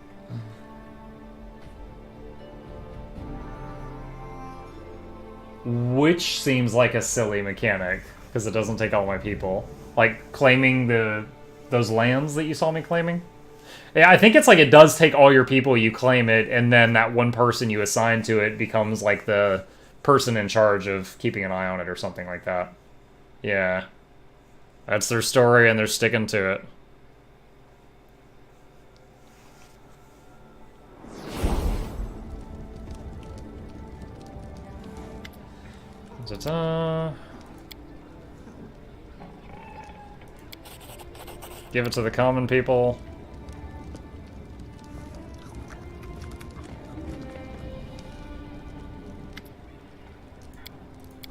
S1: Which seems like a silly mechanic, because it doesn't take all my people. Like, claiming those lands that you saw me claiming? Yeah, I think it's like it does take all your people, you claim it, and then that one person you assign to it becomes like the person in charge of keeping an eye on it or something like that. Yeah. That's their story and they're sticking to it. Ta-ta. Give it to the common people.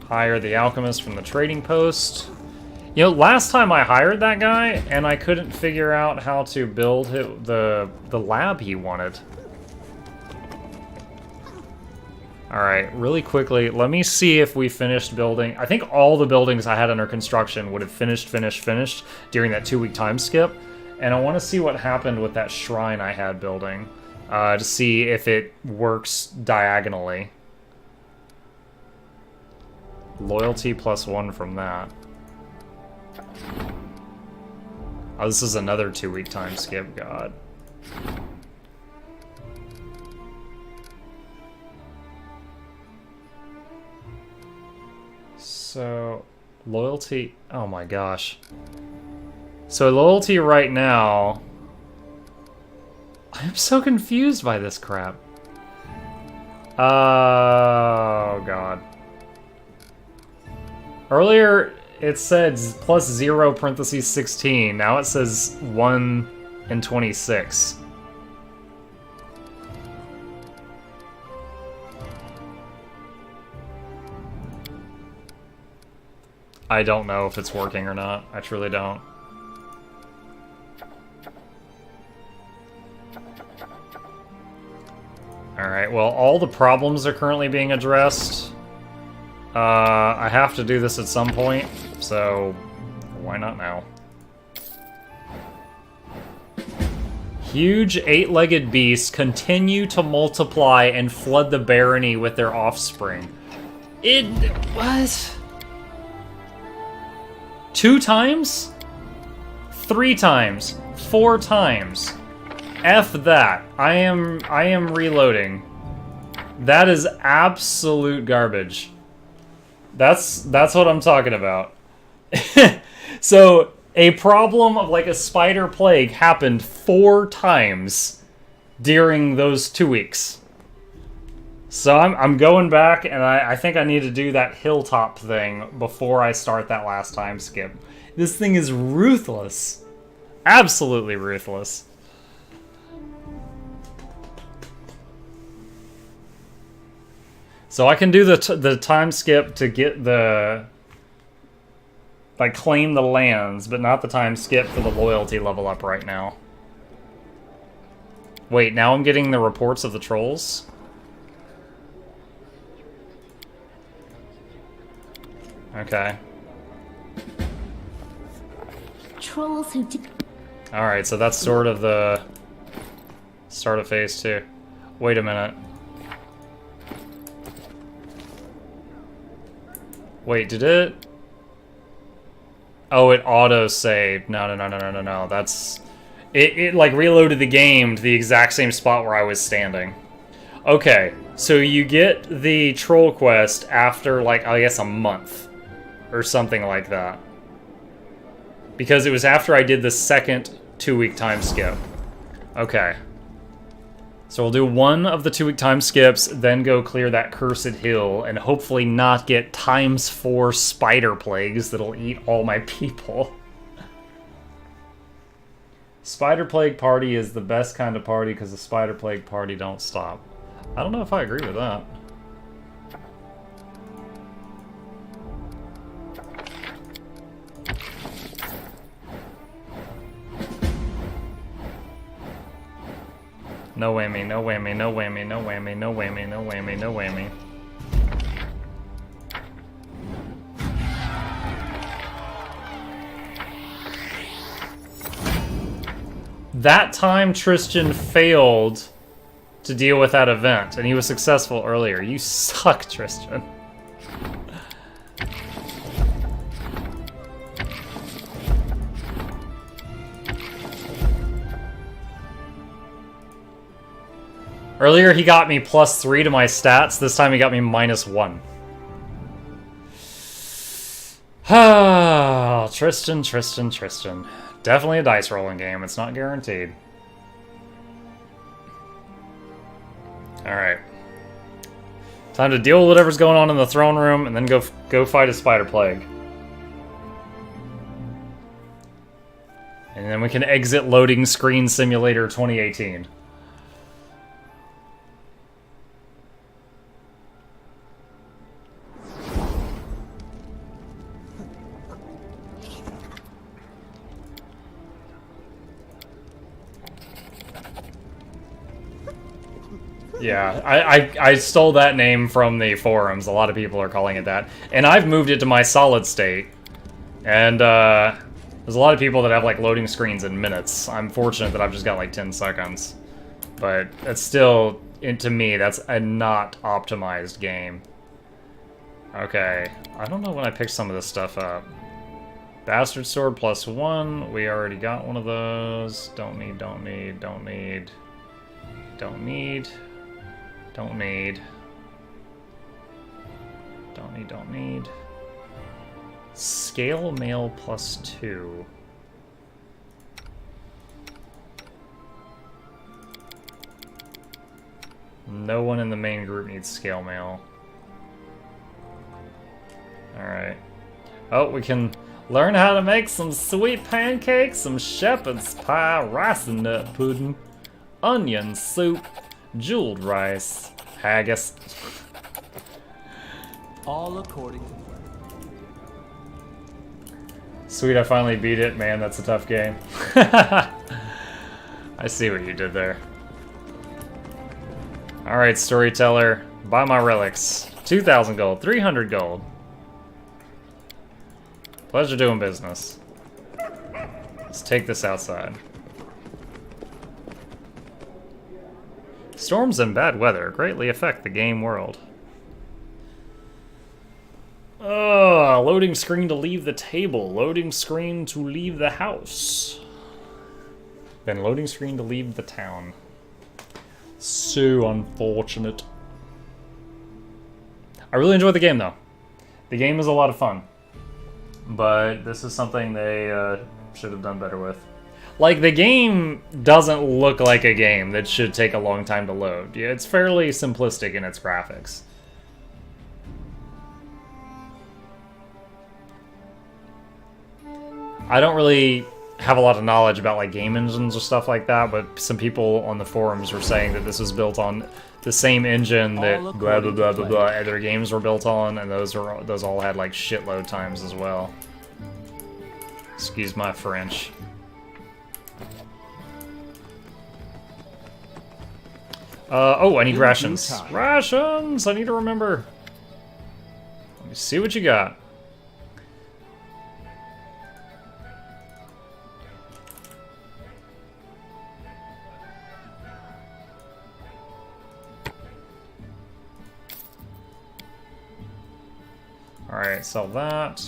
S1: Hire the alchemist from the trading post. You know, last time I hired that guy, and I couldn't figure out how to build the lab he wanted. Alright, really quickly, let me see if we finished building. I think all the buildings I had under construction would have finished during that 2-week time skip. And I want to see what happened with that shrine I had building, to see if it works diagonally. Loyalty +1 from that. Oh, this is another 2-week time skip, god. So, loyalty, oh my gosh. So loyalty right now, I'm so confused by this crap. Oh god. Earlier it said +0 parentheses 16, now it says 1 and 26. I don't know if it's working or not. I truly don't. Alright, well, all the problems are currently being addressed. I have to do this at some point, so why not now? Huge 8-legged beasts continue to multiply and flood the barony with their offspring. It was 2 times? 3 times? 4 times? F that. I am reloading. That is absolute garbage. That's what I'm talking about. So, a problem of like a spider plague happened 4 times during those 2 weeks. So I'm going back, and I think I need to do that hilltop thing before I start that last time skip. This thing is ruthless. Absolutely ruthless. So I can do the time skip to get the... like, claim the lands, but not the time skip for the loyalty level up right now. Wait, now I'm getting the reports of the trolls? Okay.
S5: Trolls who do...
S1: Alright, so that's sort of the start of phase 2. Wait a minute. Wait, did it? Oh, it auto-saved. No. That's... It like, reloaded the game to the exact same spot where I was standing. Okay, so you get the troll quest after, like, I guess a month. Or something like that. Because it was after I did the second 2-week time skip. Okay. So we'll do 1 of the 2-week time skips, then go clear that cursed hill, and hopefully not get ×4 spider plagues that'll eat all my people. Spider plague party is the best kind of party because the spider plague party don't stop. I don't know if I agree with that. No whammy, no whammy, no whammy, no whammy, no whammy, no whammy, no whammy. That time Tristan failed to deal with that event, and he was successful earlier. You suck, Tristan. Earlier he got me +3 to my stats, this time he got me -1. Ah, Tristan. Definitely a dice rolling game, it's not guaranteed. Alright. Time to deal with whatever's going on in the throne room, and then go fight a spider plague. And then we can exit Loading Screen Simulator 2018. Yeah, I stole that name from the forums. A lot of people are calling it that. And I've moved it to my solid state. And there's a lot of people that have like loading screens in minutes. I'm fortunate that I've just got like 10 seconds. But it's still, to me, that's a not optimized game. Okay, I don't know when I picked some of this stuff up. Bastard Sword +1, we already got one of those. Don't need, don't need, don't need. Don't need. Don't need. Don't need, don't need. Scale mail +2. No one in the main group needs scale mail. Alright. Oh, we can learn how to make some sweet pancakes, some shepherd's pie, rice and nut pudding, onion soup, jeweled rice, haggis.
S4: All according to plan.
S1: Sweet, I finally beat it. Man, that's a tough game. I see what you did there. Alright, storyteller. Buy my relics. 2,000 gold, 300 gold. Pleasure doing business. Let's take this outside. Storms and bad weather greatly affect the game world. Loading screen to leave the table. Loading screen to leave the house. Then loading screen to leave the town. So unfortunate. I really enjoyed the game though. The game is a lot of fun. But this is something they should have done better with. Like, the game doesn't look like a game that should take a long time to load. Yeah, it's fairly simplistic in its graphics. I don't really have a lot of knowledge about like game engines or stuff like that, but some people on the forums were saying that this was built on the same engine that blah blah blah blah blah other games were built on, and those all had like shitload times as well. Excuse my French. Oh, I need rations. Rations! I need to remember. Let me see what you got. Alright, sell that.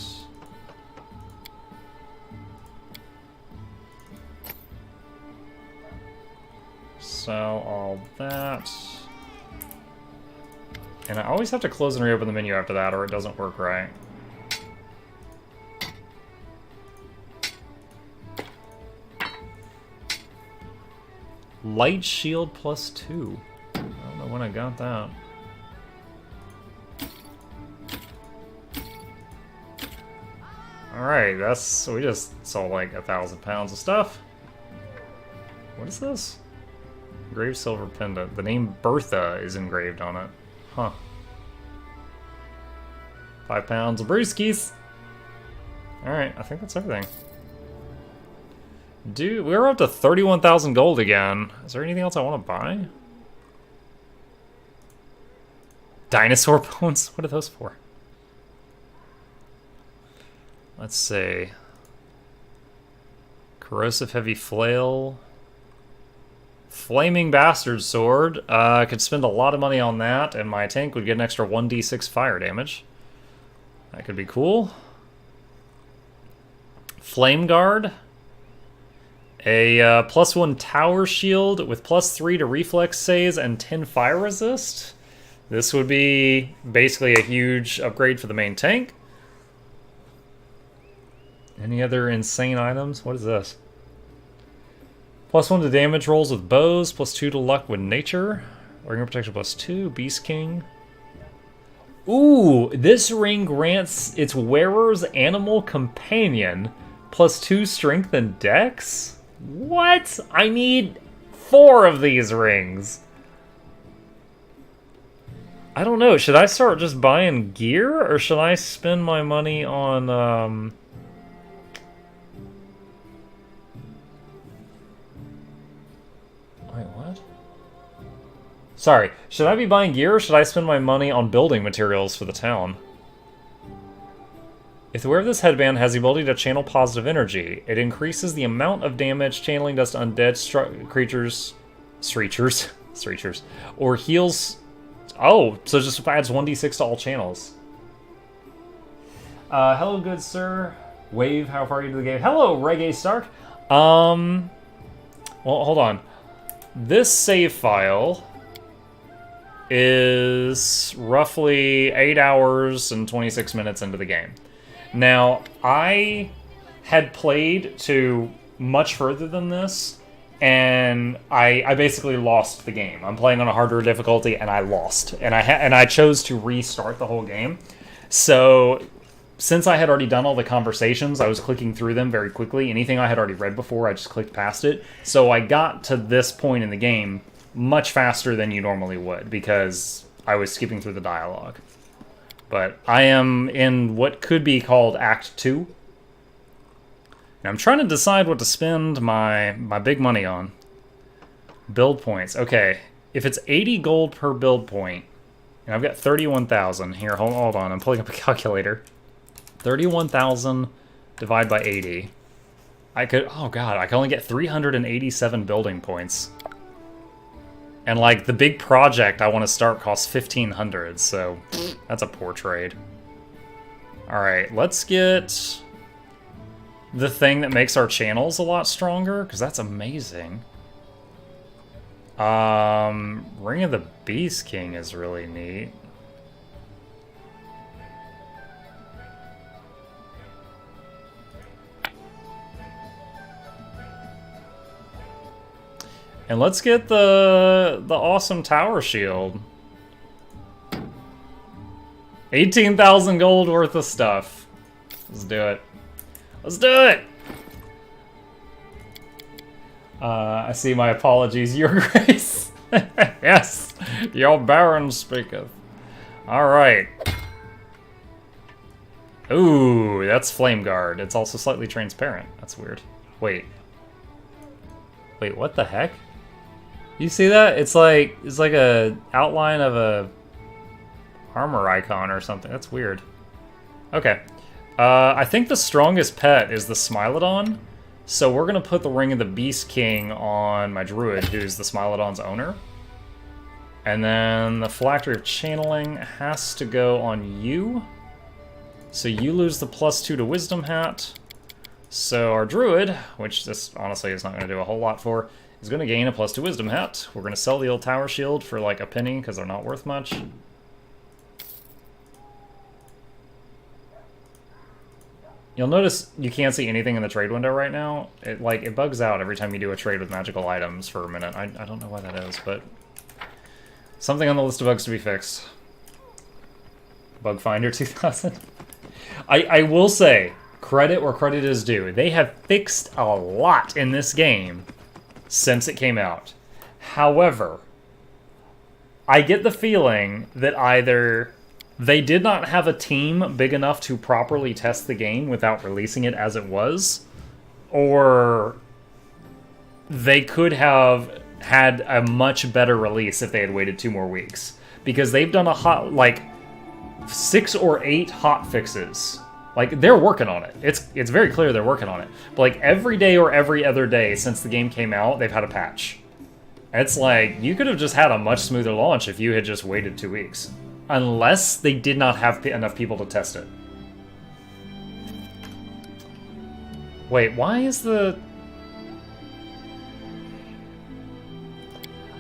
S1: Sell all that. And I always have to close and reopen the menu after that or it doesn't work right. Light shield +2. I don't know when I got that. Alright, we just sold like 1,000 pounds of stuff. What is this? Engraved silver pendant. The name Bertha is engraved on it. Huh. 5 pounds of brewskis. Alright, I think that's everything. Dude, we're up to 31,000 gold again. Is there anything else I want to buy? Dinosaur bones? What are those for? Let's see. Corrosive heavy flail. Flaming bastard sword. I could spend a lot of money on that, and my tank would get an extra 1d6 fire damage. That could be cool. Flame guard. A +1 tower shield with +3 to reflex saves and 10 fire resist. This would be basically a huge upgrade for the main tank. Any other insane items? What is this? +1 to damage rolls with bows, +2 to luck with nature. Ring of protection +2, Beast King. Ooh, this ring grants its wearer's animal companion +2 strength and dex? What? I need 4 of these rings. I don't know. Should I start just buying gear, or should I spend my money on Wait, what? Sorry, should I be buying gear or should I spend my money on building materials for the town? If the wearer of this headband has the ability to channel positive energy, it increases the amount of damage channeling does to undead creatures, or heals. Oh, so it just adds 1d6 to all channels. Hello, good sir. Wave, how far are you to the game? Hello, Reggae Stark. Well, hold on. This save file is roughly 8 hours and 26 minutes into the game. Now, I had played to much further than this, and I basically lost the game. I'm playing on a harder difficulty, and I lost. And I chose to restart the whole game. So, since I had already done all the conversations, I was clicking through them very quickly. Anything I had already read before, I just clicked past it. So I got to this point in the game much faster than you normally would, because I was skipping through the dialogue. But I am in what could be called Act 2. And I'm trying to decide what to spend my big money on. Build points. Okay, if it's 80 gold per build point, and I've got 31,000. Here, hold on, I'm pulling up a calculator. 31,000 divided by 80. I could, oh god, I can only get 387 building points. And like, the big project I want to start costs 1,500, so that's a poor trade. Alright, let's get the thing that makes our channels a lot stronger, because that's amazing. Ring of the Beast King is really neat. And let's get the awesome tower shield. 18,000 gold worth of stuff. Let's do it. Let's do it! I see, my apologies, your grace. Yes, your baron speaketh. Alright. Ooh, that's Flame Guard. It's also slightly transparent. That's weird. Wait, what the heck? You see that? It's like a outline of a armor icon or something. That's weird. Okay. I think the strongest pet is the Smilodon. So we're gonna put the Ring of the Beast King on my druid, who's the Smilodon's owner. And then the Phylactery of Channeling has to go on you. So you lose the +2 to Wisdom Hat. So our druid, which this honestly is not going to do a whole lot for, is going to gain a +2 Wisdom Hat. We're going to sell the old Tower Shield for like a penny because they're not worth much. You'll notice you can't see anything in the trade window right now. It bugs out every time you do a trade with magical items for a minute. I don't know why that is, but something on the list of bugs to be fixed. Bug Finder 2000. I will say, credit where credit is due. They have fixed a lot in this game since it came out. However, I get the feeling that either they did not have a team big enough to properly test the game without releasing it as it was, or they could have had a much better release if they had waited 2 more weeks. Because they've done 6 or 8 hot fixes. Like, they're working on it. It's very clear they're working on it. But like, every day or every other day since the game came out, they've had a patch. It's like, you could have just had a much smoother launch if you had just waited 2 weeks. Unless they did not have enough people to test it. Wait, why is the...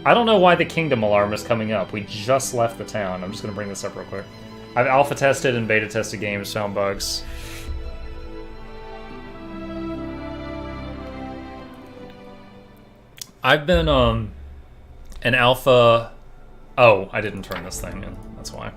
S1: I don't know why the Kingdom alarm is coming up. We just left the town. I'm just going to bring this up real quick. I've alpha tested and beta tested games, found bugs. I've been an alpha... Oh, I didn't turn this thing in. That's why.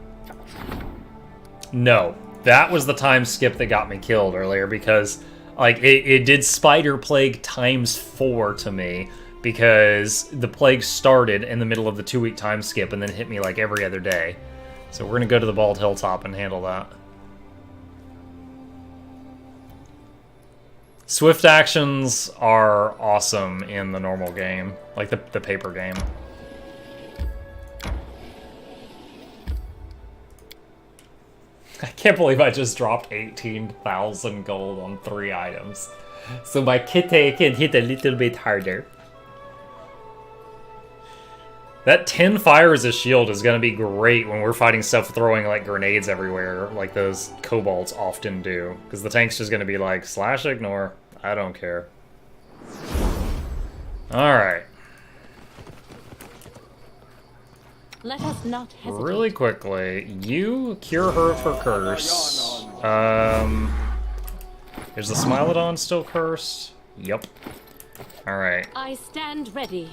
S1: No, that was the time skip that got me killed earlier because, like, it did Spider Plague ×4 to me because the plague started in the middle of the 2-week time skip and then hit me like every other day. So we're gonna go to the Bald Hilltop and handle that. Swift actions are awesome in the normal game, like the paper game. I can't believe I just dropped 18,000 gold on 3 items. So my kitty can hit a little bit harder. That 10 fire as a shield is going to be great when we're fighting stuff throwing like grenades everywhere, like those kobolds often do. Because the tank's just going to be like, slash ignore. I don't care. Alright.
S10: Let us not hesitate.
S1: Really quickly, you cure her for curse. Is the Smilodon still cursed? Yup. Alright.
S10: I stand ready.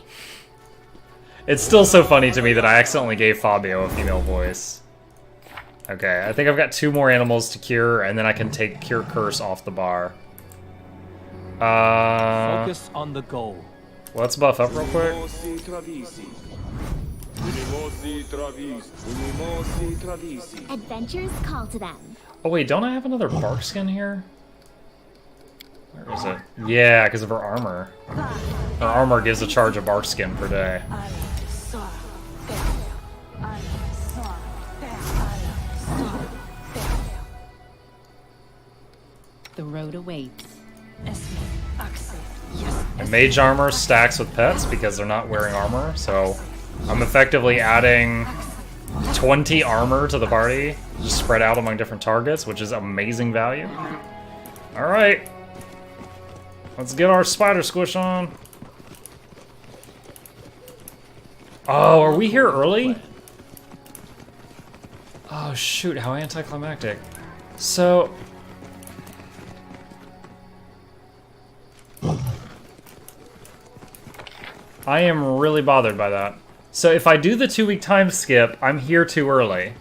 S1: It's still so funny to me that I accidentally gave Fabio a female voice. Okay, I think I've got 2 more animals to cure, and then I can take Cure Curse off the bar.
S4: Focus on the goal.
S1: Let's buff up real quick.
S5: Adventures call to them.
S1: Oh wait, don't I have another bark skin here? Where is it? Yeah, because of her armor. Her armor gives a charge of bark skin per day.
S6: The road awaits.
S1: And mage armor stacks with pets because they're not wearing armor, so I'm effectively adding 20 armor to the party, just spread out among different targets, which is amazing value. Alright. Let's get our spider squish on. Oh, are we here early? Oh shoot, how anticlimactic. So... I am really bothered by that. So if I do the 2-week time skip, I'm here too early.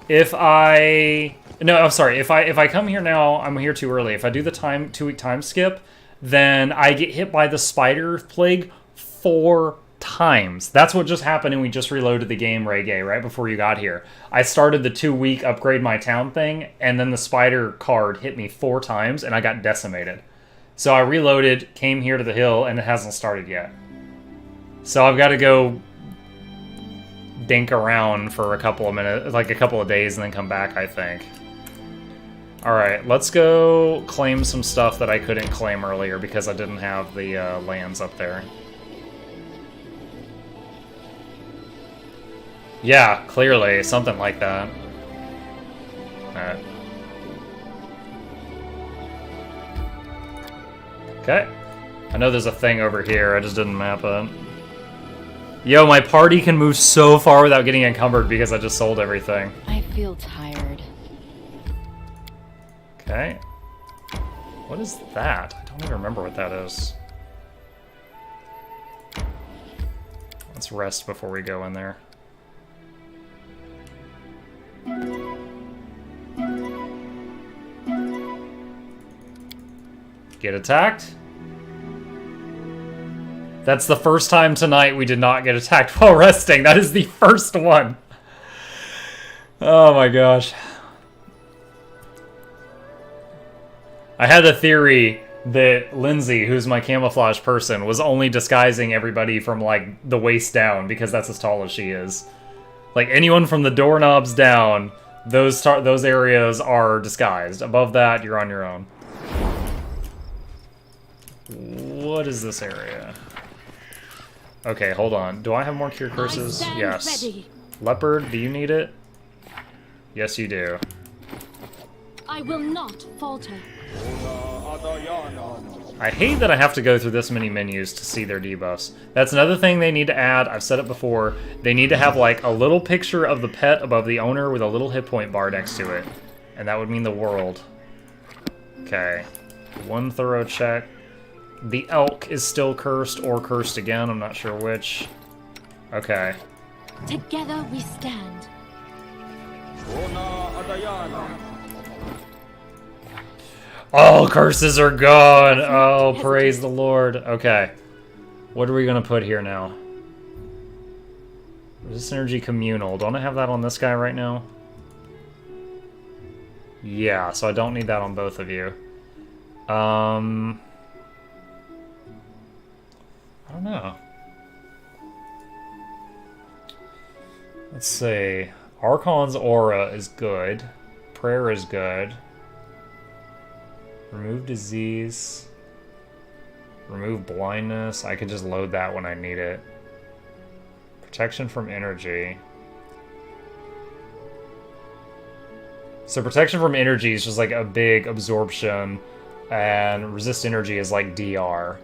S1: If I... No, I'm sorry. If I come here now, I'm here too early. If I do the 2-week time skip, then I get hit by the spider plague 4 times. That's what just happened, and we just reloaded the game, Reggae, right before you got here. I started the 2-week upgrade my town thing, and then the spider card hit me 4 times, and I got decimated. So I reloaded, came here to the hill, and it hasn't started yet. So I've got to go dink around for a couple of minutes, like a couple of days, and then come back, I think. Alright, let's go claim some stuff that I couldn't claim earlier because I didn't have the lands up there. Yeah, clearly, something like that. Alright. Okay. I know there's a thing over here, I just didn't map it. Yo, my party can move so far without getting encumbered because I just sold everything.
S6: I feel tired.
S1: Okay. What is that? I don't even remember what that is. Let's rest before we go in there. Get attacked? That's the first time tonight we did not get attacked while resting. That is the first one. Oh my gosh. I had a theory that Lindsay, who's my camouflage person, was only disguising everybody from, like, the waist down because that's as tall as she is. Like, anyone from the doorknobs down, those areas are disguised. Above that, you're on your own. What is this area? Okay, hold on. Do I have more cure curses? Yes.
S10: Ready.
S1: Leopard, do you need it? Yes, you do.
S10: I will not falter.
S1: I hate that I have to go through this many menus to see their debuffs. That's another thing they need to add. I've said it before. They need to have, like, a little picture of the pet above the owner with a little hit point bar next to it. And that would mean the world. Okay. 1 thorough check. The elk is still cursed or cursed again. I'm not sure which. Okay.
S10: Together we stand.
S1: All curses are gone! Oh, praise the Lord. Okay. What are we going to put here now? Resist energy communal. Don't I have that on this guy right now? Yeah, so I don't need that on both of you. I don't know. Let's see. Archon's aura is good. Prayer is good. Remove disease. Remove blindness. I can just load that when I need it. Protection from energy. So protection from energy is just like a big absorption, and resist energy is like DR.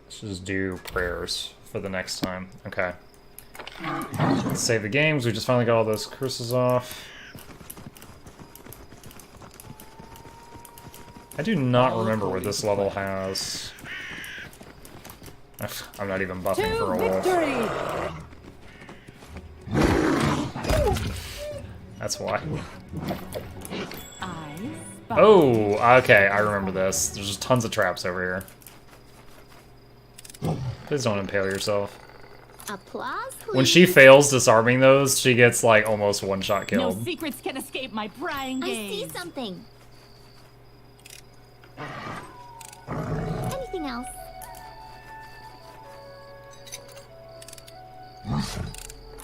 S1: Let's just do prayers for the next time. Okay. Let's save the games. We just finally got all those curses off. I do not remember what this level has. I'm not even buffing for a wolf. That's why. Oh, okay, I remember this. There's just tons of traps over here. Please don't impale yourself.
S5: Applause, please.
S1: When she fails disarming those, she gets like almost one-shot killed.
S6: No secrets can escape my prying gaze.
S5: I see something. Anything else?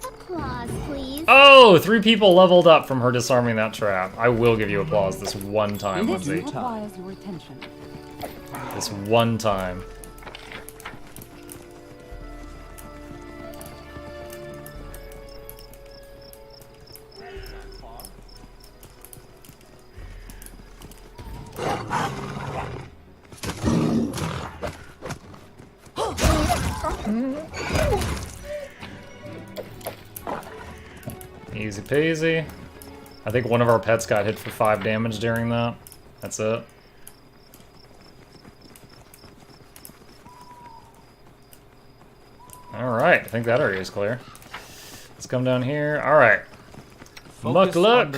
S5: Applause, please.
S1: Oh, 3 people leveled up from her disarming that trap. I will give you applause this one time, Lindsay.
S10: Requires your attention.
S1: This one time. Easy peasy. I think one of our pets got hit for 5 damage during that. That's it. Alright, I think that area is clear. Let's come down here. Alright. Muck luck.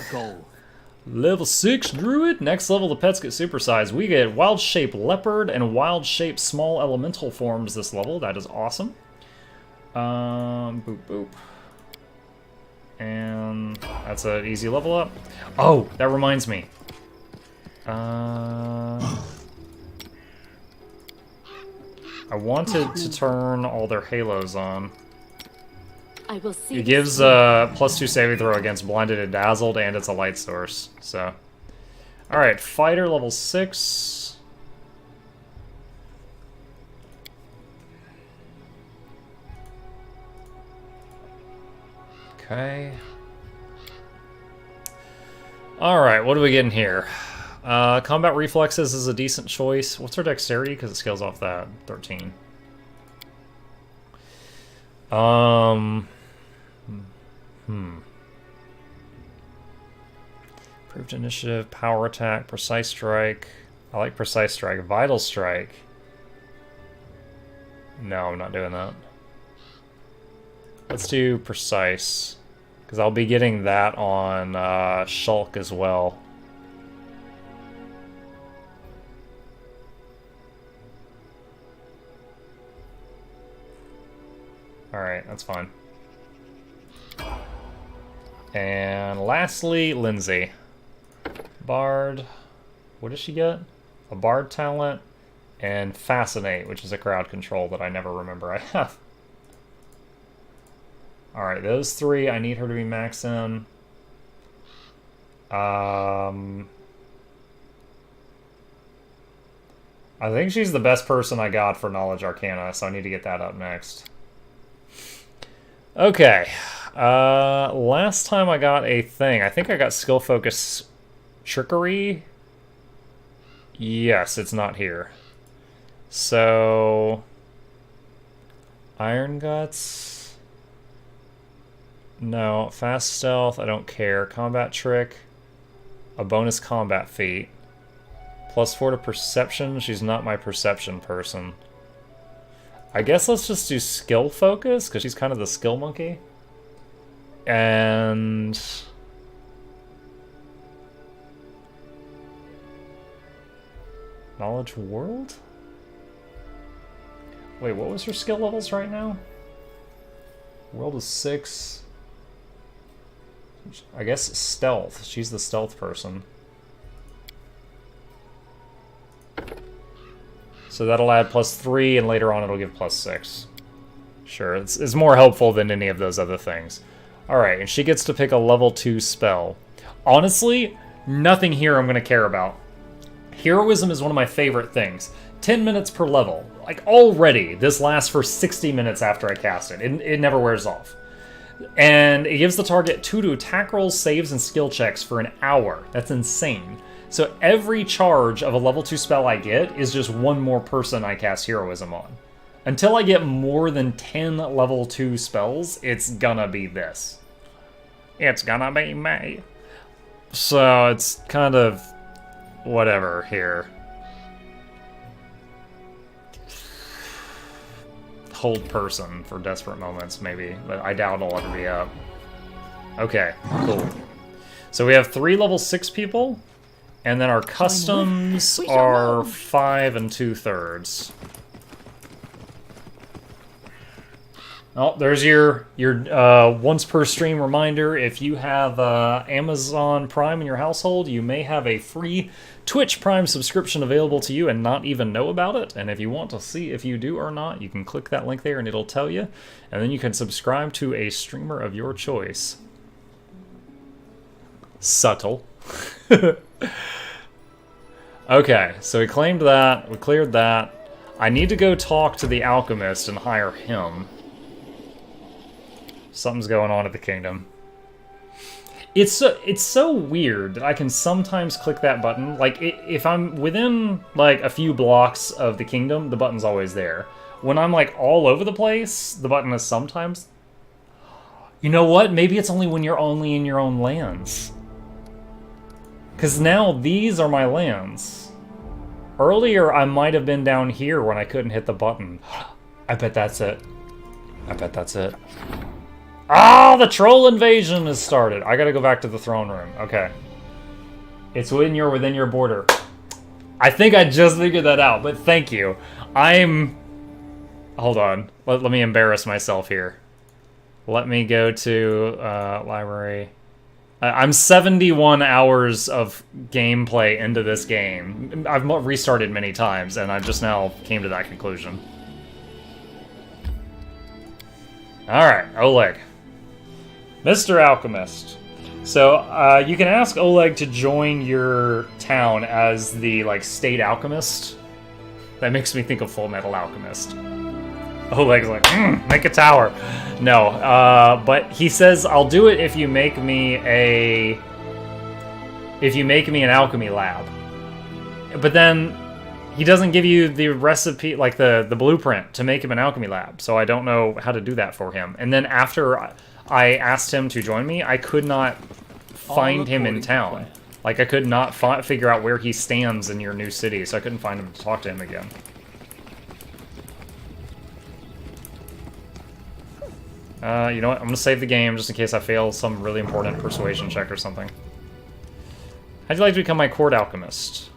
S1: Level 6 druid. Next level the pets get supersized. We get wild shape leopard and wild shape small elemental forms this level. That is awesome. Boop boop. And that's an easy level up. Oh, that reminds me. I wanted to turn all their halos on.
S10: I will see.
S1: It gives +2 saving throw against blinded and dazzled, and it's a light source. So, all right, fighter level 6. Okay. Alright, what are we getting here? Combat reflexes is a decent choice. What's our dexterity? Because it scales off that. 13. Improved initiative, power attack, precise strike. I like precise strike. Vital strike. No, I'm not doing that. Let's do precise, because I'll be getting that on Shulk as well. Alright, that's fine. And lastly, Lindsay. Bard. What does she get? A Bard talent and Fascinate, which is a crowd control that I never remember I have. Alright, those 3, I need her to be max in. I think she's the best person I got for Knowledge Arcana, so I need to get that up next. Okay. Last time I got a thing, I think I got Skill Focus Trickery. Yes, it's not here. So... Iron Guts... No, fast stealth, I don't care. Combat trick, a bonus combat feat. +4 to perception, she's not my perception person. I guess let's just do skill focus, because she's kind of the skill monkey. And... Knowledge World? Wait, what was her skill levels right now? World is 6. I guess stealth. She's the stealth person. So that'll add +3, and later on it'll give +6. Sure, it's more helpful than any of those other things. Alright, and she gets to pick a level 2 spell. Honestly, nothing here I'm going to care about. Heroism is one of my favorite things. 10 minutes per level. Like, already, this lasts for 60 minutes after I cast it. It never wears off. And it gives the target 2 to attack rolls, saves, and skill checks for an hour. That's insane. So every charge of a level 2 spell I get is just one more person I cast Heroism on. Until I get more than 10 level 2 spells, it's gonna be this. It's gonna be me. So it's kind of whatever here. Hold person for desperate moments, maybe, but I doubt I'll ever be up. Okay, cool. So we have 3 level 6 people, and then our customs are 5 2/3. Oh, there's your once per stream reminder. If you have Amazon Prime in your household, you may have a free Twitch Prime subscription available to you and not even know about it. And if you want to see if you do or not, you can click that link there and it'll tell you. And then you can subscribe to a streamer of your choice. Subtle. Okay, so we claimed that. We cleared that. I need to go talk to the alchemist and hire him. Something's going on at the kingdom. It's so weird that I can sometimes click that button. Like, if I'm within, like, a few blocks of the kingdom, the button's always there. When I'm, like, all over the place, the button is sometimes... You know what? Maybe it's only when you're only in your own lands. Because now these are my lands. Earlier, I might have been down here when I couldn't hit the button. I bet that's it. I bet that's it. Ah, the troll invasion has started. I gotta go back to the throne room. Okay. It's when you're within your border. I think I just figured that out, but thank you. Hold on. Let me embarrass myself here. Let me go to library. I'm 71 hours of gameplay into this game. I've restarted many times, and I just now came to that conclusion. Alright, Oleg. Mr. Alchemist. So, you can ask Oleg to join your town as the, like, state alchemist. That makes me think of Full Metal Alchemist. Oleg's like, make a tower. No, but he says, I'll do it if you make me an alchemy lab. But then, he doesn't give you the recipe, like the blueprint to make him an alchemy lab, so I don't know how to do that for him. And then after I asked him to join me, I could not find him in town. Like, I could not figure out where he stands in your new city, so I couldn't find him to talk to him again. You know what? I'm gonna save the game just in case I fail some really important persuasion check or something. How'd you like to become my court alchemist?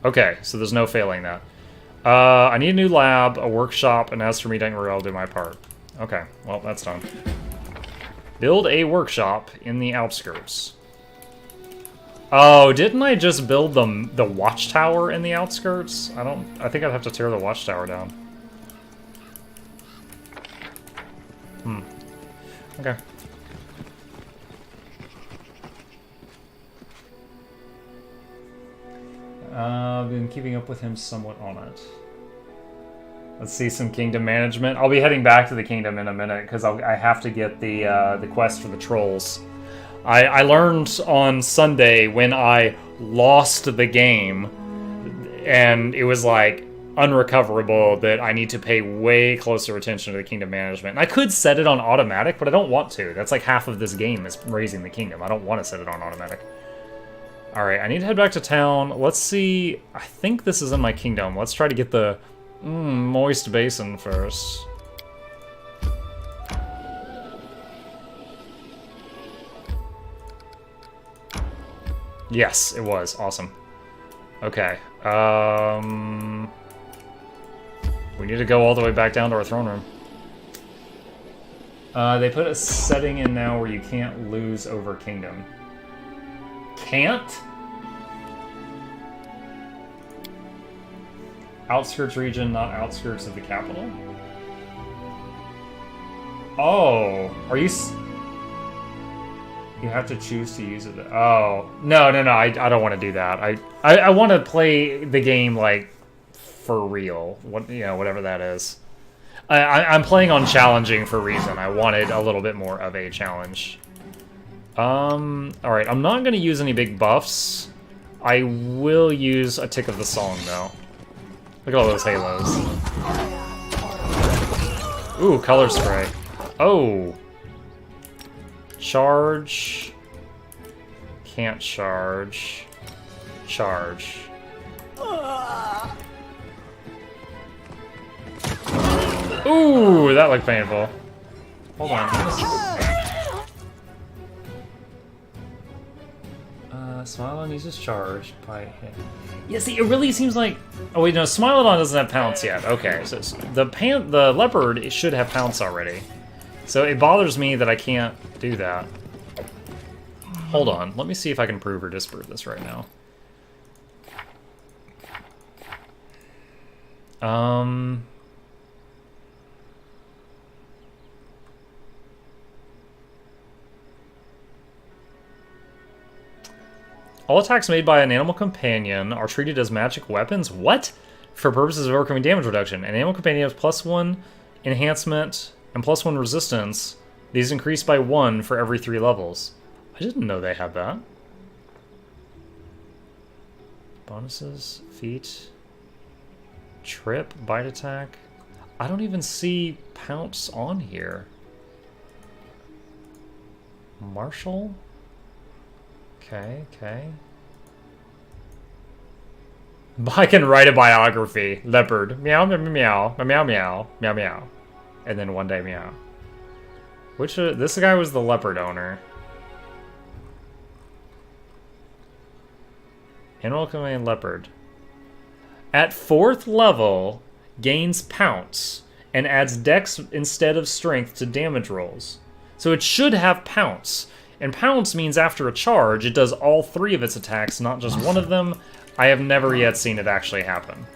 S1: Okay, so there's no failing that. I need a new lab, a workshop, and as for me, don't worry, I'll do my part. Okay, well, that's done. Build a workshop in the outskirts. Oh, didn't I just build the watchtower in the outskirts? I think I'd have to tear the watchtower down. Okay. I've been keeping up with him somewhat on it. Let's see some kingdom management. I'll be heading back to the kingdom in a minute because I have to get the quest for the trolls. I learned on Sunday when I lost the game and it was like unrecoverable that I need to pay way closer attention to the kingdom management. And I could set it on automatic, but I don't want to. That's like half of this game is raising the kingdom. I don't want to set it on automatic. Alright, I need to head back to town. Let's see. I think this is in my kingdom. Let's try to get the moist basin first. Yes, it was. Awesome. Okay. We need to go all the way back down to our throne room. They put a setting in now where you can't lose over kingdom. Can't? Outskirts region, not outskirts of the capital? Oh, are you... You have to choose to use it. Oh, no, I don't want to do that. I want to play the game, like, for real. What, you know, whatever that is. I'm playing on challenging for a reason. I wanted a little bit more of a challenge. Alright, I'm not going to use any big buffs. I will use a tick of the song, though. Look at all those halos. Ooh, color spray. Oh. Charge. Can't charge. Charge. Ooh, that looked painful. Hold on. Smilodon uses charge by hit. Yeah, see, it really seems like... Oh wait, no, Smilodon doesn't have pounce yet. Okay, so the leopard, it should have pounce already. So it bothers me that I can't do that. Hold on, let me see if I can prove or disprove this right now. All attacks made by an animal companion are treated as magic weapons? What? For purposes of overcoming damage reduction. An animal companion has +1 enhancement and +1 resistance. These increase by 1 for every 3 levels. I didn't know they had that. Bonuses, feat, trip, bite attack. I don't even see pounce on here. Marshall? Okay. I can write a biography. Leopard. Meow, meow, meow, meow, meow, meow, meow. And then one day meow. Which, this guy was the leopard owner. Animal Command Leopard. At 4th level, gains pounce and adds dex instead of strength to damage rolls. So it should have pounce. And pounce means after a charge, it does all 3 of its attacks, not just one of them. I have never yet seen it actually happen.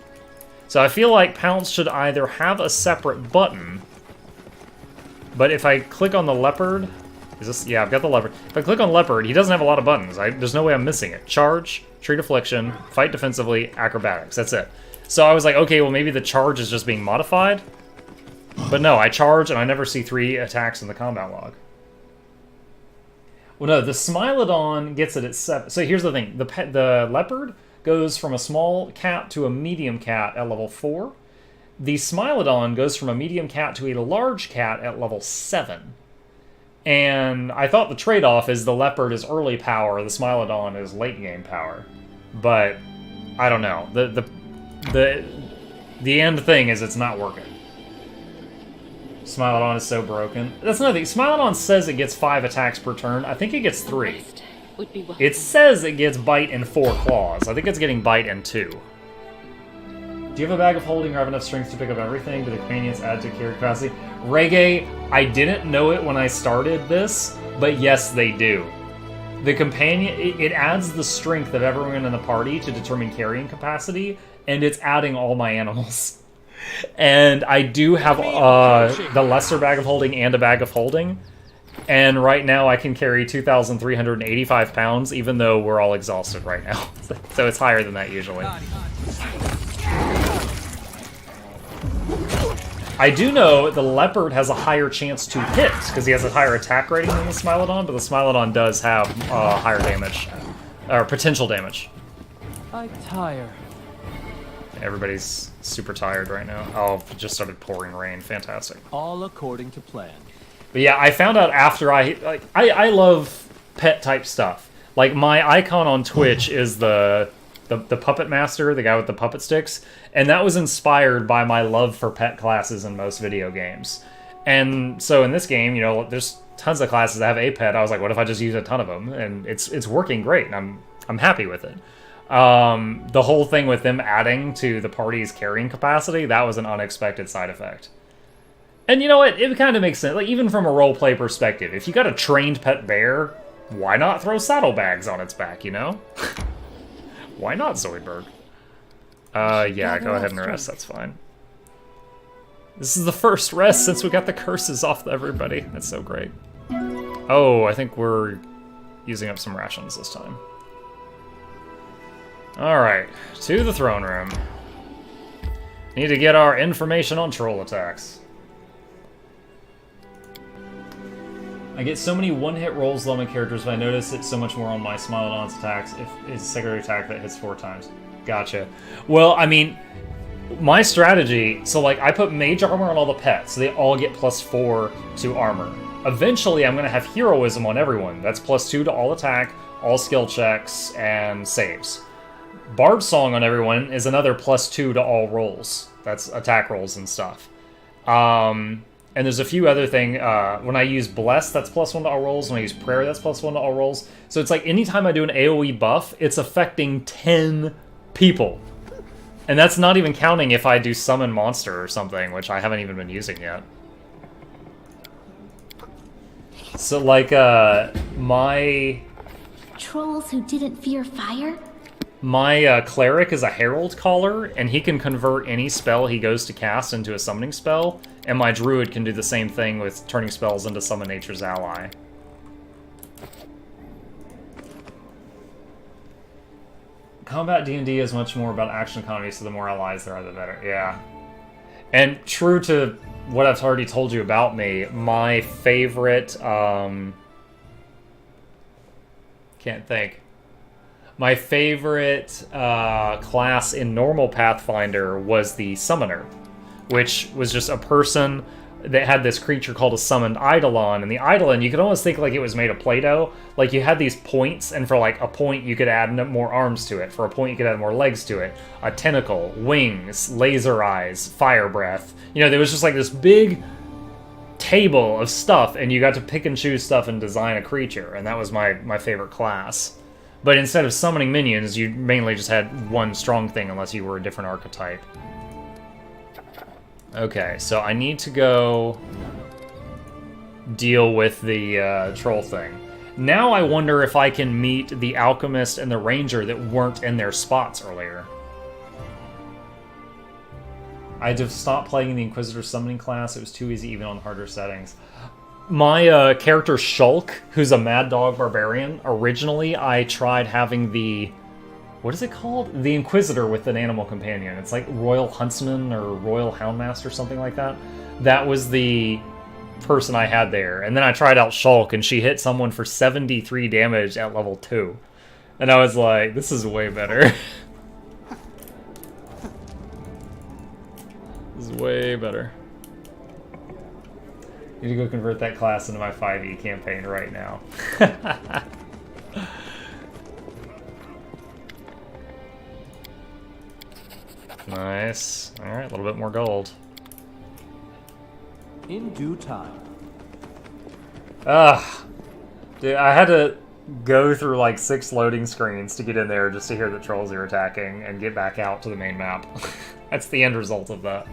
S1: So I feel like pounce should either have a separate button, but if I click on the leopard... Is this... Yeah, I've got the leopard. If I click on leopard, he doesn't have a lot of buttons. There's no way I'm missing it. Charge, treat affliction, fight defensively, acrobatics. That's it. So I was like, okay, well maybe the charge is just being modified. But no, I charge and I never see 3 attacks in the combat log. Well, no, the Smilodon gets it at 7. So here's the thing. The leopard goes from a small cat to a medium cat at level 4. The Smilodon goes from a medium cat to a large cat at level 7. And I thought the trade-off is the leopard is early power, the Smilodon is late game power. But I don't know. The end thing is it's not working. Smilodon is so broken. That's another thing. Smilodon says it gets 5 attacks per turn. I think it gets 3. It says it gets bite and 4 claws. I think it's getting bite and 2. Do you have a bag of holding or have enough strength to pick up everything? Do the companions add to carry capacity? Reggae, I didn't know it when I started this, but yes, they do. The companion, it adds the strength of everyone in the party to determine carrying capacity, and it's adding all my animals. And I do have the lesser bag of holding and a bag of holding. And right now I can carry 2,385 pounds, even though we're all exhausted right now. So it's higher than that usually. I do know the leopard has a higher chance to hit, because he has a higher attack rating than the Smilodon, but the Smilodon does have higher damage. Or potential damage.
S4: I tire.
S1: Everybody's super tired right now. Oh, it just started pouring rain. Fantastic.
S4: All according to plan.
S1: But yeah, I found out after I love pet type stuff. Like my icon on Twitch is the puppet master, the guy with the puppet sticks, and that was inspired by my love for pet classes in most video games. And so in this game, you know, there's tons of classes that have a pet. I was like, what if I just use a ton of them? And it's working great, and I'm happy with it. The whole thing with them adding to the party's carrying capacity, that was an unexpected side effect. And you know what? It kind of makes sense. Like, even from a roleplay perspective, if you got a trained pet bear, why not throw saddlebags on its back, you know? Why not, Zoidberg? Yeah, go ahead and rest. That's fine. This is the first rest since we got the curses off everybody. That's so great. Oh, I think we're using up some rations this time. Alright, to the throne room. Need to get our information on troll attacks. I get so many one-hit rolls on my characters, but I notice it so much more on my Smilodon's attacks if it's a secondary attack that hits 4 times. Gotcha. Well, I mean, my strategy, so like I put mage armor on all the pets, so they all get +4 to armor. Eventually, I'm going to have heroism on everyone. That's +2 to all attack, all skill checks, and saves. Bard Song on everyone is another +2 to all rolls. That's attack rolls and stuff. And there's a few other things. When I use Bless, that's +1 to all rolls. When I use Prayer, that's +1 to all rolls. So it's like anytime I do an AoE buff, it's affecting 10 people. And that's not even counting if I do Summon Monster or something, which I haven't even been using yet. So like, my...
S5: Trolls who didn't fear fire?
S1: My Cleric is a Herald Caller, and he can convert any spell he goes to cast into a summoning spell, and my Druid can do the same thing with turning spells into Summon Nature's Ally. Combat D&D is much more about action economy, so the more allies there are, the better. Yeah. And true to what I've already told you about me, my favorite, can't think. My favorite class in normal Pathfinder was the Summoner, which was just a person that had this creature called a Summoned Eidolon, and the Eidolon, you could almost think like it was made of Play-Doh. Like, you had these points, and for like a point you could add more arms to it, for a point you could add more legs to it, a tentacle, wings, laser eyes, fire breath. You know, there was just like this big table of stuff, and you got to pick and choose stuff and design a creature, and that was my favorite class. But instead of summoning minions, you mainly just had one strong thing unless you were a different archetype. Okay, so I need to go deal with the troll thing. Now I wonder if I can meet the Alchemist and the Ranger that weren't in their spots earlier. I just stopped playing the Inquisitor summoning class. It was too easy even on harder settings. My character Shulk, who's a Mad Dog Barbarian, originally I tried having the... What is it called? The Inquisitor with an animal companion. It's like Royal Huntsman or Royal Houndmaster, something like that. That was the person I had there. And then I tried out Shulk, and she hit someone for 73 damage at level 2. And I was like, this is way better. This is way better. Need to go convert that class into my 5e campaign right now. Nice. Alright, a little bit more gold.
S4: In due time.
S1: Dude, I had to go through like 6 loading screens to get in there just to hear the trolls you're attacking and get back out to the main map. That's the end result of that.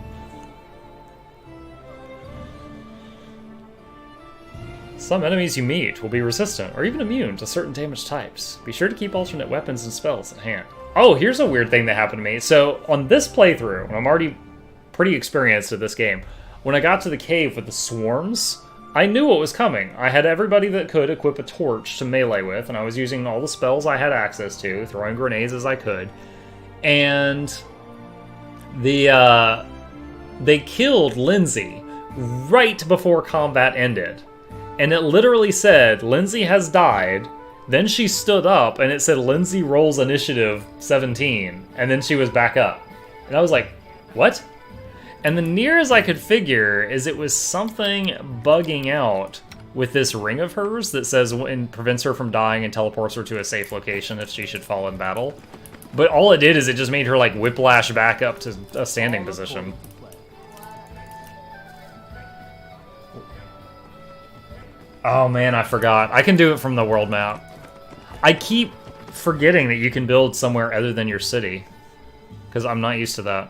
S1: Some enemies you meet will be resistant or even immune to certain damage types. Be sure to keep alternate weapons and spells at hand. Oh, here's a weird thing that happened to me. So, on this playthrough, and I'm already pretty experienced at this game, when I got to the cave with the swarms, I knew what was coming. I had everybody that could equip a torch to melee with, and I was using all the spells I had access to, throwing grenades as I could, and they killed Lindsay right before combat ended. And it literally said, Lindsay has died. Then she stood up, and it said, Lindsay rolls initiative 17. And then she was back up. And I was like, what? And the near as I could figure is it was something bugging out with this ring of hers that says and prevents her from dying and teleports her to a safe location if she should fall in battle. But all it did is it just made her, like, whiplash back up to a standing position. Oh man, I forgot. I can do it from the world map. I keep forgetting that you can build somewhere other than your city, because I'm not used to that.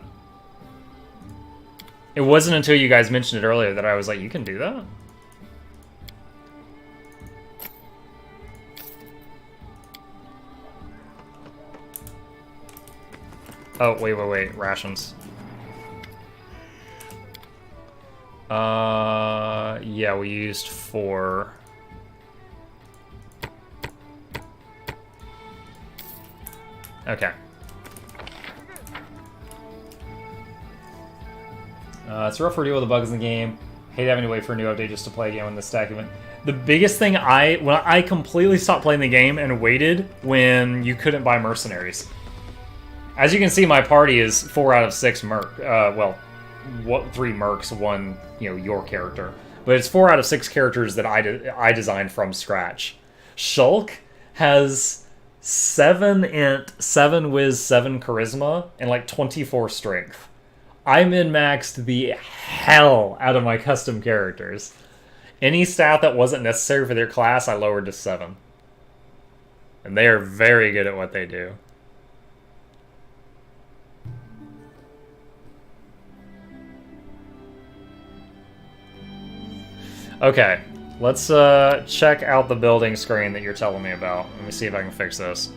S1: It wasn't until you guys mentioned it earlier that I was like, you can do that? Oh, wait, rations. Yeah, we used 4. Okay. It's a rough deal with the bugs in the game. Hate having to wait for a new update just to play a game on this stack event. The biggest thing when I completely stopped playing the game and waited when you couldn't buy mercenaries. As you can see, my party is 4 out of 6 merc. Well, 3 mercs, 1 your character, but it's 4 out of 6 characters that I designed from scratch. Shulk has 7 int, 7 whiz, 7 charisma, and like 24 strength. I min-maxed the hell out of my custom characters. Any stat that wasn't necessary for their class, I lowered to 7. And they are very good at what they do. Okay, let's check out the building screen that you're telling me about. Let me see if I can fix this.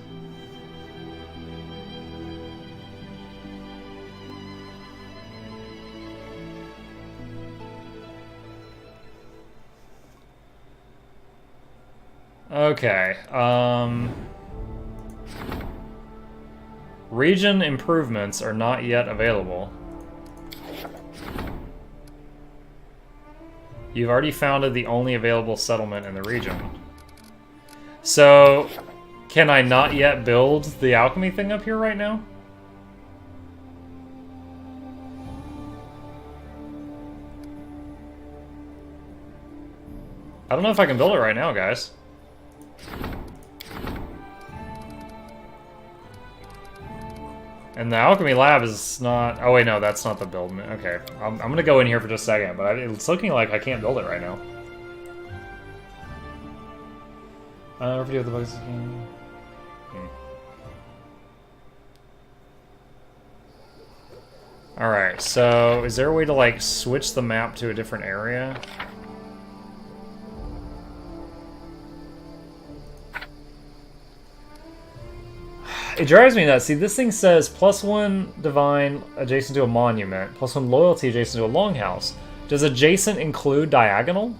S1: Okay, region improvements are not yet available. You've already founded the only available settlement in the region. So, can I not yet build the alchemy thing up here right now? I don't know if I can build it right now, guys. And the alchemy lab is not... Oh wait, no, that's not the build. Okay, I'm gonna go in here for just a second, but it's looking like I can't build it right now. Review of the bugs again. Alright, so is there a way to like switch the map to a different area? It drives me nuts. See, this thing says +1 divine adjacent to a monument, +1 loyalty adjacent to a longhouse. Does adjacent include diagonal?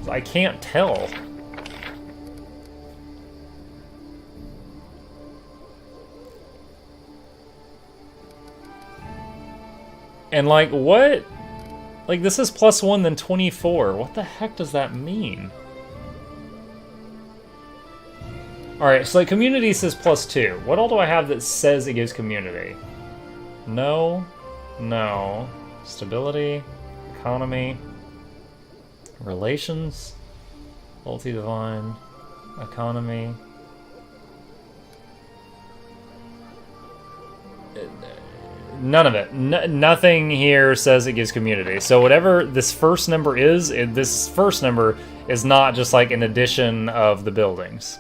S1: I can't tell. And like, what? Like, this is +1 then 24. What the heck does that mean? Alright, so like community says +2. What all do I have that says it gives community? No. No. Stability. Economy. Relations. Multi divine. Economy. None of it. Nothing here says it gives community. So whatever this first number is, this first number is not just like an addition of the buildings.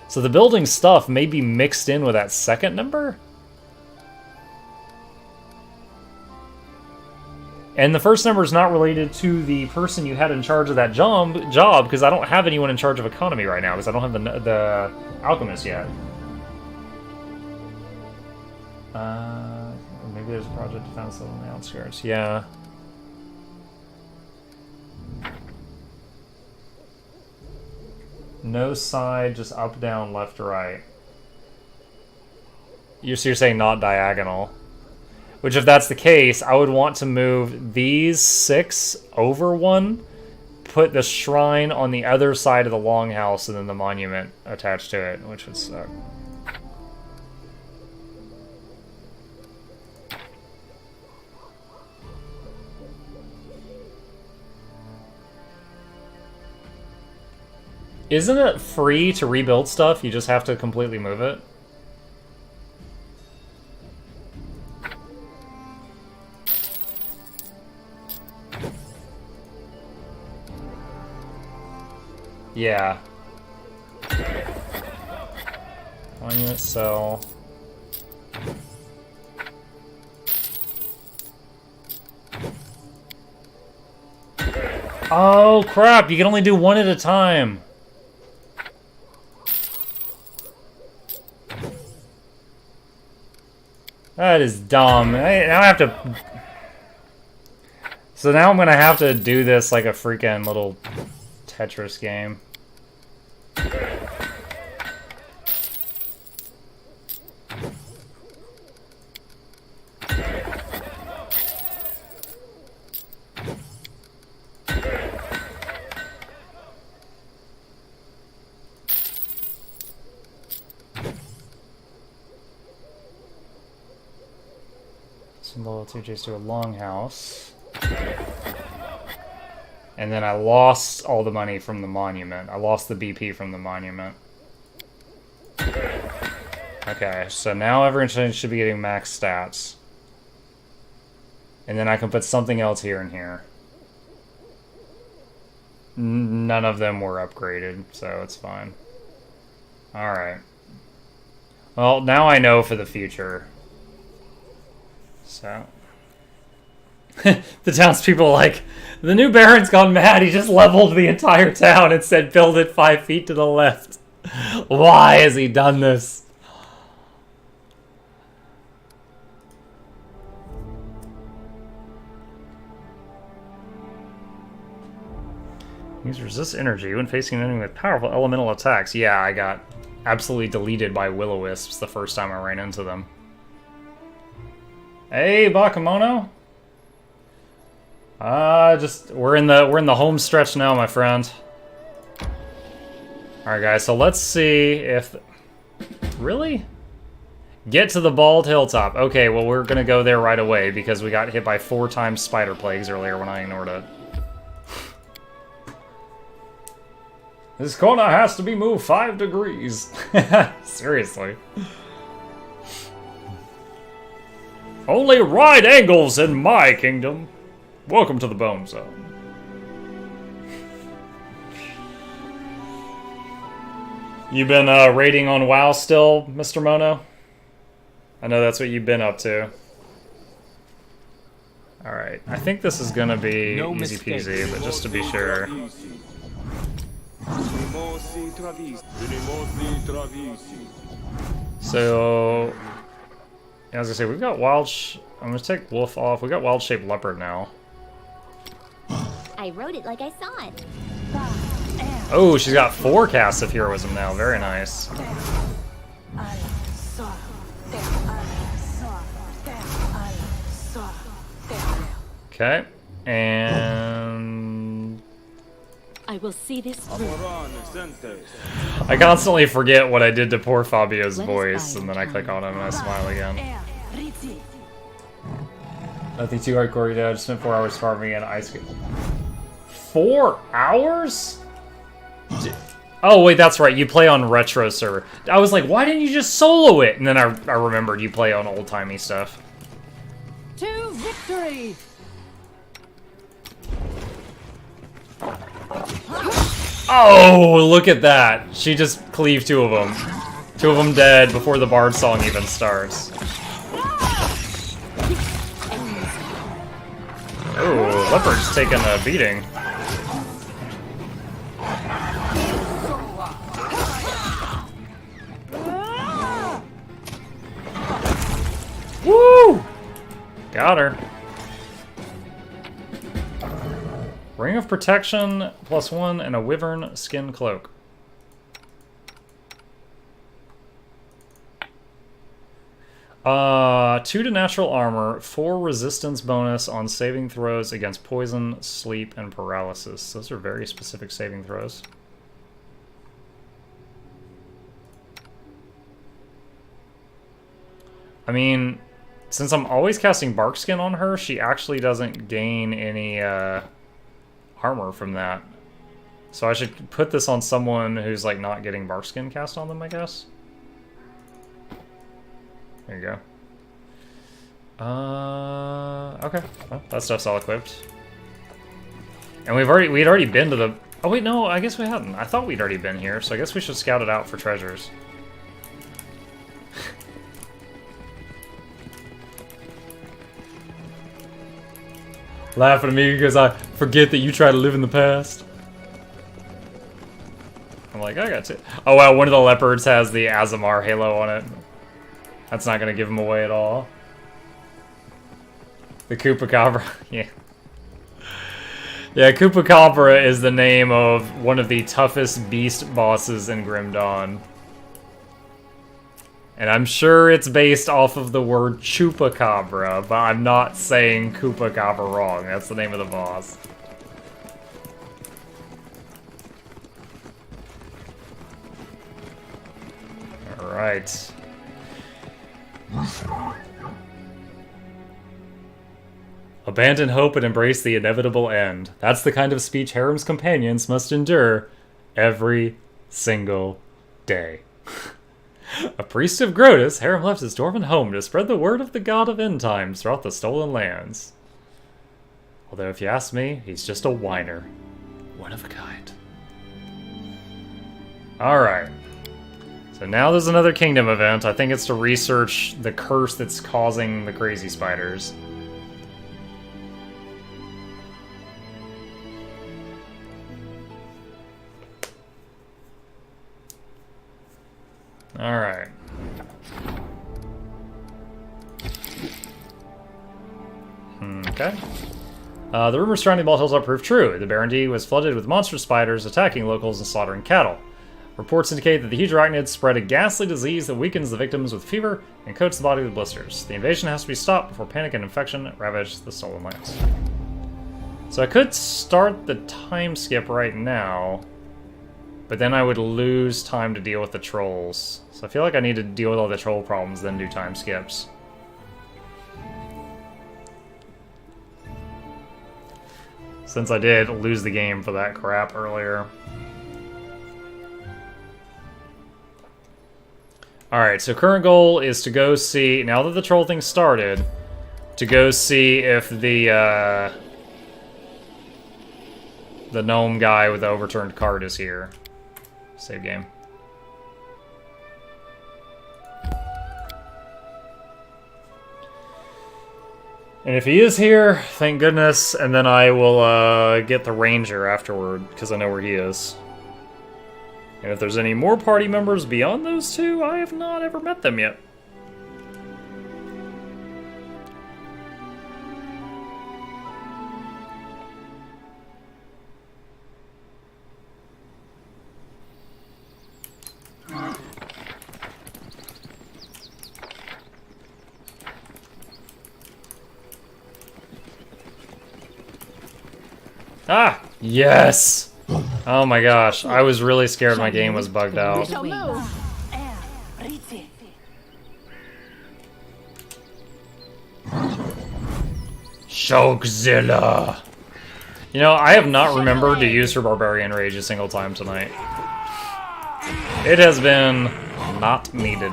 S1: So the building stuff may be mixed in with that second number? And the first number is not related to the person you had in charge of that job because I don't have anyone in charge of economy right now because I don't have the alchemist yet. Maybe there's a project to found some on the outskirts. Yeah. No side, just up, down, left, right. So you're saying not diagonal. Which, if that's the case, I would want to move these 6 over 1, put the shrine on the other side of the longhouse, and then the monument attached to it, which would suck. Isn't it free to rebuild stuff? You just have to completely move it? Yeah. Monument cell. Oh crap, you can only do one at a time. That is dumb. Now I have to... So now I'm gonna have to do this like a freaking little Tetris game. Symbol 2 chase to a longhouse. And then I lost all the money from the monument. I lost the BP from the monument. Okay, so now everyone should be getting max stats. And then I can put something else here and here. None of them were upgraded, so it's fine. Alright. Well, now I know for the future. So. The townspeople are like, the new Baron's gone mad. He just leveled the entire town and said build it 5 feet to the left. Why has he done this? Use resist energy when facing an enemy with powerful elemental attacks. Yeah, I got absolutely deleted by will-o-wisps the first time I ran into them. Hey, Bakemono. We're in the home stretch now, my friend. Alright guys, so let's see if... Really? Get to the bald hilltop. Okay, well we're gonna go there right away because we got hit by 4 times spider plagues earlier when I ignored it. This corner has to be moved 5 degrees. Seriously. Only right angles in my kingdom. Welcome to the Bone Zone. You been raiding on WoW still, Mr. Mono? I know that's what you've been up to. Alright, I think this is gonna be easy peasy, but just to be sure. So, yeah, I was gonna say, we've got I'm gonna take Wolf off. We've got Wild-Shaped Leopard now.
S5: I wrote it like I saw it.
S1: Oh, she's got 4 casts of heroism now. Very nice. Okay, and
S10: I will see this through.
S1: I constantly forget what I did to poor Fabio's voice, and then I click on him and I smile again. Nothing too hardcore, I just spent 4 hours farming an ice cream. 4 hours? Oh wait, that's right, you play on retro server. I was like, why didn't you just solo it? And then I remembered you play on old-timey stuff.
S6: To victory!
S1: Oh, look at that. She just cleaved 2 of them. 2 of them dead before the Bard song even starts. Oh, Leopard's taking a beating. Woo! Got her. Ring of Protection, +1, and a Wyvern Skin Cloak. Uh, 2 to natural armor, 4 resistance bonus on saving throws against poison, sleep, and paralysis. Those are very specific saving throws. I mean, since I'm always casting Barkskin on her, she actually doesn't gain any, armor from that. So I should put this on someone who's like not getting Barkskin cast on them, I guess. There you go. Okay. Well, that stuff's all equipped. And we'd already been to the... Oh wait, no, I guess we hadn't. I thought we'd already been here, so I guess we should scout it out for treasures. Laughing at me because I forget that you try to live in the past. I'm like, I got to. Oh wow, one of the leopards has the Azamar halo on it. That's not gonna give him away at all. The Chupacabra, yeah. Yeah, Chupacabra is the name of one of the toughest beast bosses in Grim Dawn. And I'm sure it's based off of the word Chupacabra, but I'm not saying Chupacabra wrong. That's the name of the boss. Alright. Abandon hope and embrace the inevitable end. That's the kind of speech Harem's companions must endure every single day. A priest of Grotus, Harem left his dwarven home to spread the word of the god of end times throughout the stolen lands. Although if you ask me, he's just a whiner. One of a kind. Alright. So now there's another kingdom event. I think it's to research the curse that's causing the crazy spiders. Alright. Okay. The rumors surrounding Bald Hills are proved true. The Barrendee was flooded with monster spiders attacking locals and slaughtering cattle. Reports indicate that the huge arachnids spread a ghastly disease that weakens the victims with fever and coats the body with blisters. The invasion has to be stopped before panic and infection ravage the stolen lands. So I could start the time skip right now, but then I would lose time to deal with the trolls. So I feel like I need to deal with all the troll problems, then do time skips. Since I did lose the game for that crap earlier. Alright, so current goal is to go see, now that the troll thing started, to go see if the gnome guy with the overturned cart is here. Save game. And if he is here, thank goodness, and then I will get the ranger afterward, because I know where he is. And if there's any more party members beyond those two, I have not ever met them yet. Ah! Yes! Oh my gosh, I was really scared my game was bugged out. Shokzilla! You know, I have not remembered to use her Barbarian Rage a single time tonight. It has been not needed.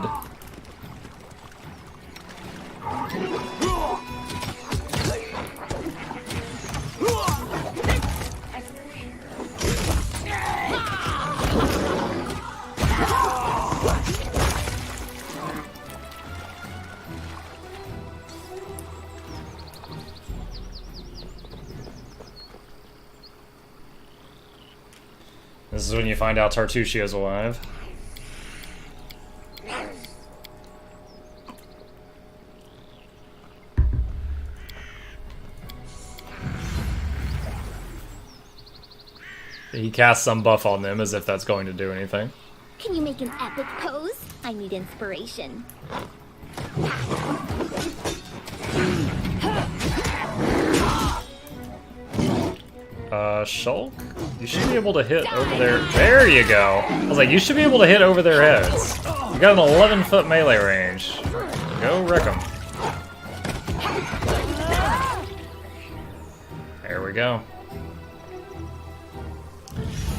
S1: This is when you find out Tartuccio's alive. He casts some buff on them as if that's going to do anything.
S5: Can you make an epic pose? I need inspiration.
S1: Shulk? You should be able to hit over there. There you go. I was like, you should be able to hit over their heads. You got an 11-foot melee range. Go wreck them. There we go.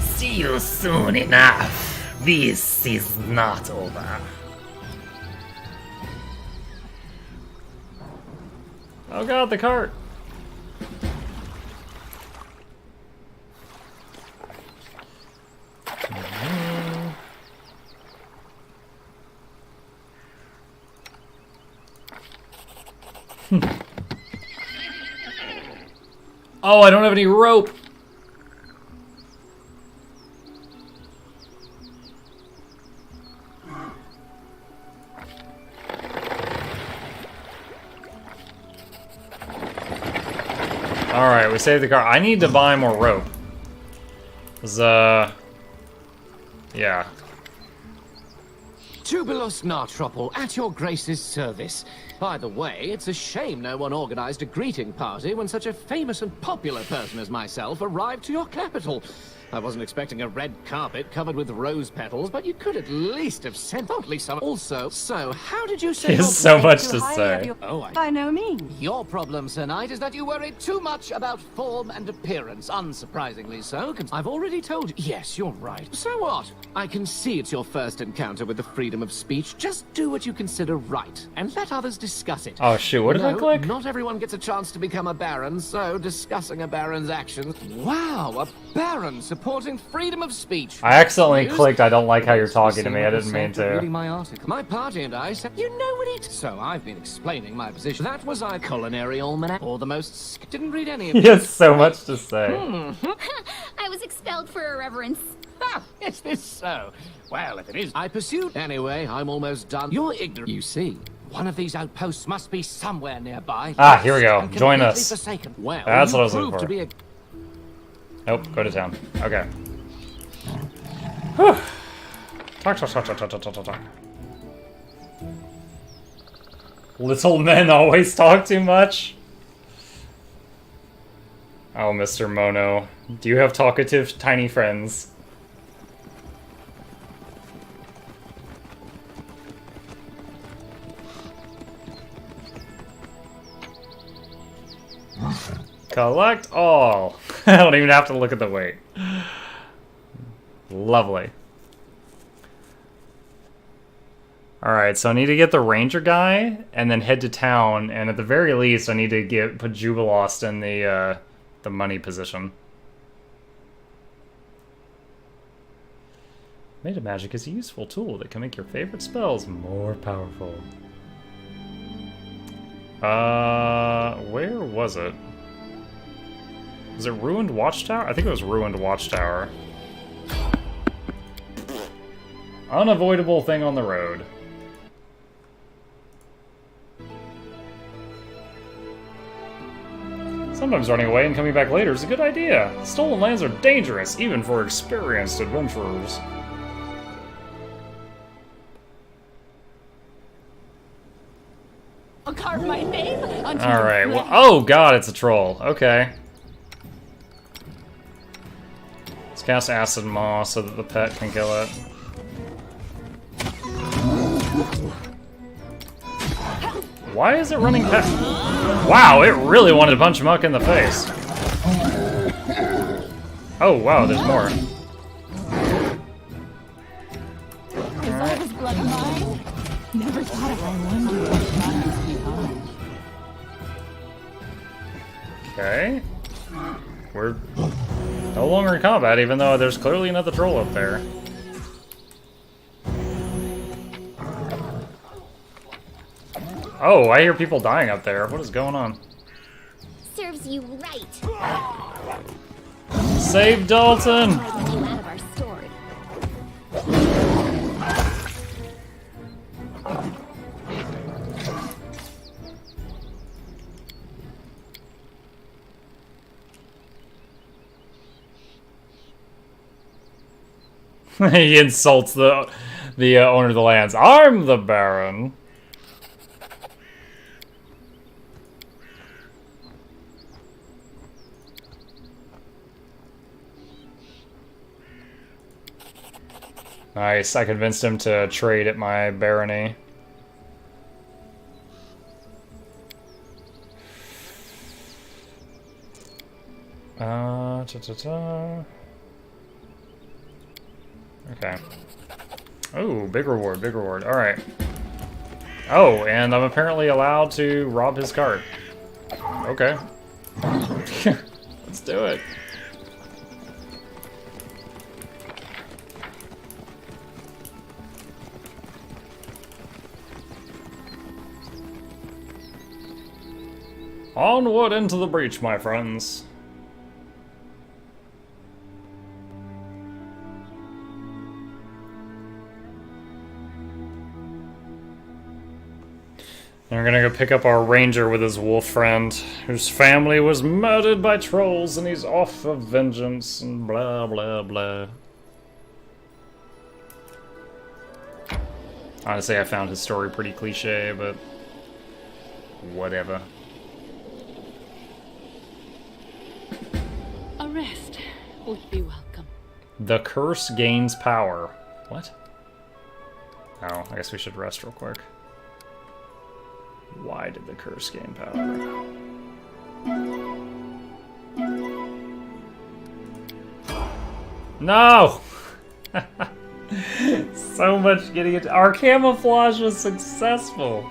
S1: See you soon enough. This is not over. Oh god, the cart. Oh, I don't have any rope. Alright, we saved the car. I need to buy more rope. 'Cause, yeah.
S11: Tubulus Nartropple, at your grace's service. By the way, it's a shame no one organized a greeting party when such a famous and popular person as myself arrived to your capital. I wasn't expecting a red carpet covered with rose petals, but you could at least have sent oddly some. Also, so how did you say?
S1: He has so much to say.
S11: Oh,
S9: By no means.
S11: Your problem, Sir Knight, is that you worry too much about form and appearance. Unsurprisingly so. I've already told you. Yes, you're right. So what? I can see it's your first encounter with the freedom of speech. Just do what you consider right, and let others discuss it.
S1: Oh shoot, what did I click?
S11: Not everyone gets a chance to become a baron, so discussing a baron's actions. Wow, a baron supporting freedom of speech.
S1: I accidentally clicked I don't like how you're talking to me. I didn't mean to.
S11: Reading my article. My party and I said, you know what it. So I've been explaining my position. That was our culinary almanac, or the most. Didn't read any of it.
S1: He has so much to say.
S5: I was expelled for irreverence.
S11: Is this so? Well, if it is, I pursued. Anyway, I'm almost done. You're ignorant. You see, one of these outposts must be somewhere nearby.
S1: Ah, here we go.
S11: And
S1: Join
S11: completely
S1: us.
S11: Forsaken. Well,
S1: That's what I was
S11: you
S1: looking
S11: proved
S1: for.
S11: to be a...
S1: Nope, go to town. Okay. Whew. Talk. Little men always talk too much. Oh, Mr. Mono. Do you have talkative tiny friends? Collect all. I don't even have to look at the weight. Lovely. Alright, so I need to get the ranger guy and then head to town, and at the very least I need to put Jubilost in the money position. Meta magic is a useful tool that can make your favorite spells more powerful. Where was it? Was it Ruined Watchtower? I think it was Ruined Watchtower. Unavoidable thing on the road. Sometimes running away and coming back later is a good idea. Stolen lands are dangerous, even for experienced adventurers.
S6: I'll carve my name onto
S1: Alright,
S6: the
S1: well, oh god, it's a troll. Okay. Let's cast Acid Maw so that the pet can kill it. Why is it running past? Wow, it really wanted to punch Muck in the face. Oh wow, there's more.
S6: Is all this blood mine? Never thought of I wonder what lies behind.
S1: Okay. We're no longer in combat, even though there's clearly another troll up there. Oh, I hear people dying up there. What is going on?
S5: Serves you right.
S1: Save Dalton!
S5: Try to get you out of our story.
S1: He insults the owner of the lands. I'm the Baron. Nice, I convinced him to trade at my barony. Okay. Oh, big reward, big reward. Alright. Oh, and I'm apparently allowed to rob his cart. Okay. Let's do it. Onward into the breach, my friends. And we're gonna go pick up our ranger with his wolf friend, whose family was murdered by trolls, and he's off for vengeance, and blah, blah, blah. Honestly, I found his story pretty cliche, but whatever.
S10: A rest would be welcome.
S1: The curse gains power. What? Oh, I guess we should rest real quick. Why did the curse gain power? No! So much getting it. Our camouflage was successful.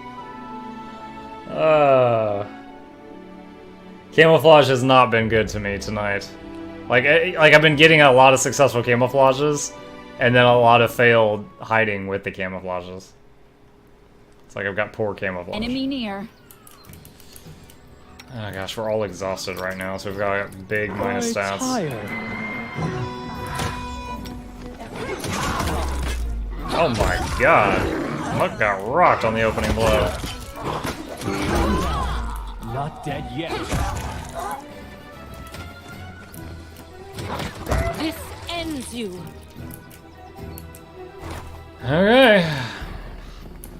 S1: Camouflage has not been good to me tonight. Like I've been getting a lot of successful camouflages, and then a lot of failed hiding with the camouflages. It's like I've got poor camouflage.
S3: Enemy near.
S1: Oh gosh, we're all exhausted right now, so we've got big minus stats. Oh my god. Muck got rocked on the opening blow.
S4: Not dead yet.
S10: This ends you.
S1: Okay.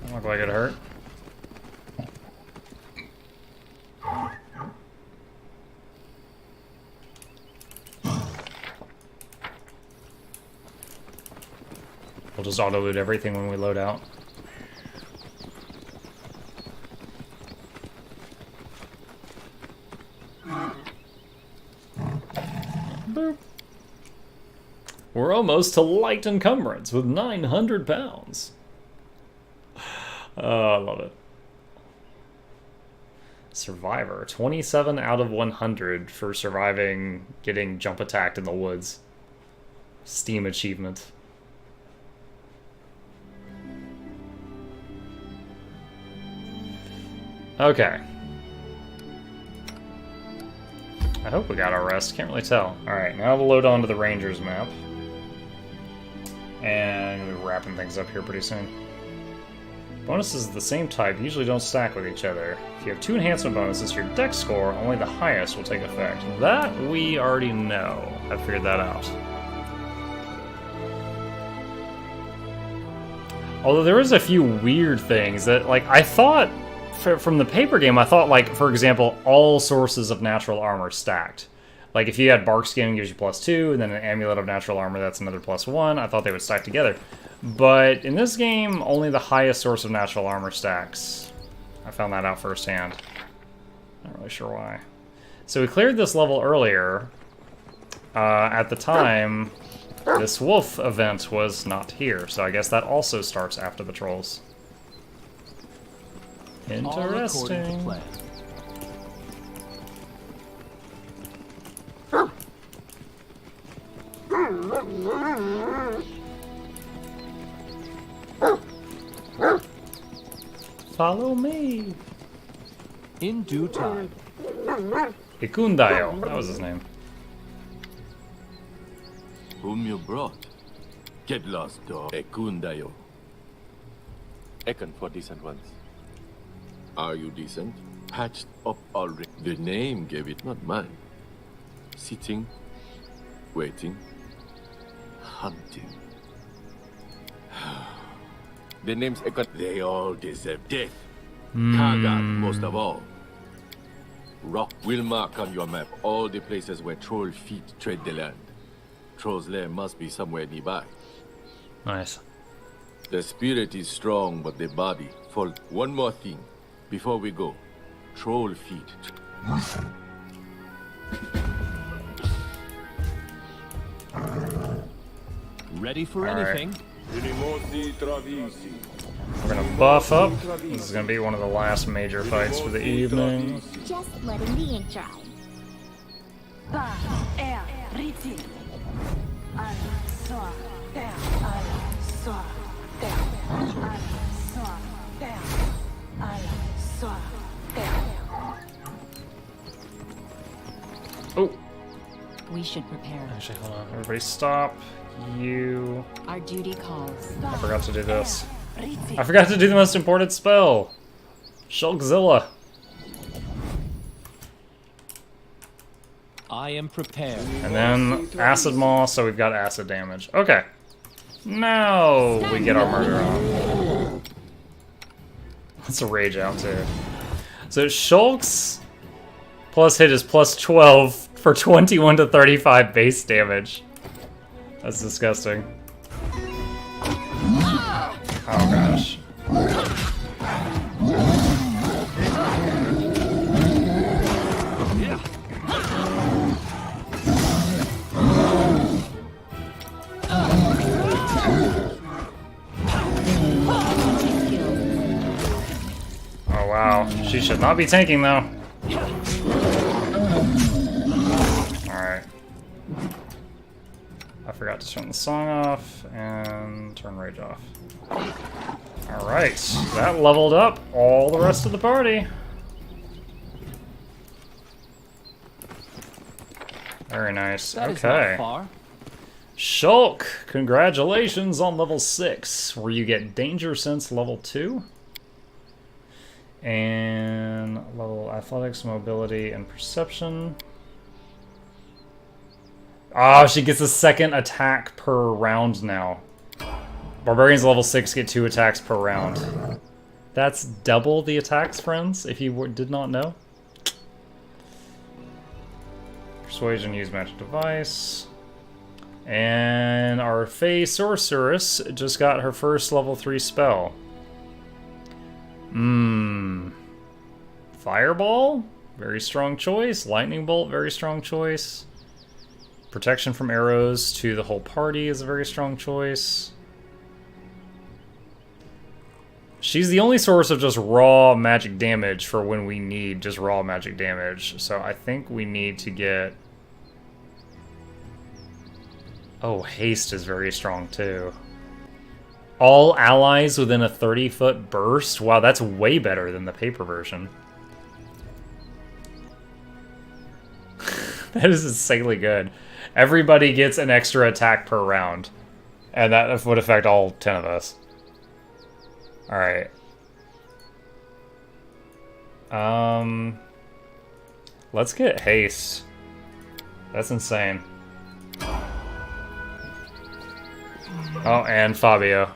S1: Doesn't look like it hurt. We'll just auto-loot everything when we load out. Boop. We're almost to light encumbrance with 900 pounds. Oh, I love it. Survivor. 27 out of 100 for surviving getting jump attacked in the woods. Steam achievement. Okay. I hope we got our rest. Can't really tell. Alright, now we'll load on to the Rangers map. And we're wrapping things up here pretty soon. Bonuses of the same type usually don't stack with each other. If you have 2 enhancement bonuses, your dex score, only the highest will take effect. That we already know. I figured that out. Although there was a few weird things that, like, I thought, from the paper game, I thought, like, for example, all sources of natural armor stacked. Like, if you had bark skin, it gives you +2, and then an amulet of natural armor, that's another +1. I thought they would stack together. But in this game, only the highest source of natural armor stacks. I found that out firsthand. Not really sure why. So we cleared this level earlier. At the time, this wolf event was not here, so I guess that also starts after the trolls. Interesting. Follow me.
S4: In due time.
S1: Ikundayo, that was his name.
S12: Whom you brought? Get lost, dog. Ekundayo. Ekon for decent ones. Are you decent? Patched up already. The name gave it, not mine. Sitting, waiting, hunting. The name's Ekon. They all deserve death. Kaga, most of all. Rock will mark on your map all the places where troll feet tread the land. Troll's lair must be somewhere nearby.
S1: Nice.
S12: The spirit is strong, but the body fault. One more thing. Before we go, troll feet.
S4: Ready for anything?
S1: We're gonna buff up. This is gonna be one of the last major fights for the evening.
S5: Just letting the ink dry.
S1: Oh!
S3: We should prepare.
S1: Actually, hold on. Everybody stop. You...
S3: Our duty calls.
S1: I forgot to do this. I forgot to do the most important spell! Shulkzilla.
S4: I am prepared.
S1: And then acid maw, so we've got acid damage. Okay. Now we get our murder on. Let's rage out too. So Shulk's plus hit is +12 for 21 to 35 base damage. That's disgusting. Oh gosh. Oh wow, she should not be tanking though. Alright. I forgot to turn the song off and turn rage off. Alright, that leveled up all the rest of the party. Very nice.
S4: That is
S1: okay.
S4: not far.
S1: Shulk, congratulations on level 6, where you get Danger Sense level 2. And level Athletics, Mobility, and Perception. Oh, she gets a second attack per round now. Barbarians level 6 get 2 attacks per round. That's double the attacks, friends, if you did not know. Persuasion, use magic device. And our Fey Sorceress just got her first level 3 spell. Fireball? Very strong choice. Lightning Bolt, very strong choice. Protection from arrows to the whole party is a very strong choice. She's the only source of just raw magic damage for when we need just raw magic damage. So I think we need to get... Oh, haste is very strong too. All allies within a 30-foot burst? Wow, that's way better than the paper version. That is insanely good. Everybody gets an extra attack per round. And that would affect all 10 of us. Alright. Let's get haste. That's insane. Oh, and Fabio.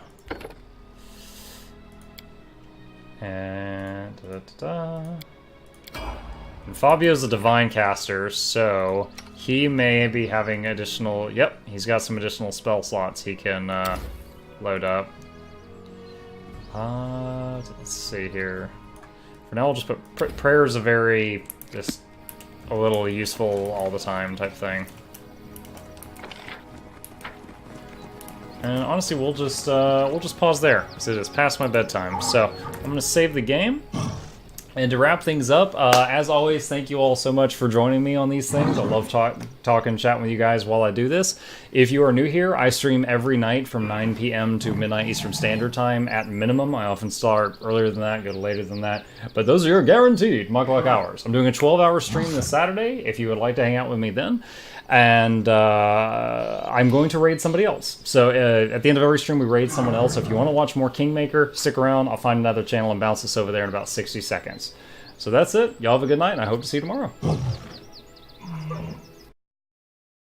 S1: And And Fabio's a divine caster, so he may be having additional... Yep, he's got some additional spell slots he can load up. Let's see here. For now, we'll just put... Prayer is a very... just a little useful all the time type thing. And honestly, we'll just pause there, because it is past my bedtime. So I'm going to save the game. And to wrap things up, as always, thank you all so much for joining me on these things. I love talking and chatting with you guys while I do this. If you are new here, I stream every night from 9 p.m. to midnight Eastern Standard Time at minimum. I often start earlier than that, go to later than that. But those are your guaranteed Muglock hours. I'm doing a 12-hour stream this Saturday, if you would like to hang out with me then. And I'm going to raid somebody else. So at the end of every stream, we raid someone else. So if you want to watch more Kingmaker, stick around. I'll find another channel and bounce this over there in about 60 seconds. So that's it. Y'all have a good night, and I hope to see you tomorrow.